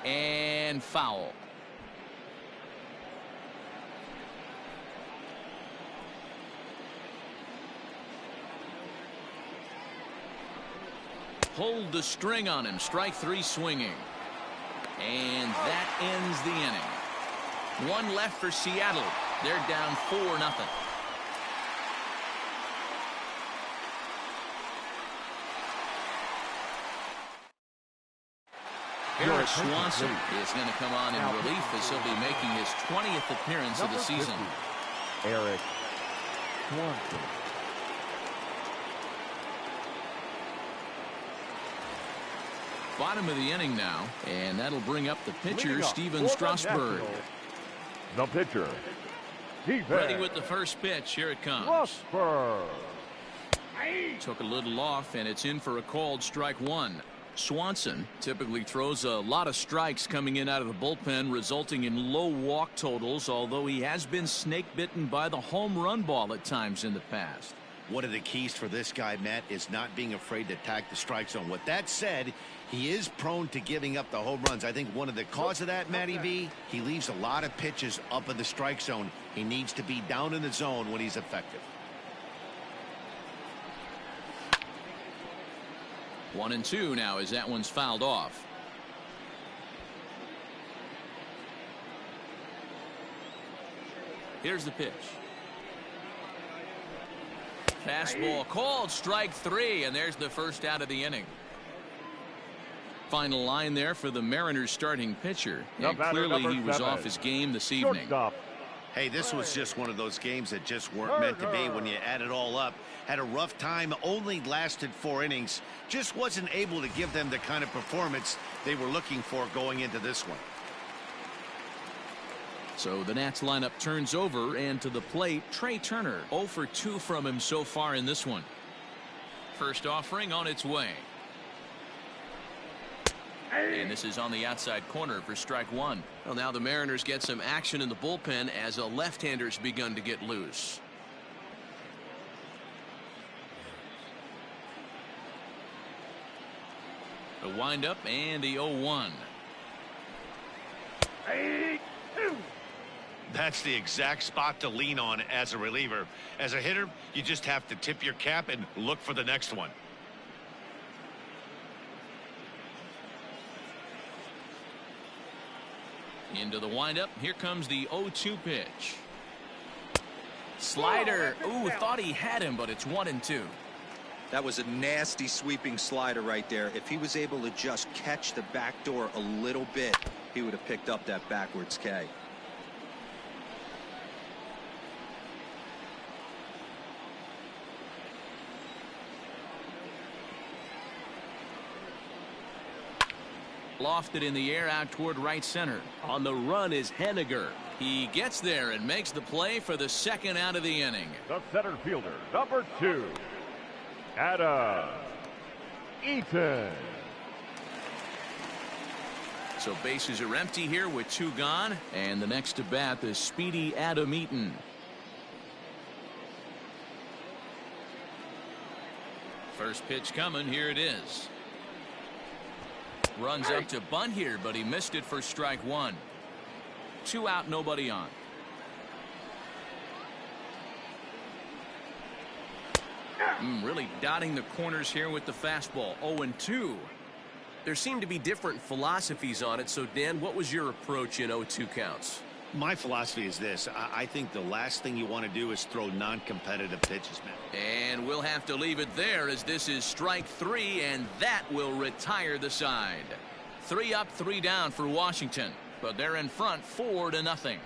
And foul. Pulled the string on him. Strike 3 swinging. And that ends the inning. 1 left for Seattle. They're down 4-0. Eric Swanson is going to come on in relief as he'll be making his 20th appearance of the season. Eric Swanson. Bottom of the inning now, and that'll bring up the pitcher, Steven Strasburg. The pitcher, ready with the first pitch. Here it comes. Strasburg. Took a little off, and it's in for a called strike 1. Swanson typically throws a lot of strikes coming in out of the bullpen, resulting in low walk totals, although he has been snake bitten by the home run ball at times in the past. One of the keys for this guy, Matt, is not being afraid to attack the strike zone. With that said, he is prone to giving up the home runs. I think one of the cause of that, Matty V, he leaves a lot of pitches up in the strike zone. He needs to be down in the zone when he's effective. 1-2 now as that one's fouled off. Here's the pitch. Fastball called, strike 3, and there's the first out of the inning. Final line there for the Mariners starting pitcher, and clearly he was off his game this evening. Hey, this was just one of those games that just weren't meant to be when you add it all up. Had a rough time, only lasted 4 innings, just wasn't able to give them the kind of performance they were looking for going into this one. So the Nats lineup turns over, and to the plate, Trey Turner. 0 for 2 from him so far in this one. First offering on its way. And this is on the outside corner for strike 1. Well, now the Mariners get some action in the bullpen as a left-hander's begun to get loose. The windup and the 0-1. That's the exact spot to lean on as a reliever. As a hitter, you just have to tip your cap and look for the next one. Into the windup. Here comes the 0-2 pitch. slider. Ooh, thought he had him, but it's 1-2. That was a nasty sweeping slider right there. If he was able to just catch the back door a little bit, he would have picked up that backwards K. Lofted in the air out toward right center. On the run is Henniger. He gets there and makes the play for the second out of the inning. The center fielder, number 2, Adam Eaton. So bases are empty here with 2 gone. And the next to bat is speedy Adam Eaton. First pitch coming. Here it is. Runs up to bunt here, but he missed it for strike 1. 2 out, nobody on. Really dotting the corners here with the fastball. 0-2. There seem to be different philosophies on it. So, Dan, what was your approach in 0-2 counts? My philosophy is this. I think the last thing you want to do is throw non-competitive pitches, man. And we'll have to leave it there as this is strike 3, and that will retire the side. 3 up, 3 down for Washington, but they're in front 4-0.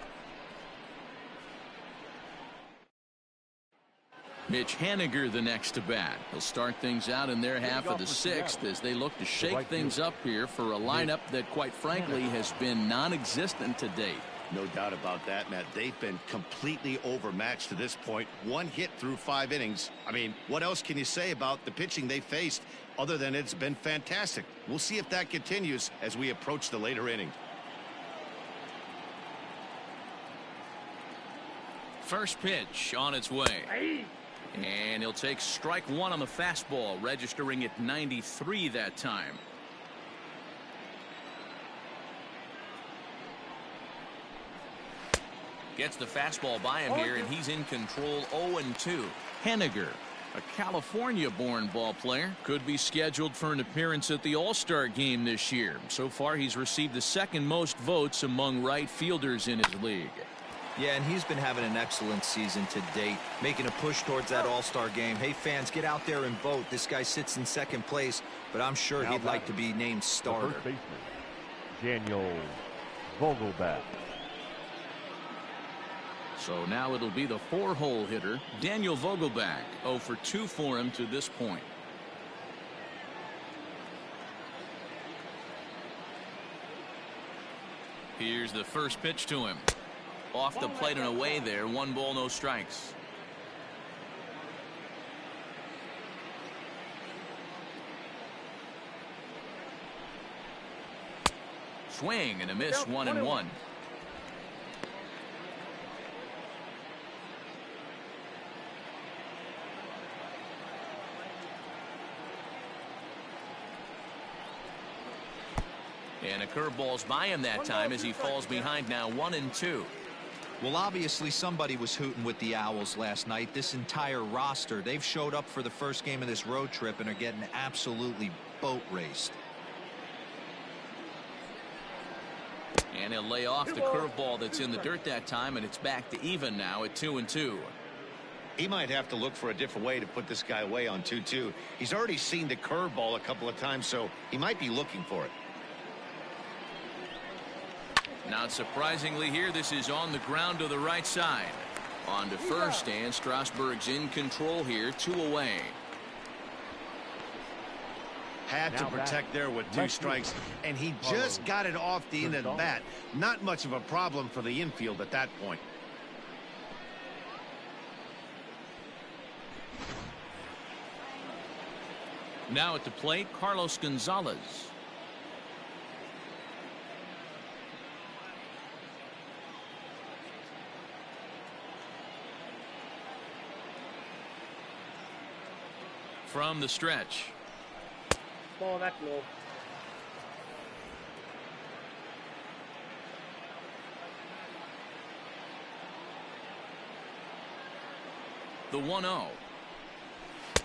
Mitch Haniger the next to bat. He'll start things out in their half of the 6th as they look to shake things up here for a lineup that, quite frankly, has been non-existent to date. No doubt about that, Matt. They've been completely overmatched to this point. 1 hit through 5 innings. I mean, what else can you say about the pitching they faced other than it's been fantastic? We'll see if that continues as we approach the later inning. First pitch on its way. And he'll take strike 1 on the fastball, registering at 93 that time. Gets the fastball by him here, and he's in control. 0-2. Henniger, a California-born ball player, could be scheduled for an appearance at the All-Star game this year. So far, he's received the 2nd most votes among right fielders in his league. Yeah, and he's been having an excellent season to date, making a push towards that All-Star game. Hey, fans, get out there and vote. This guy sits in 2nd place, but I'm sure he'd like to be named starter. First baseman, Daniel Vogelbach. So now it'll be the 4-hole hitter, Daniel Vogelbach. 0 for 2 for him to this point. Here's the first pitch to him. Off the plate and away there. 1 ball, no strikes. Swing and a miss. 1-1. And a curveball's by him that time as he falls behind now. 1-2. Well, obviously somebody was hooting with the Owls last night. This entire roster, they've showed up for the first game of this road trip and are getting absolutely boat raced. And he'll lay off the curveball that's in the dirt that time, and it's back to even now at 2-2. He might have to look for a different way to put this guy away on 2-2. He's already seen the curveball a couple of times, so he might be looking for it. Not surprisingly here, this is on the ground to the right side. On to first, and Strasburg's in control here. 2 away. Had to protect there with 2 strikes, and he just got it off the end of the bat. Not much of a problem for the infield at that point. Now at the plate, Carlos Gonzalez. From the stretch. Ball that low. The 1-0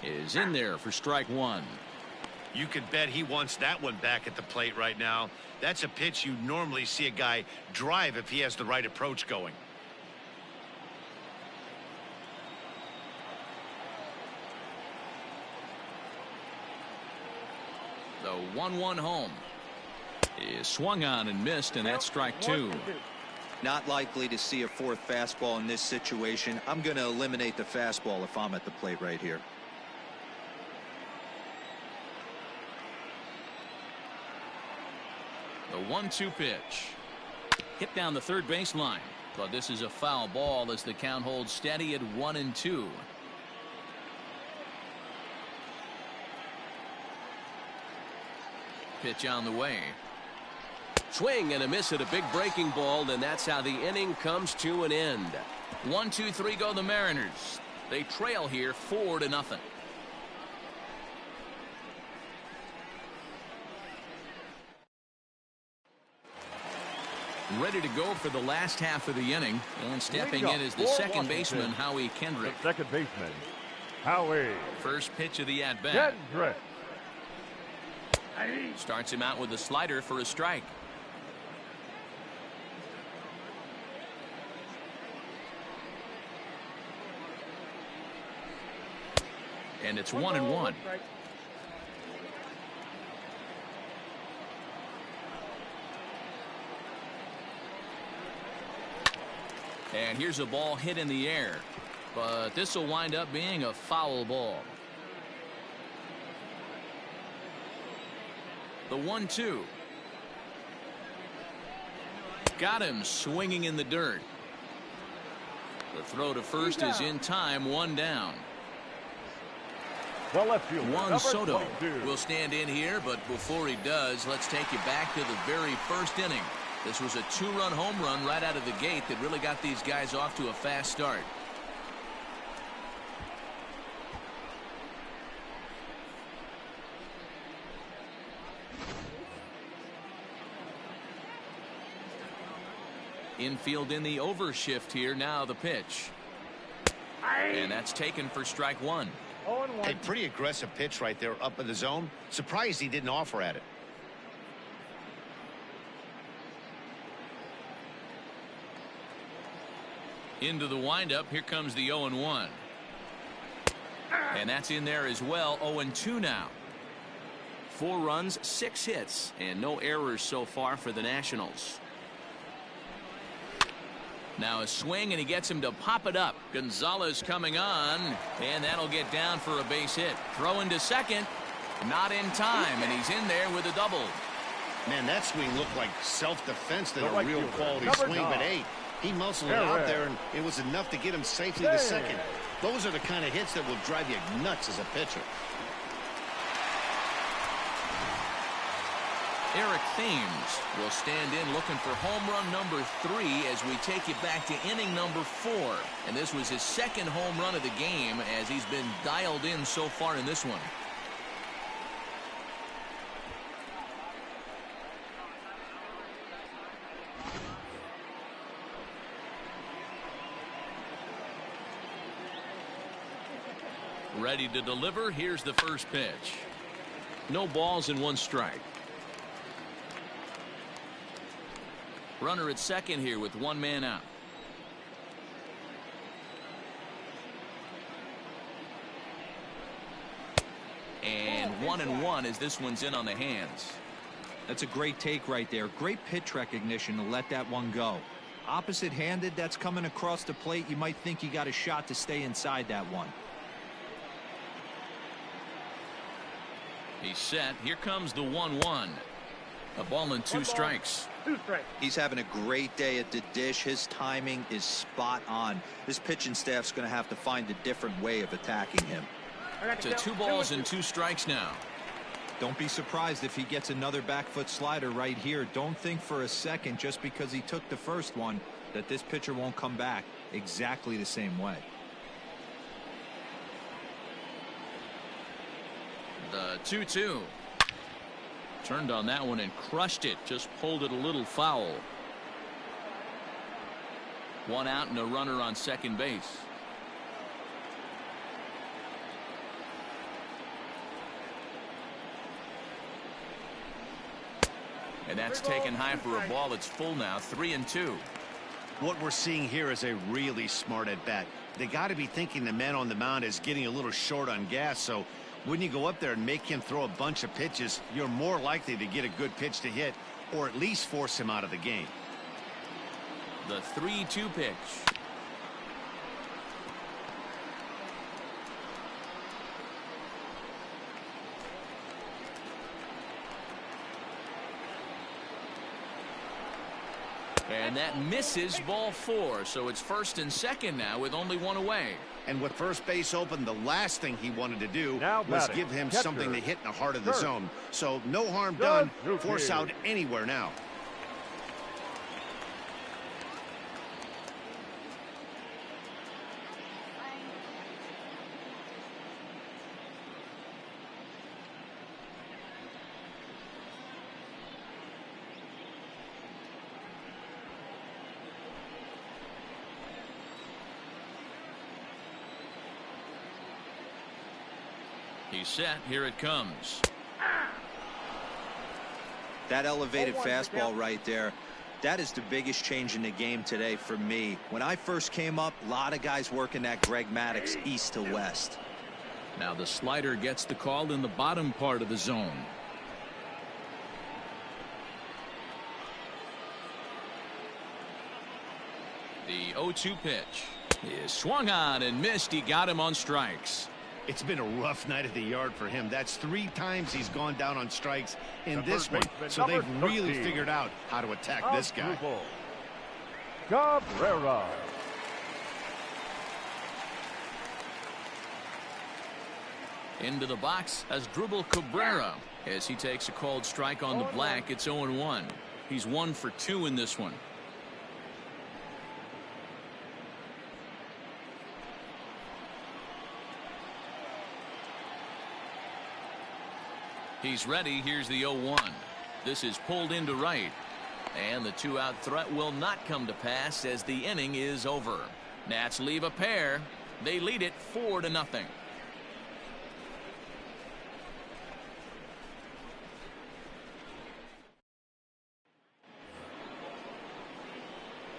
is in there for strike 1. You could bet he wants that one back at the plate right now. That's a pitch you normally see a guy drive if he has the right approach going. The 1-1 home is swung on and missed, and that's strike two. Not likely to see a fourth fastball in this situation. I'm going to eliminate the fastball if I'm at the plate right here. The 1-2 pitch. Hit down the third baseline. But this is a foul ball as the count holds steady at 1-2. Pitch on the way. Swing and a miss at a big breaking ball, and that's how the inning comes to an end. 1-2-3 go the Mariners. They trail here 4-0. Ready to go for the last half of the inning, and stepping in is the second baseman, Howie Kendrick. The second baseman, Howie. First pitch of the at-bat. Kendrick. Starts him out with a slider for a strike. And it's 1-1. And here's a ball hit in the air, but this will wind up being a foul ball. The 1-2. Got him swinging in the dirt. The throw to first is in time, one down. The left fielder, Juan Soto 22. will stand in here, but before he does, let's take you back to the very first inning. This was a two-run home run right out of the gate that really got these guys off to a fast start. Infield in the overshift here. Now the pitch. And that's taken for strike one. A pretty aggressive pitch right there up in the zone. Surprised he didn't offer at it. Into the windup. Here comes the 0-1. And that's in there as well. 0-2 now. 4 runs, 6 hits, and no errors so far for the Nationals. Now a swing, and he gets him to pop it up. Gonzalez coming on, and that'll get down for a base hit. Throw into second. Not in time, and he's in there with a double. Man, that swing looked like self-defense than a right real fielder, quality number swing, 9. but hey, he muscled it out there, and it was enough to get him safely to second. Those are the kind of hits that will drive you nuts as a pitcher. Eric Thames will stand in looking for home run number 3 as we take you back to inning number 4. And this was his second home run of the game as he's been dialed in so far in this one. Ready to deliver. Here's the first pitch. No balls and 1 strike. Runner at second here with 1 man out. And 1-1 as this one's in on the hands. That's a great take right there. Great pitch recognition to let that one go. Opposite handed, that's coming across the plate. You might think you got a shot to stay inside that one. He's set. Here comes the 1-1. A ball and 2 strikes. He's having a great day at the dish. His timing is spot on. This pitching staff's going to have to find a different way of attacking him. To 2 balls and 2 strikes now. Don't be surprised if he gets another back foot slider right here. Don't think for a second, just because he took the first one, that this pitcher won't come back exactly the same way. The 2-2. Turned on that one and crushed it. Just pulled it a little foul. 1 out and a runner on second base. And that's taken high for a ball. It's full now. 3-2. What we're seeing here is a really smart at bat. They got to be thinking the man on the mound is getting a little short on gas, so When you go up there and make him throw a bunch of pitches, you're more likely to get a good pitch to hit or at least force him out of the game. The 3-2 pitch. And that misses, ball 4. So it's first and second now with only one away. And with first base open, the last thing he wanted to do Now was batting, give him catcher. something to hit in the heart of the Third. zone. So no harm done. Suzuki. Force out anywhere now. He's set. Here it comes. That elevated fastball right there, that is the biggest change in the game today for me. When I first came up, a lot of guys working that Greg Maddux east to west. Now the slider gets the call in the bottom part of the zone. The 0-2 pitch is swung on and missed. He got him on strikes. It's been a rough night at the yard for him. That's 3 times he's gone down on strikes in this one. So they've really figured out how to attack this guy. Cabrera. Into the box as Quadruple Cabrera as he takes a called strike on the black. It's 0-1. He's 1 for 2 in this one. He's ready. Here's the 0-1. This is pulled into right. And the 2-out threat will not come to pass as the inning is over. Nats leave a pair. They lead it 4-0.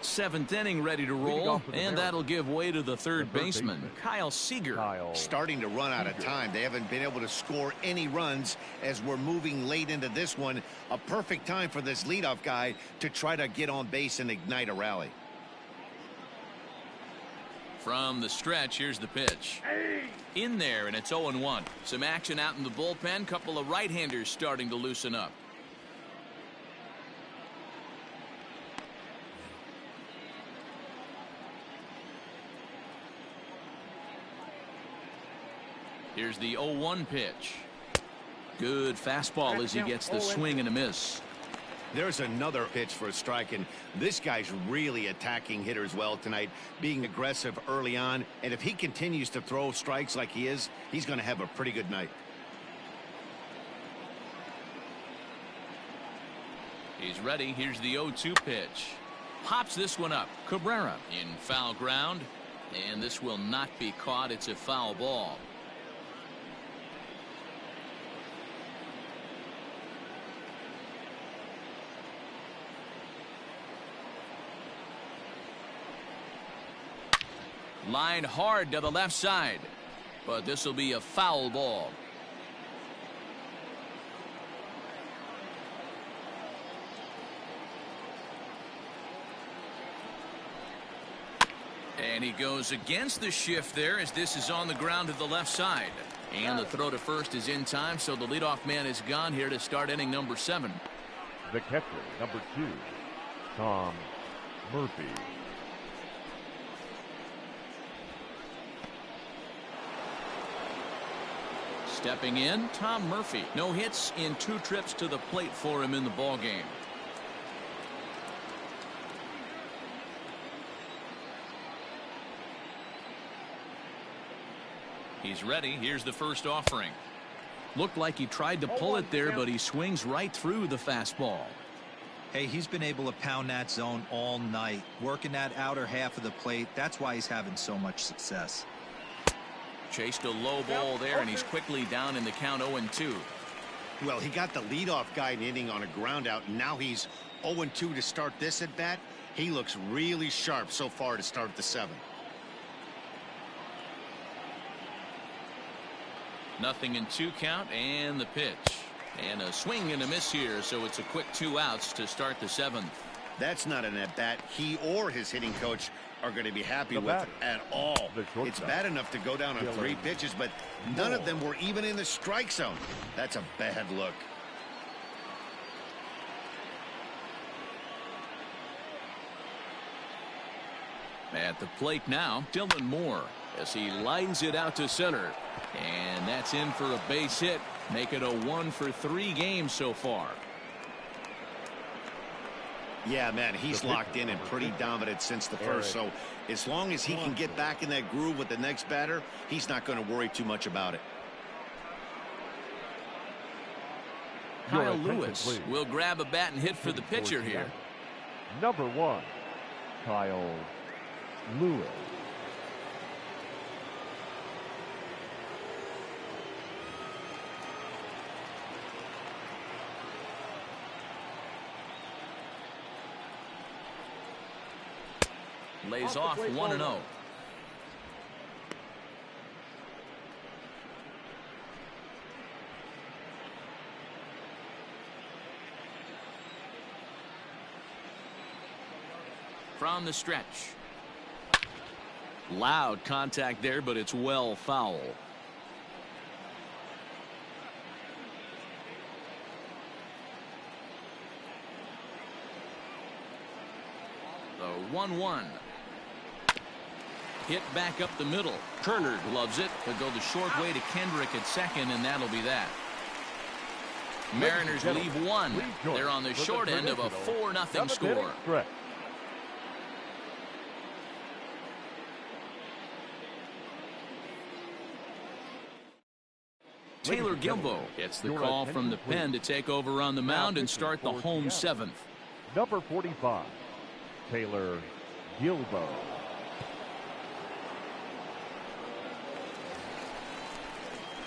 Seventh inning ready to roll, and that'll give way to the third baseman, Kyle Seager. Starting to run out of time. They haven't been able to score any runs as we're moving late into this one. A perfect time for this leadoff guy to try to get on base and ignite a rally. From the stretch, here's the pitch. In there, and it's 0-1. Some action out in the bullpen. Couple of right-handers starting to loosen up. Here's the 0-1 pitch. Good fastball as he gets the swing and a miss. There's another pitch for a strike, and this guy's really attacking hitters well tonight, being aggressive early on. And if he continues to throw strikes like he is, he's going to have a pretty good night. He's ready. Here's the 0-2 pitch. Pops this one up. Cabrera in foul ground, and this will not be caught. It's a foul ball. Line hard to the left side, but this will be a foul ball. And he goes against the shift there as this is on the ground to the left side. And the throw to first is in time, so the leadoff man is gone here to start inning number 7. The catcher, number 2, Tom Murphy. Stepping in, Tom Murphy. No hits in 2 trips to the plate for him in the ballgame. He's ready. Here's the first offering. Looked like he tried to pull it there, but he swings right through the fastball. Hey, he's been able to pound that zone all night, working that outer half of the plate. That's why he's having so much success. Chased a low ball there, and he's quickly down in the count 0-2. Well, he got the leadoff guy in inning on a ground out, and now he's 0-2 to start this at bat. He looks really sharp so far to start the 7th. 0-2 count, and the pitch. And a swing and a miss here, so it's a quick 2 outs to start the 7th. That's not an at-bat he or his hitting coach are going to be happy with at all. It's bad enough to go down on 3 pitches, but none of them were even in the strike zone. That's a bad look. At the plate now, Dylan Moore, as he lines it out to center. And that's in for a base hit. Make it a 1-for-3 game so far. Yeah, man, he's locked in and pretty dominant since the first. So as long as he can get back in that groove with the next batter, he's not going to worry too much about it. Kyle Lewis will grab a bat and hit for the pitcher here. Number 1, Kyle Lewis. Lays off 1-0. From the stretch. Loud contact there, but it's well foul. The 1-1. Hit back up the middle. Turner loves it. He'll go the short way to Kendrick at second, and that'll be that. Mariners leave 1. They're on the short end of a 4-0 score. Taylor Gilbo gets the call from the pen to take over on the mound and start the home 7th. Number 45, Taylor Gilbo.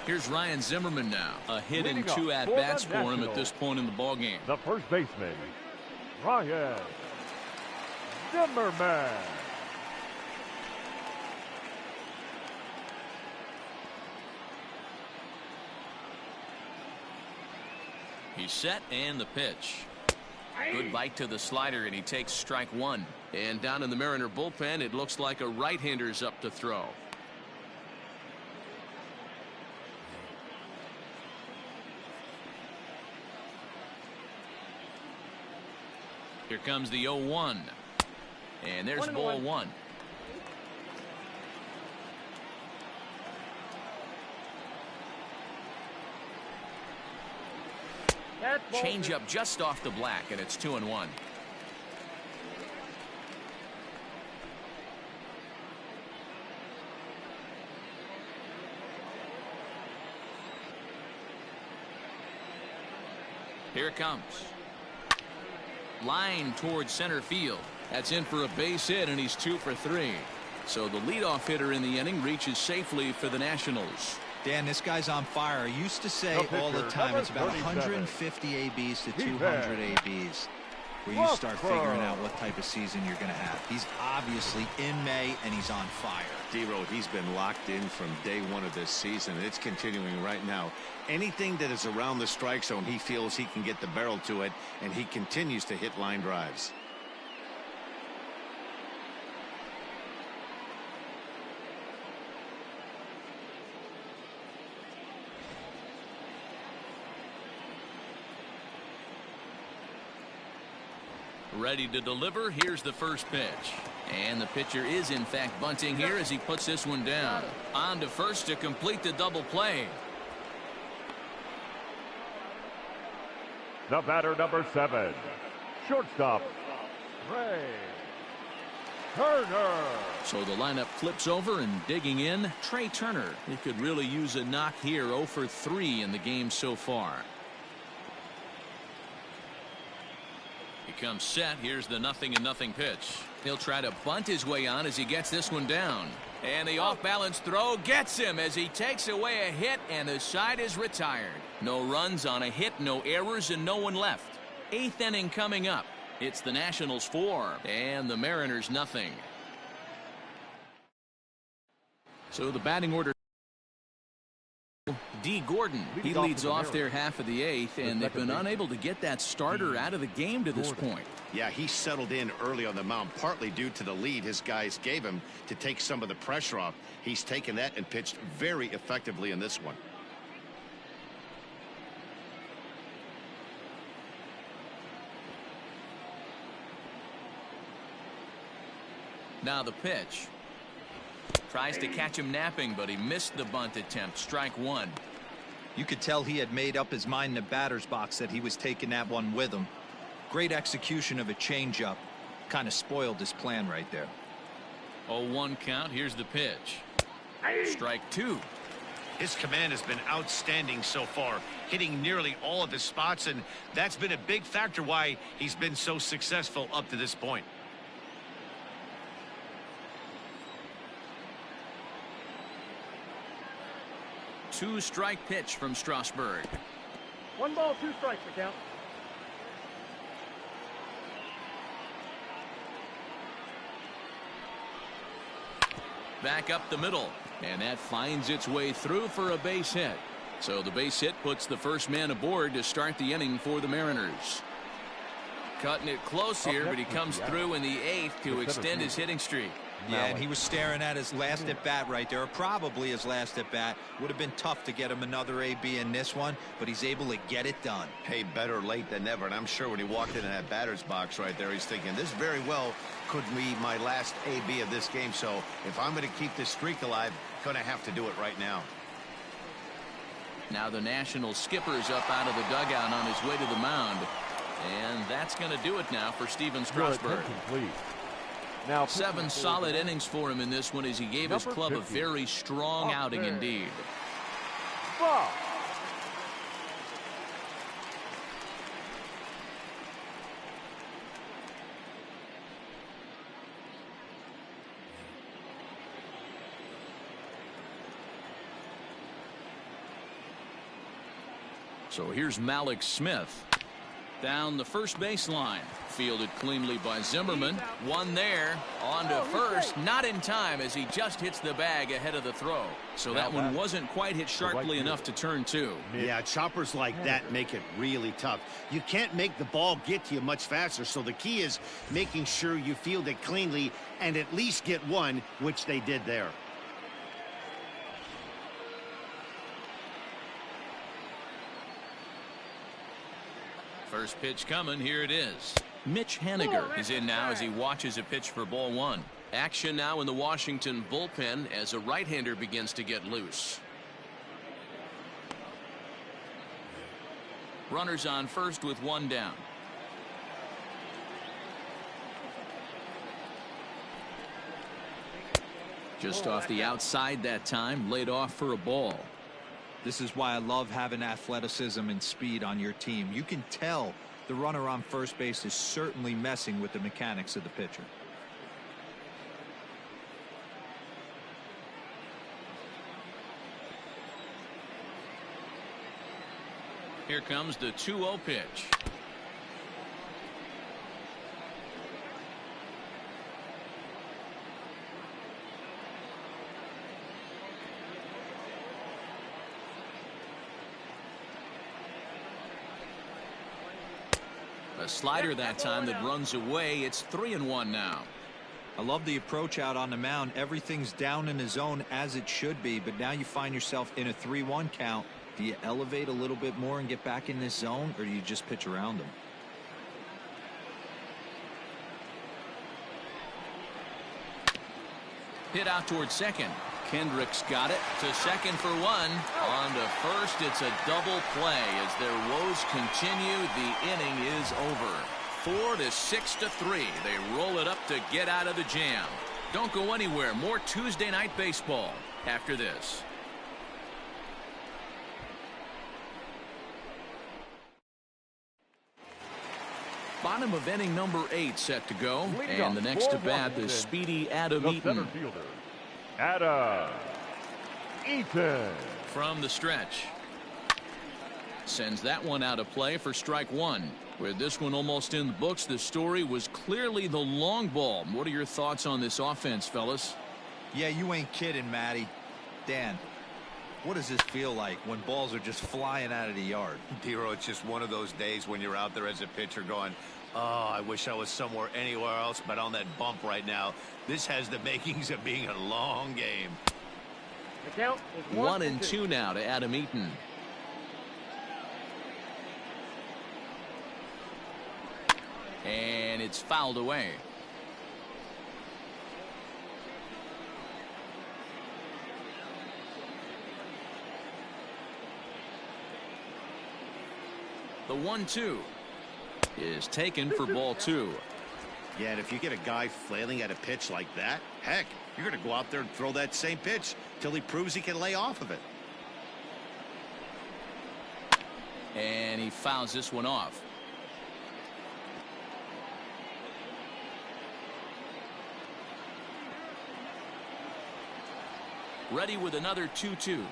Here's Ryan Zimmerman now. A hit and 2 at-bats for him at this point in the ballgame. The first baseman, Ryan Zimmerman. He's set, and the pitch. Good bite to the slider, and he takes strike 1. And down in the Mariner bullpen, it looks like a right-hander's up to throw. Here comes the 0-1. And there's ball 1. Change up just off the black, and it's 2-1. Here it comes. Line towards center field. That's in for a base hit, and he's 2 for 3. So the leadoff hitter in the inning reaches safely for the Nationals. Dan, this guy's on fire. I used to say all the time it's about 150 ABs to 200 ABs where you start figuring out what type of season you're going to have. He's obviously in May, and he's on fire. D-Road, he's been locked in from day 1 of this season. It's continuing right now. Anything that is around the strike zone, he feels he can get the barrel to it, and he continues to hit line drives. Ready to deliver. Here's the first pitch. And the pitcher is in fact bunting here as he puts this one down. On to first to complete the double play. The batter, number 7, shortstop, Trey Turner. So the lineup flips over, and digging in, Trey Turner. He could really use a knock here. 0 for 3 in the game so far. He comes set. Here's the 0-0 pitch. He'll try to bunt his way on as he gets this one down. And the off-balance throw gets him as he takes away a hit, and the side is retired. No runs on a hit, no errors, and no one left. 8th inning coming up. It's the Nationals 4 and the Mariners 0. So the batting order. D. Gordon. He leads off their half of the eighth, and they've been unable to get that starter out of the game to this point. Yeah, he settled in early on the mound, partly due to the lead his guys gave him to take some of the pressure off. He's taken that and pitched very effectively in this one. Now the pitch. Tries to catch him napping, but he missed the bunt attempt. Strike one. You could tell he had made up his mind in the batter's box that he was taking that one with him. Great execution of a changeup. Kind of spoiled his plan right there. 0-1 count. Here's the pitch. Strike two. His command has been outstanding so far, hitting nearly all of his spots, and that's been a big factor why he's been so successful up to this point. Two-strike pitch from Strasburg. 1 ball, 2 strikes the count. Back up the middle, and that finds its way through for a base hit. So the base hit puts the first man aboard to start the inning for the Mariners. Cutting it close here, but he comes through in the eighth to extend his hitting streak. Yeah, and he was staring at his last at bat right there, or probably his last at bat. Would have been tough to get him another AB in this one, but he's able to get it done. Hey, better late than never, and I'm sure when he walked in that batter's box right there, he's thinking, this very well could be my last AB of this game, so if I'm going to keep this streak alive, going to have to do it right now. Now the National skipper's up out of the dugout on his way to the mound, and that's going to do it now for Steven Strasburg. Now, 7 solid innings for him in this one as he gave his club 50. A very strong outing indeed. Ball. So here's Malik Smith. Down the first baseline. Fielded cleanly by Zimmerman. One there. On to first. Not in time as he just hits the bag ahead of the throw. So that one wasn't quite hit sharply enough to turn two. Yeah, choppers like that make it really tough. You can't make the ball get to you much faster. So the key is making sure you field it cleanly and at least get one, which they did there. First pitch coming. Here it is. Mitch Haniger is in now as he watches a pitch for ball one. Action now in the Washington bullpen as a right-hander begins to get loose. Runners on first with one down. Just off the outside that time, laid off for a ball. This is why I love having athleticism and speed on your team. You can tell the runner on first base is certainly messing with the mechanics of the pitcher. Here comes the 2-0 pitch. A slider that time that runs away. It's 3-1 now. I love the approach out on the mound. Everything's down in the zone as it should be, but now you find yourself in a 3-1 count. Do you elevate a little bit more and get back in this zone, or do you just pitch around them? Hit out towards second. Kendrick's got it to second for one. On to first. It's a double play as their woes continue. The inning is over. 4-6-3. They roll it up to get out of the jam. Don't go anywhere. More Tuesday Night Baseball after this. Bottom of inning number 8 set to go. And the next to bat is speedy Adam Eaton. Adam Eaton. From the stretch. Sends that one out of play for strike one. With this one almost in the books, the story was clearly the long ball. What are your thoughts on this offense, fellas? Yeah, you ain't kidding, Matty. Dan. What does this feel like when balls are just flying out of the yard? Dero, it's just one of those days when you're out there as a pitcher going, oh, I wish I was somewhere anywhere else but on that bump right now. This has the makings of being a long game. The count is 1-2 now to Adam Eaton. And it's fouled away. The 1-2 is taken for ball 2. Yeah, and if you get a guy flailing at a pitch like that, heck, you're going to go out there and throw that same pitch till he proves he can lay off of it. And he fouls this one off. Ready with another 2-2.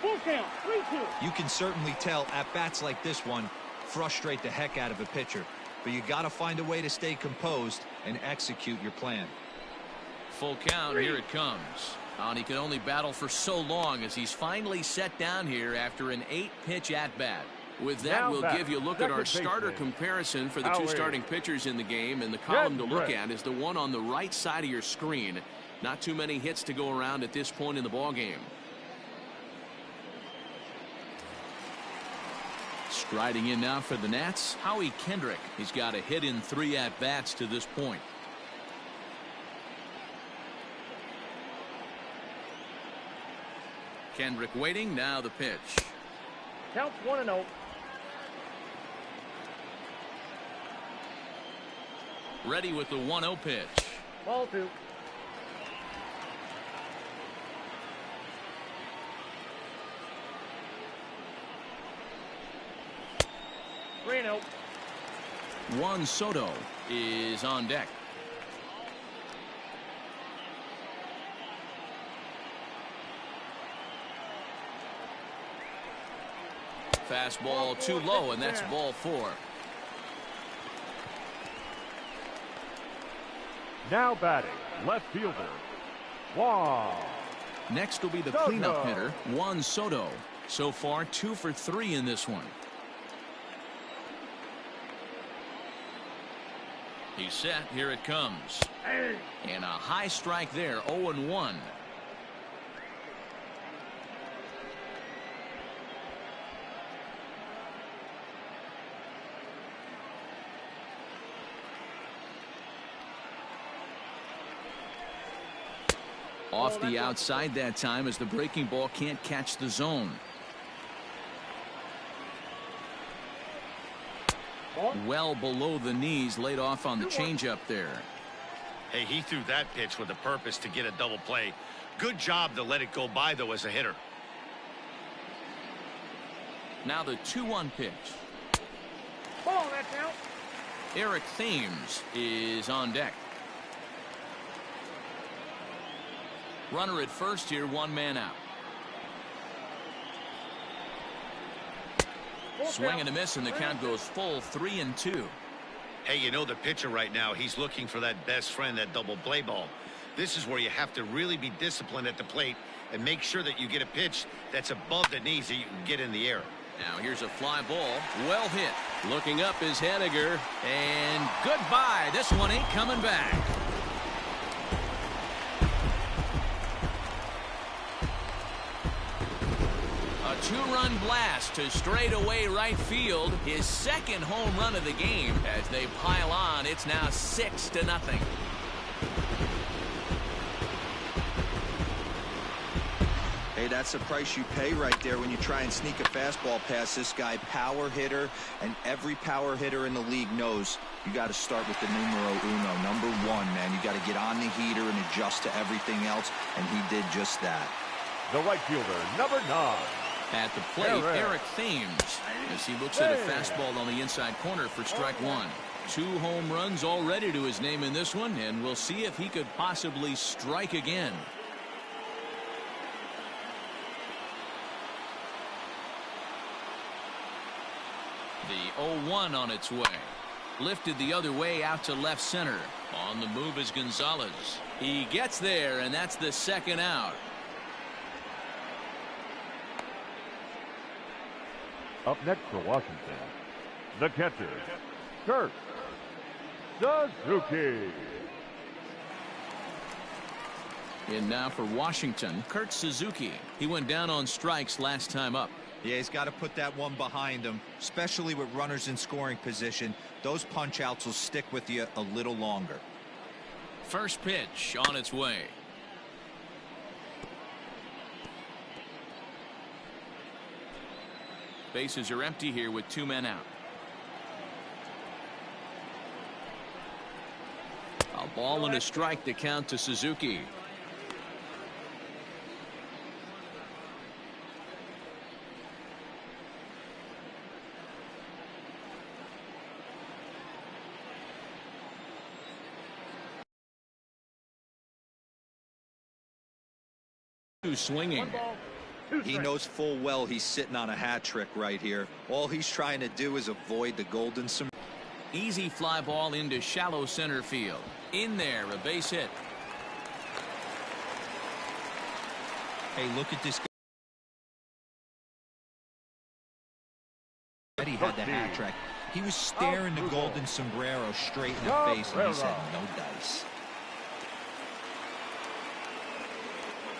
Full count, 3-2. You can certainly tell at bats like this one frustrate the heck out of a pitcher, but you got to find a way to stay composed and execute your plan. Full count. Here it comes. And he can only battle for so long as he's finally set down here after an 8-pitch at bat. With that, Now we'll back, give you a look at our second starter baseman. comparison for the two starting pitchers in the game, and the column to look at is the one on the right side of your screen. Not too many hits to go around at this point in the ball game. Striding in now for the Nats, Howie Kendrick. He's got a hit in 3 at-bats to this point. Kendrick waiting, now the pitch. Counts 1-0. Ready with the 1-0 pitch. Ball 2. Juan Soto is on deck. Fastball too low, and that's ball 4. Now batting, left fielder, Juan. Next will be the cleanup hitter, Juan Soto. So far, 2 for 3 in this one. He's set. Here it comes. And a high strike there. 0-1. Off the outside that time as the breaking ball can't catch the zone. Well below the knees, laid off on the changeup there. Hey, he threw that pitch with a purpose to get a double play. Good job to let it go by, though, as a hitter. Now the 2-1 pitch. Ball, that's out. Eric Thames is on deck. Runner at first here, 1 man out. Swing and a miss, and the count goes full 3-2. Hey, you know the pitcher right now, he's looking for that best friend, that double play ball. This is where you have to really be disciplined at the plate and make sure that you get a pitch that's above the knees that you can get in the air. Now here's a fly ball. Well hit. Looking up is Henniger. And goodbye. This one ain't coming back. A 2-run blast to straightaway right field. His second home run of the game. As they pile on, it's now 6-0. Hey, that's the price you pay right there when you try and sneak a fastball past this guy. Power hitter, and every power hitter in the league knows you got to start with the numero uno, number 1, man. You got to get on the heater and adjust to everything else, and he did just that. The right fielder, number 9. At the plate, Eric Thames, as he looks at a fastball on the inside corner for strike 1. 2 home runs already to his name in this one, and we'll see if he could possibly strike again. The 0-1 on its way. Lifted the other way out to left center. On the move is Gonzalez. He gets there, and that's the second out. Up next for Washington, the catcher, Kurt Suzuki. And now for Washington, Kurt Suzuki. He went down on strikes last time up. Yeah, he's got to put that one behind him, especially with runners in scoring position. Those punch outs will stick with you a little longer. First pitch on its way. Bases are empty here with 2 men out. A ball and a strike to count to Suzuki. Swinging. He knows full well he's sitting on a hat trick right here. All he's trying to do is avoid the golden sombrero. Easy fly ball into shallow center field. In there, a base hit. Hey, look at this guy. He had the hat trick. He was staring the golden sombrero straight in the face, and he said, no dice.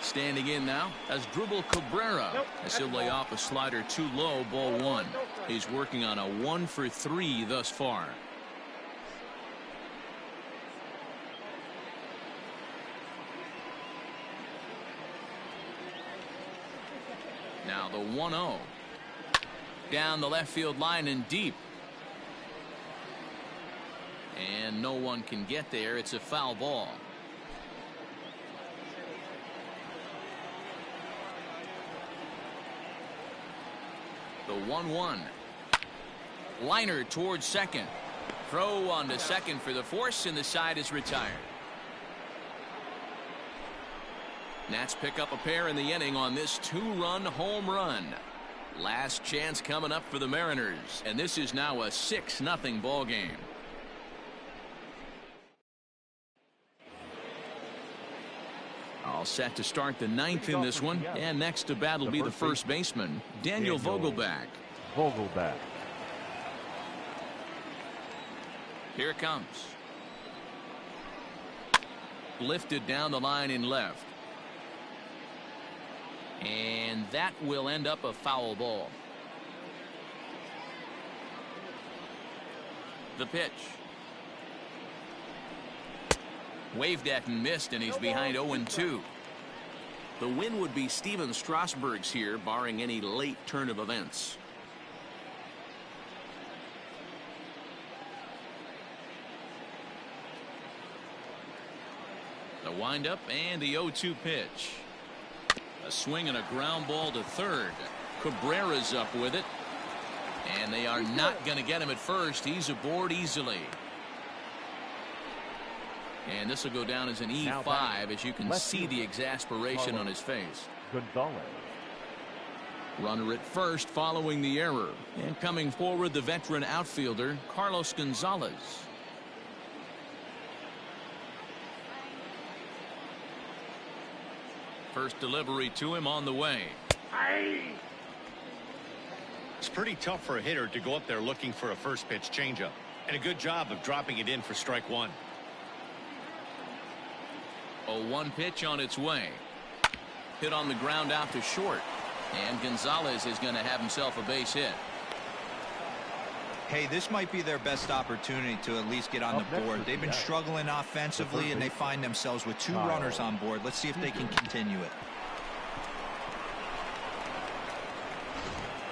Standing in now as Quadruple Cabrera as he'll lay off a slider too low, ball 1. He's working on a 1 for 3 thus far. Now the 1-0 down the left field line and deep, and no one can get there. It's a foul ball. The 1-1. Liner towards second. Throw on to second for the force, and the side is retired. Nats pick up a pair in the inning on this 2-run home run. Last chance coming up for the Mariners, and this is now a 6-0 ball game. All set to start the 9th in this one, and next to bat will be the first baseman, Daniel Vogelbach. Here it comes. Lifted down the line in left. And that will end up a foul ball. The pitch. Waved at and missed, and he's behind 0-2. The win would be Steven Strasburg's here, barring any late turn of events. The windup and the 0-2 pitch. A swing and a ground ball to third. Cabrera's up with it, and they are not going to get him at first. He's aboard easily. And this will go down as an E5, as you can see the exasperation on his face. Runner at first following the error. And coming forward, the veteran outfielder, Carlos Gonzalez. First delivery to him on the way. It's pretty tough for a hitter to go up there looking for a first pitch changeup. And a good job of dropping it in for strike 1. A 1 pitch on its way. Hit on the ground out to short. And Gonzalez is going to have himself a base hit. Hey, this might be their best opportunity to at least get on the board. They've been struggling offensively, and they find themselves with 2 runners on board. Let's see if they can continue it.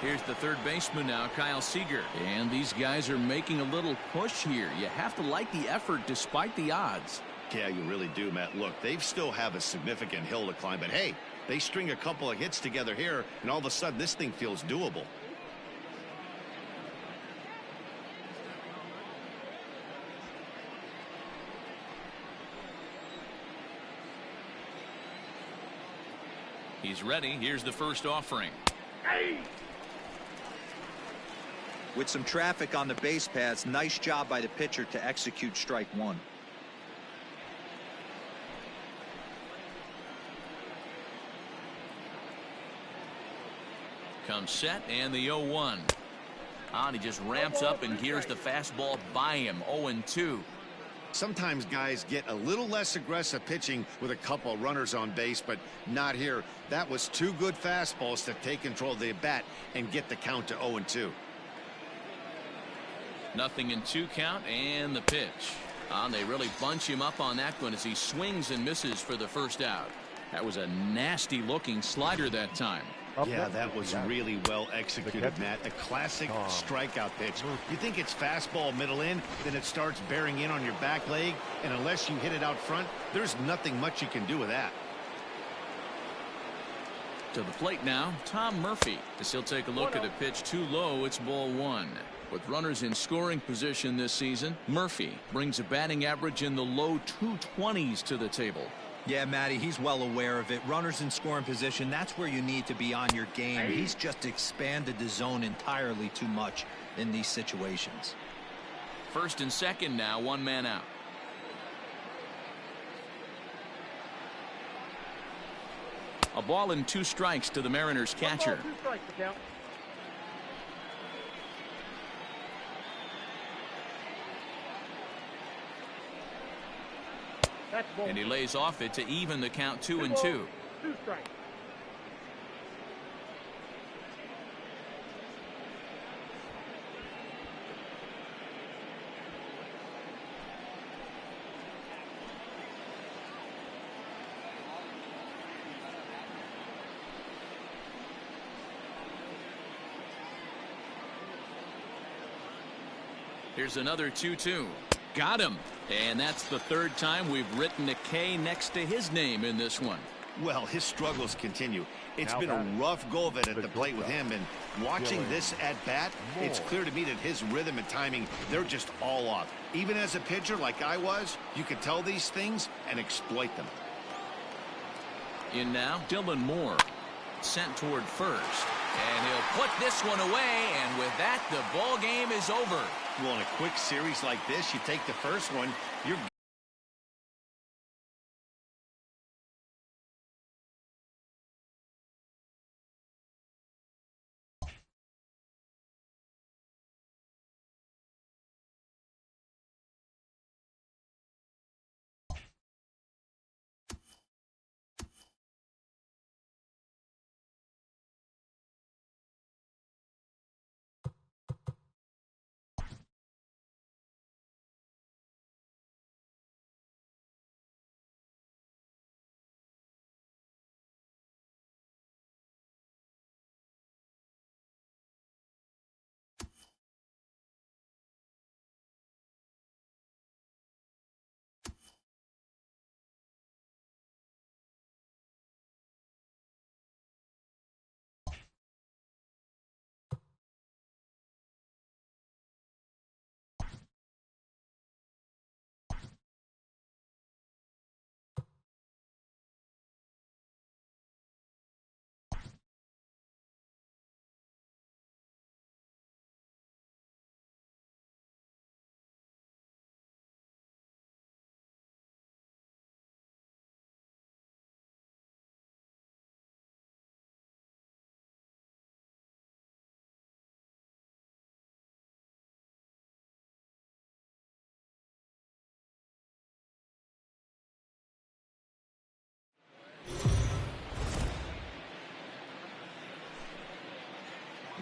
Here's the third baseman now, Kyle Seager. And these guys are making a little push here. You have to like the effort despite the odds. Yeah, you really do, Matt. Look, they still have a significant hill to climb, but hey, they string a couple of hits together here, and all of a sudden this thing feels doable. He's ready. Here's the first offering. With some traffic on the base paths, nice job by the pitcher to execute strike 1. Comes set, and the 0-1. And he just ramps up and gears the fastball by him. 0-2. Sometimes guys get a little less aggressive pitching with a couple runners on base, but not here. That was two good fastballs to take control of the bat and get the count to 0-2. 0-2 count, and the pitch. And they really bunch him up on that one as he swings and misses for the first out. That was a nasty looking slider that time. Yeah, that was really well executed, Matt. A classic strikeout pitch. You think it's fastball middle in, then it starts bearing in on your back leg, and unless you hit it out front, there's nothing much you can do with that. To the plate now, Tom Murphy. As he'll take a look at a pitch too low, it's ball one. With runners in scoring position this season, Murphy brings a batting average in the low 220s to the table. Yeah, Matty, he's well aware of it. Runners in scoring position, that's where you need to be on your game. He's just expanded the zone entirely too much in these situations. First and second now, one man out. A ball and 2 strikes to the Mariners catcher. 2 strikes to count. And he lays off it to even the count 2-2. 2 strikes. Here's another 2-2. Got him. And that's the third time we've written a K next to his name in this one. Well, his struggles continue. It's been a rough go of it at the plate with him, and watching this at bat, it's clear to me that his rhythm and timing, they're just all off. Even as a pitcher like I was, you could tell these things and exploit them. In now, Dylan Moore, sent toward first, and he'll put this one away, and with that, the ball game is over. Well, in a quick series like this, you take the first one, you're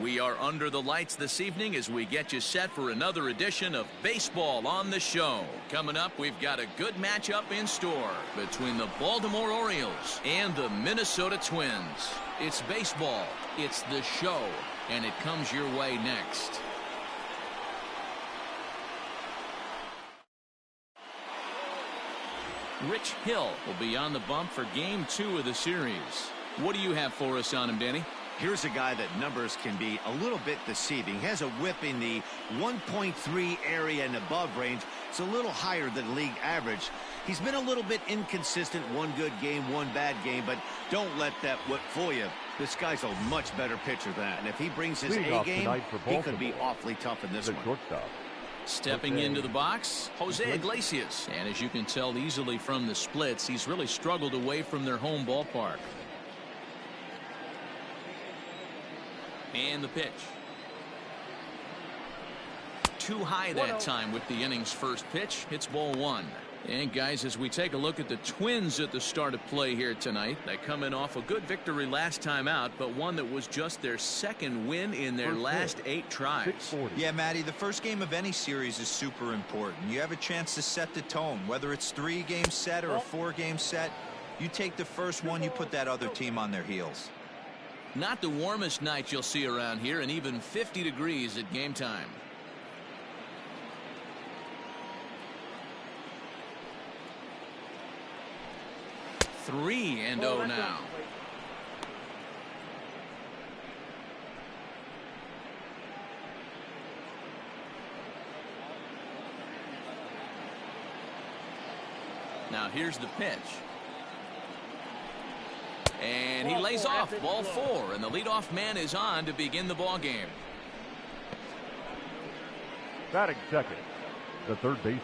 We are under the lights this evening as we get you set for another edition of Baseball on the Show. Coming up, we've got a good matchup in store between the Baltimore Orioles and the Minnesota Twins. It's baseball, it's the show, and it comes your way next. Rich Hill will be on the bump for Game 2 of the series. What do you have for us on him, Danny? Here's a guy that numbers can be a little bit deceiving. He has a whip in the 1.3 area and above range. It's a little higher than league average. He's been a little bit inconsistent. One good game, one bad game, but don't let that whip fool you. This guy's a much better pitcher than that. And if he brings his A game, he could be awfully tough in this one. Stepping into the box, Jose Iglesias. And as you can tell easily from the splits, he's really struggled away from their home ballpark. And the pitch. too high that time with the inning's first pitch. It's ball one. And guys, as we take a look at the Twins at the start of play here tonight, they come in off a good victory last time out, but one that was just their second win in their last 8 tries. Yeah, Matty, the first game of any series is super important. You have a chance to set the tone, whether it's 3-game set or a 4-game set. You take the first one, you put that other team on their heels. Not the warmest night you'll see around here, and even 50 degrees at game time. Three and 0 now. Now here's the pitch. And he lays off ball 4, and the leadoff man is on to begin the ball game. Batting second, the third baseman,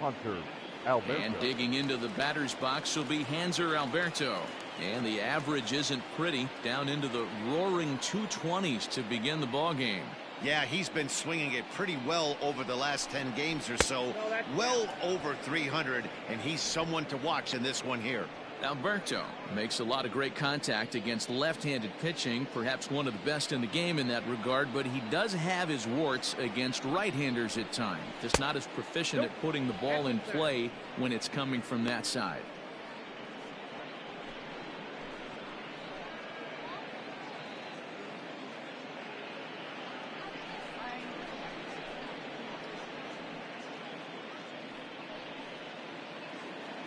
Hunter Alberto. And digging into the batter's box will be Hanser Alberto. And the average isn't pretty, down into the roaring 220s to begin the ball game. Yeah, he's been swinging it pretty well over the last 10 games or so. Well over 300, and he's someone to watch in this one here. Alberto makes a lot of great contact against left-handed pitching, perhaps one of the best in the game in that regard, but he does have his warts against right-handers at times. Just not as proficient at putting the ball in play when it's coming from that side.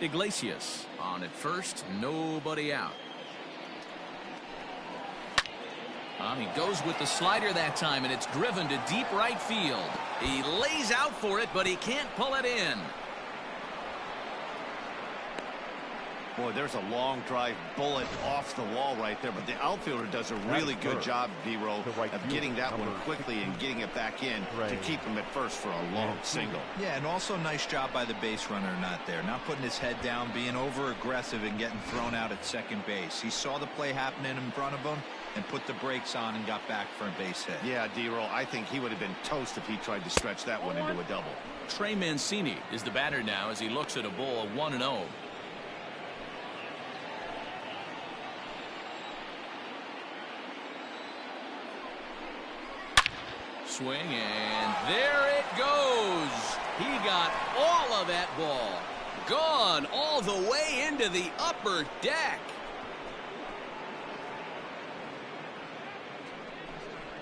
Iglesias on at first, nobody out. He goes with the slider that time, and it's driven to deep right field. He lays out for it, but he can't pull it in. Boy, there's a long drive bullet off the wall right there, but the outfielder does a really good job, D-Row, of getting that one quickly and getting it back in to keep him at first for a long single. Yeah, and also nice job by the base runner not there, not putting his head down, being over aggressive and getting thrown out at second base. He saw the play happening in front of him and put the brakes on and got back for a base hit. Yeah, D-Row, I think he would have been toast if he tried to stretch that one into a double. Trey Mancini is the batter now as he looks at a ball 1-0. Swing, and there it goes. He got all of that ball. Gone all the way into the upper deck.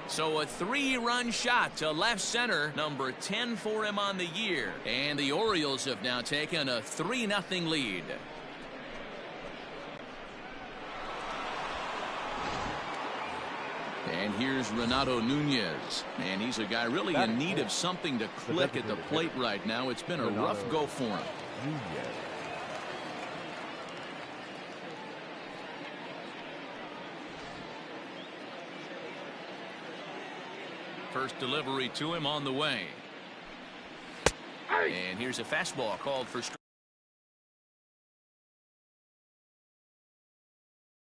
So a 3-run shot to left center, number 10 for him on the year. And the Orioles have now taken a 3-0 lead. And here's Renato Nunez, and he's a guy really in need of something to click at the plate right now. It's been a rough go for him. First delivery to him on the way. And here's a fastball called for strike.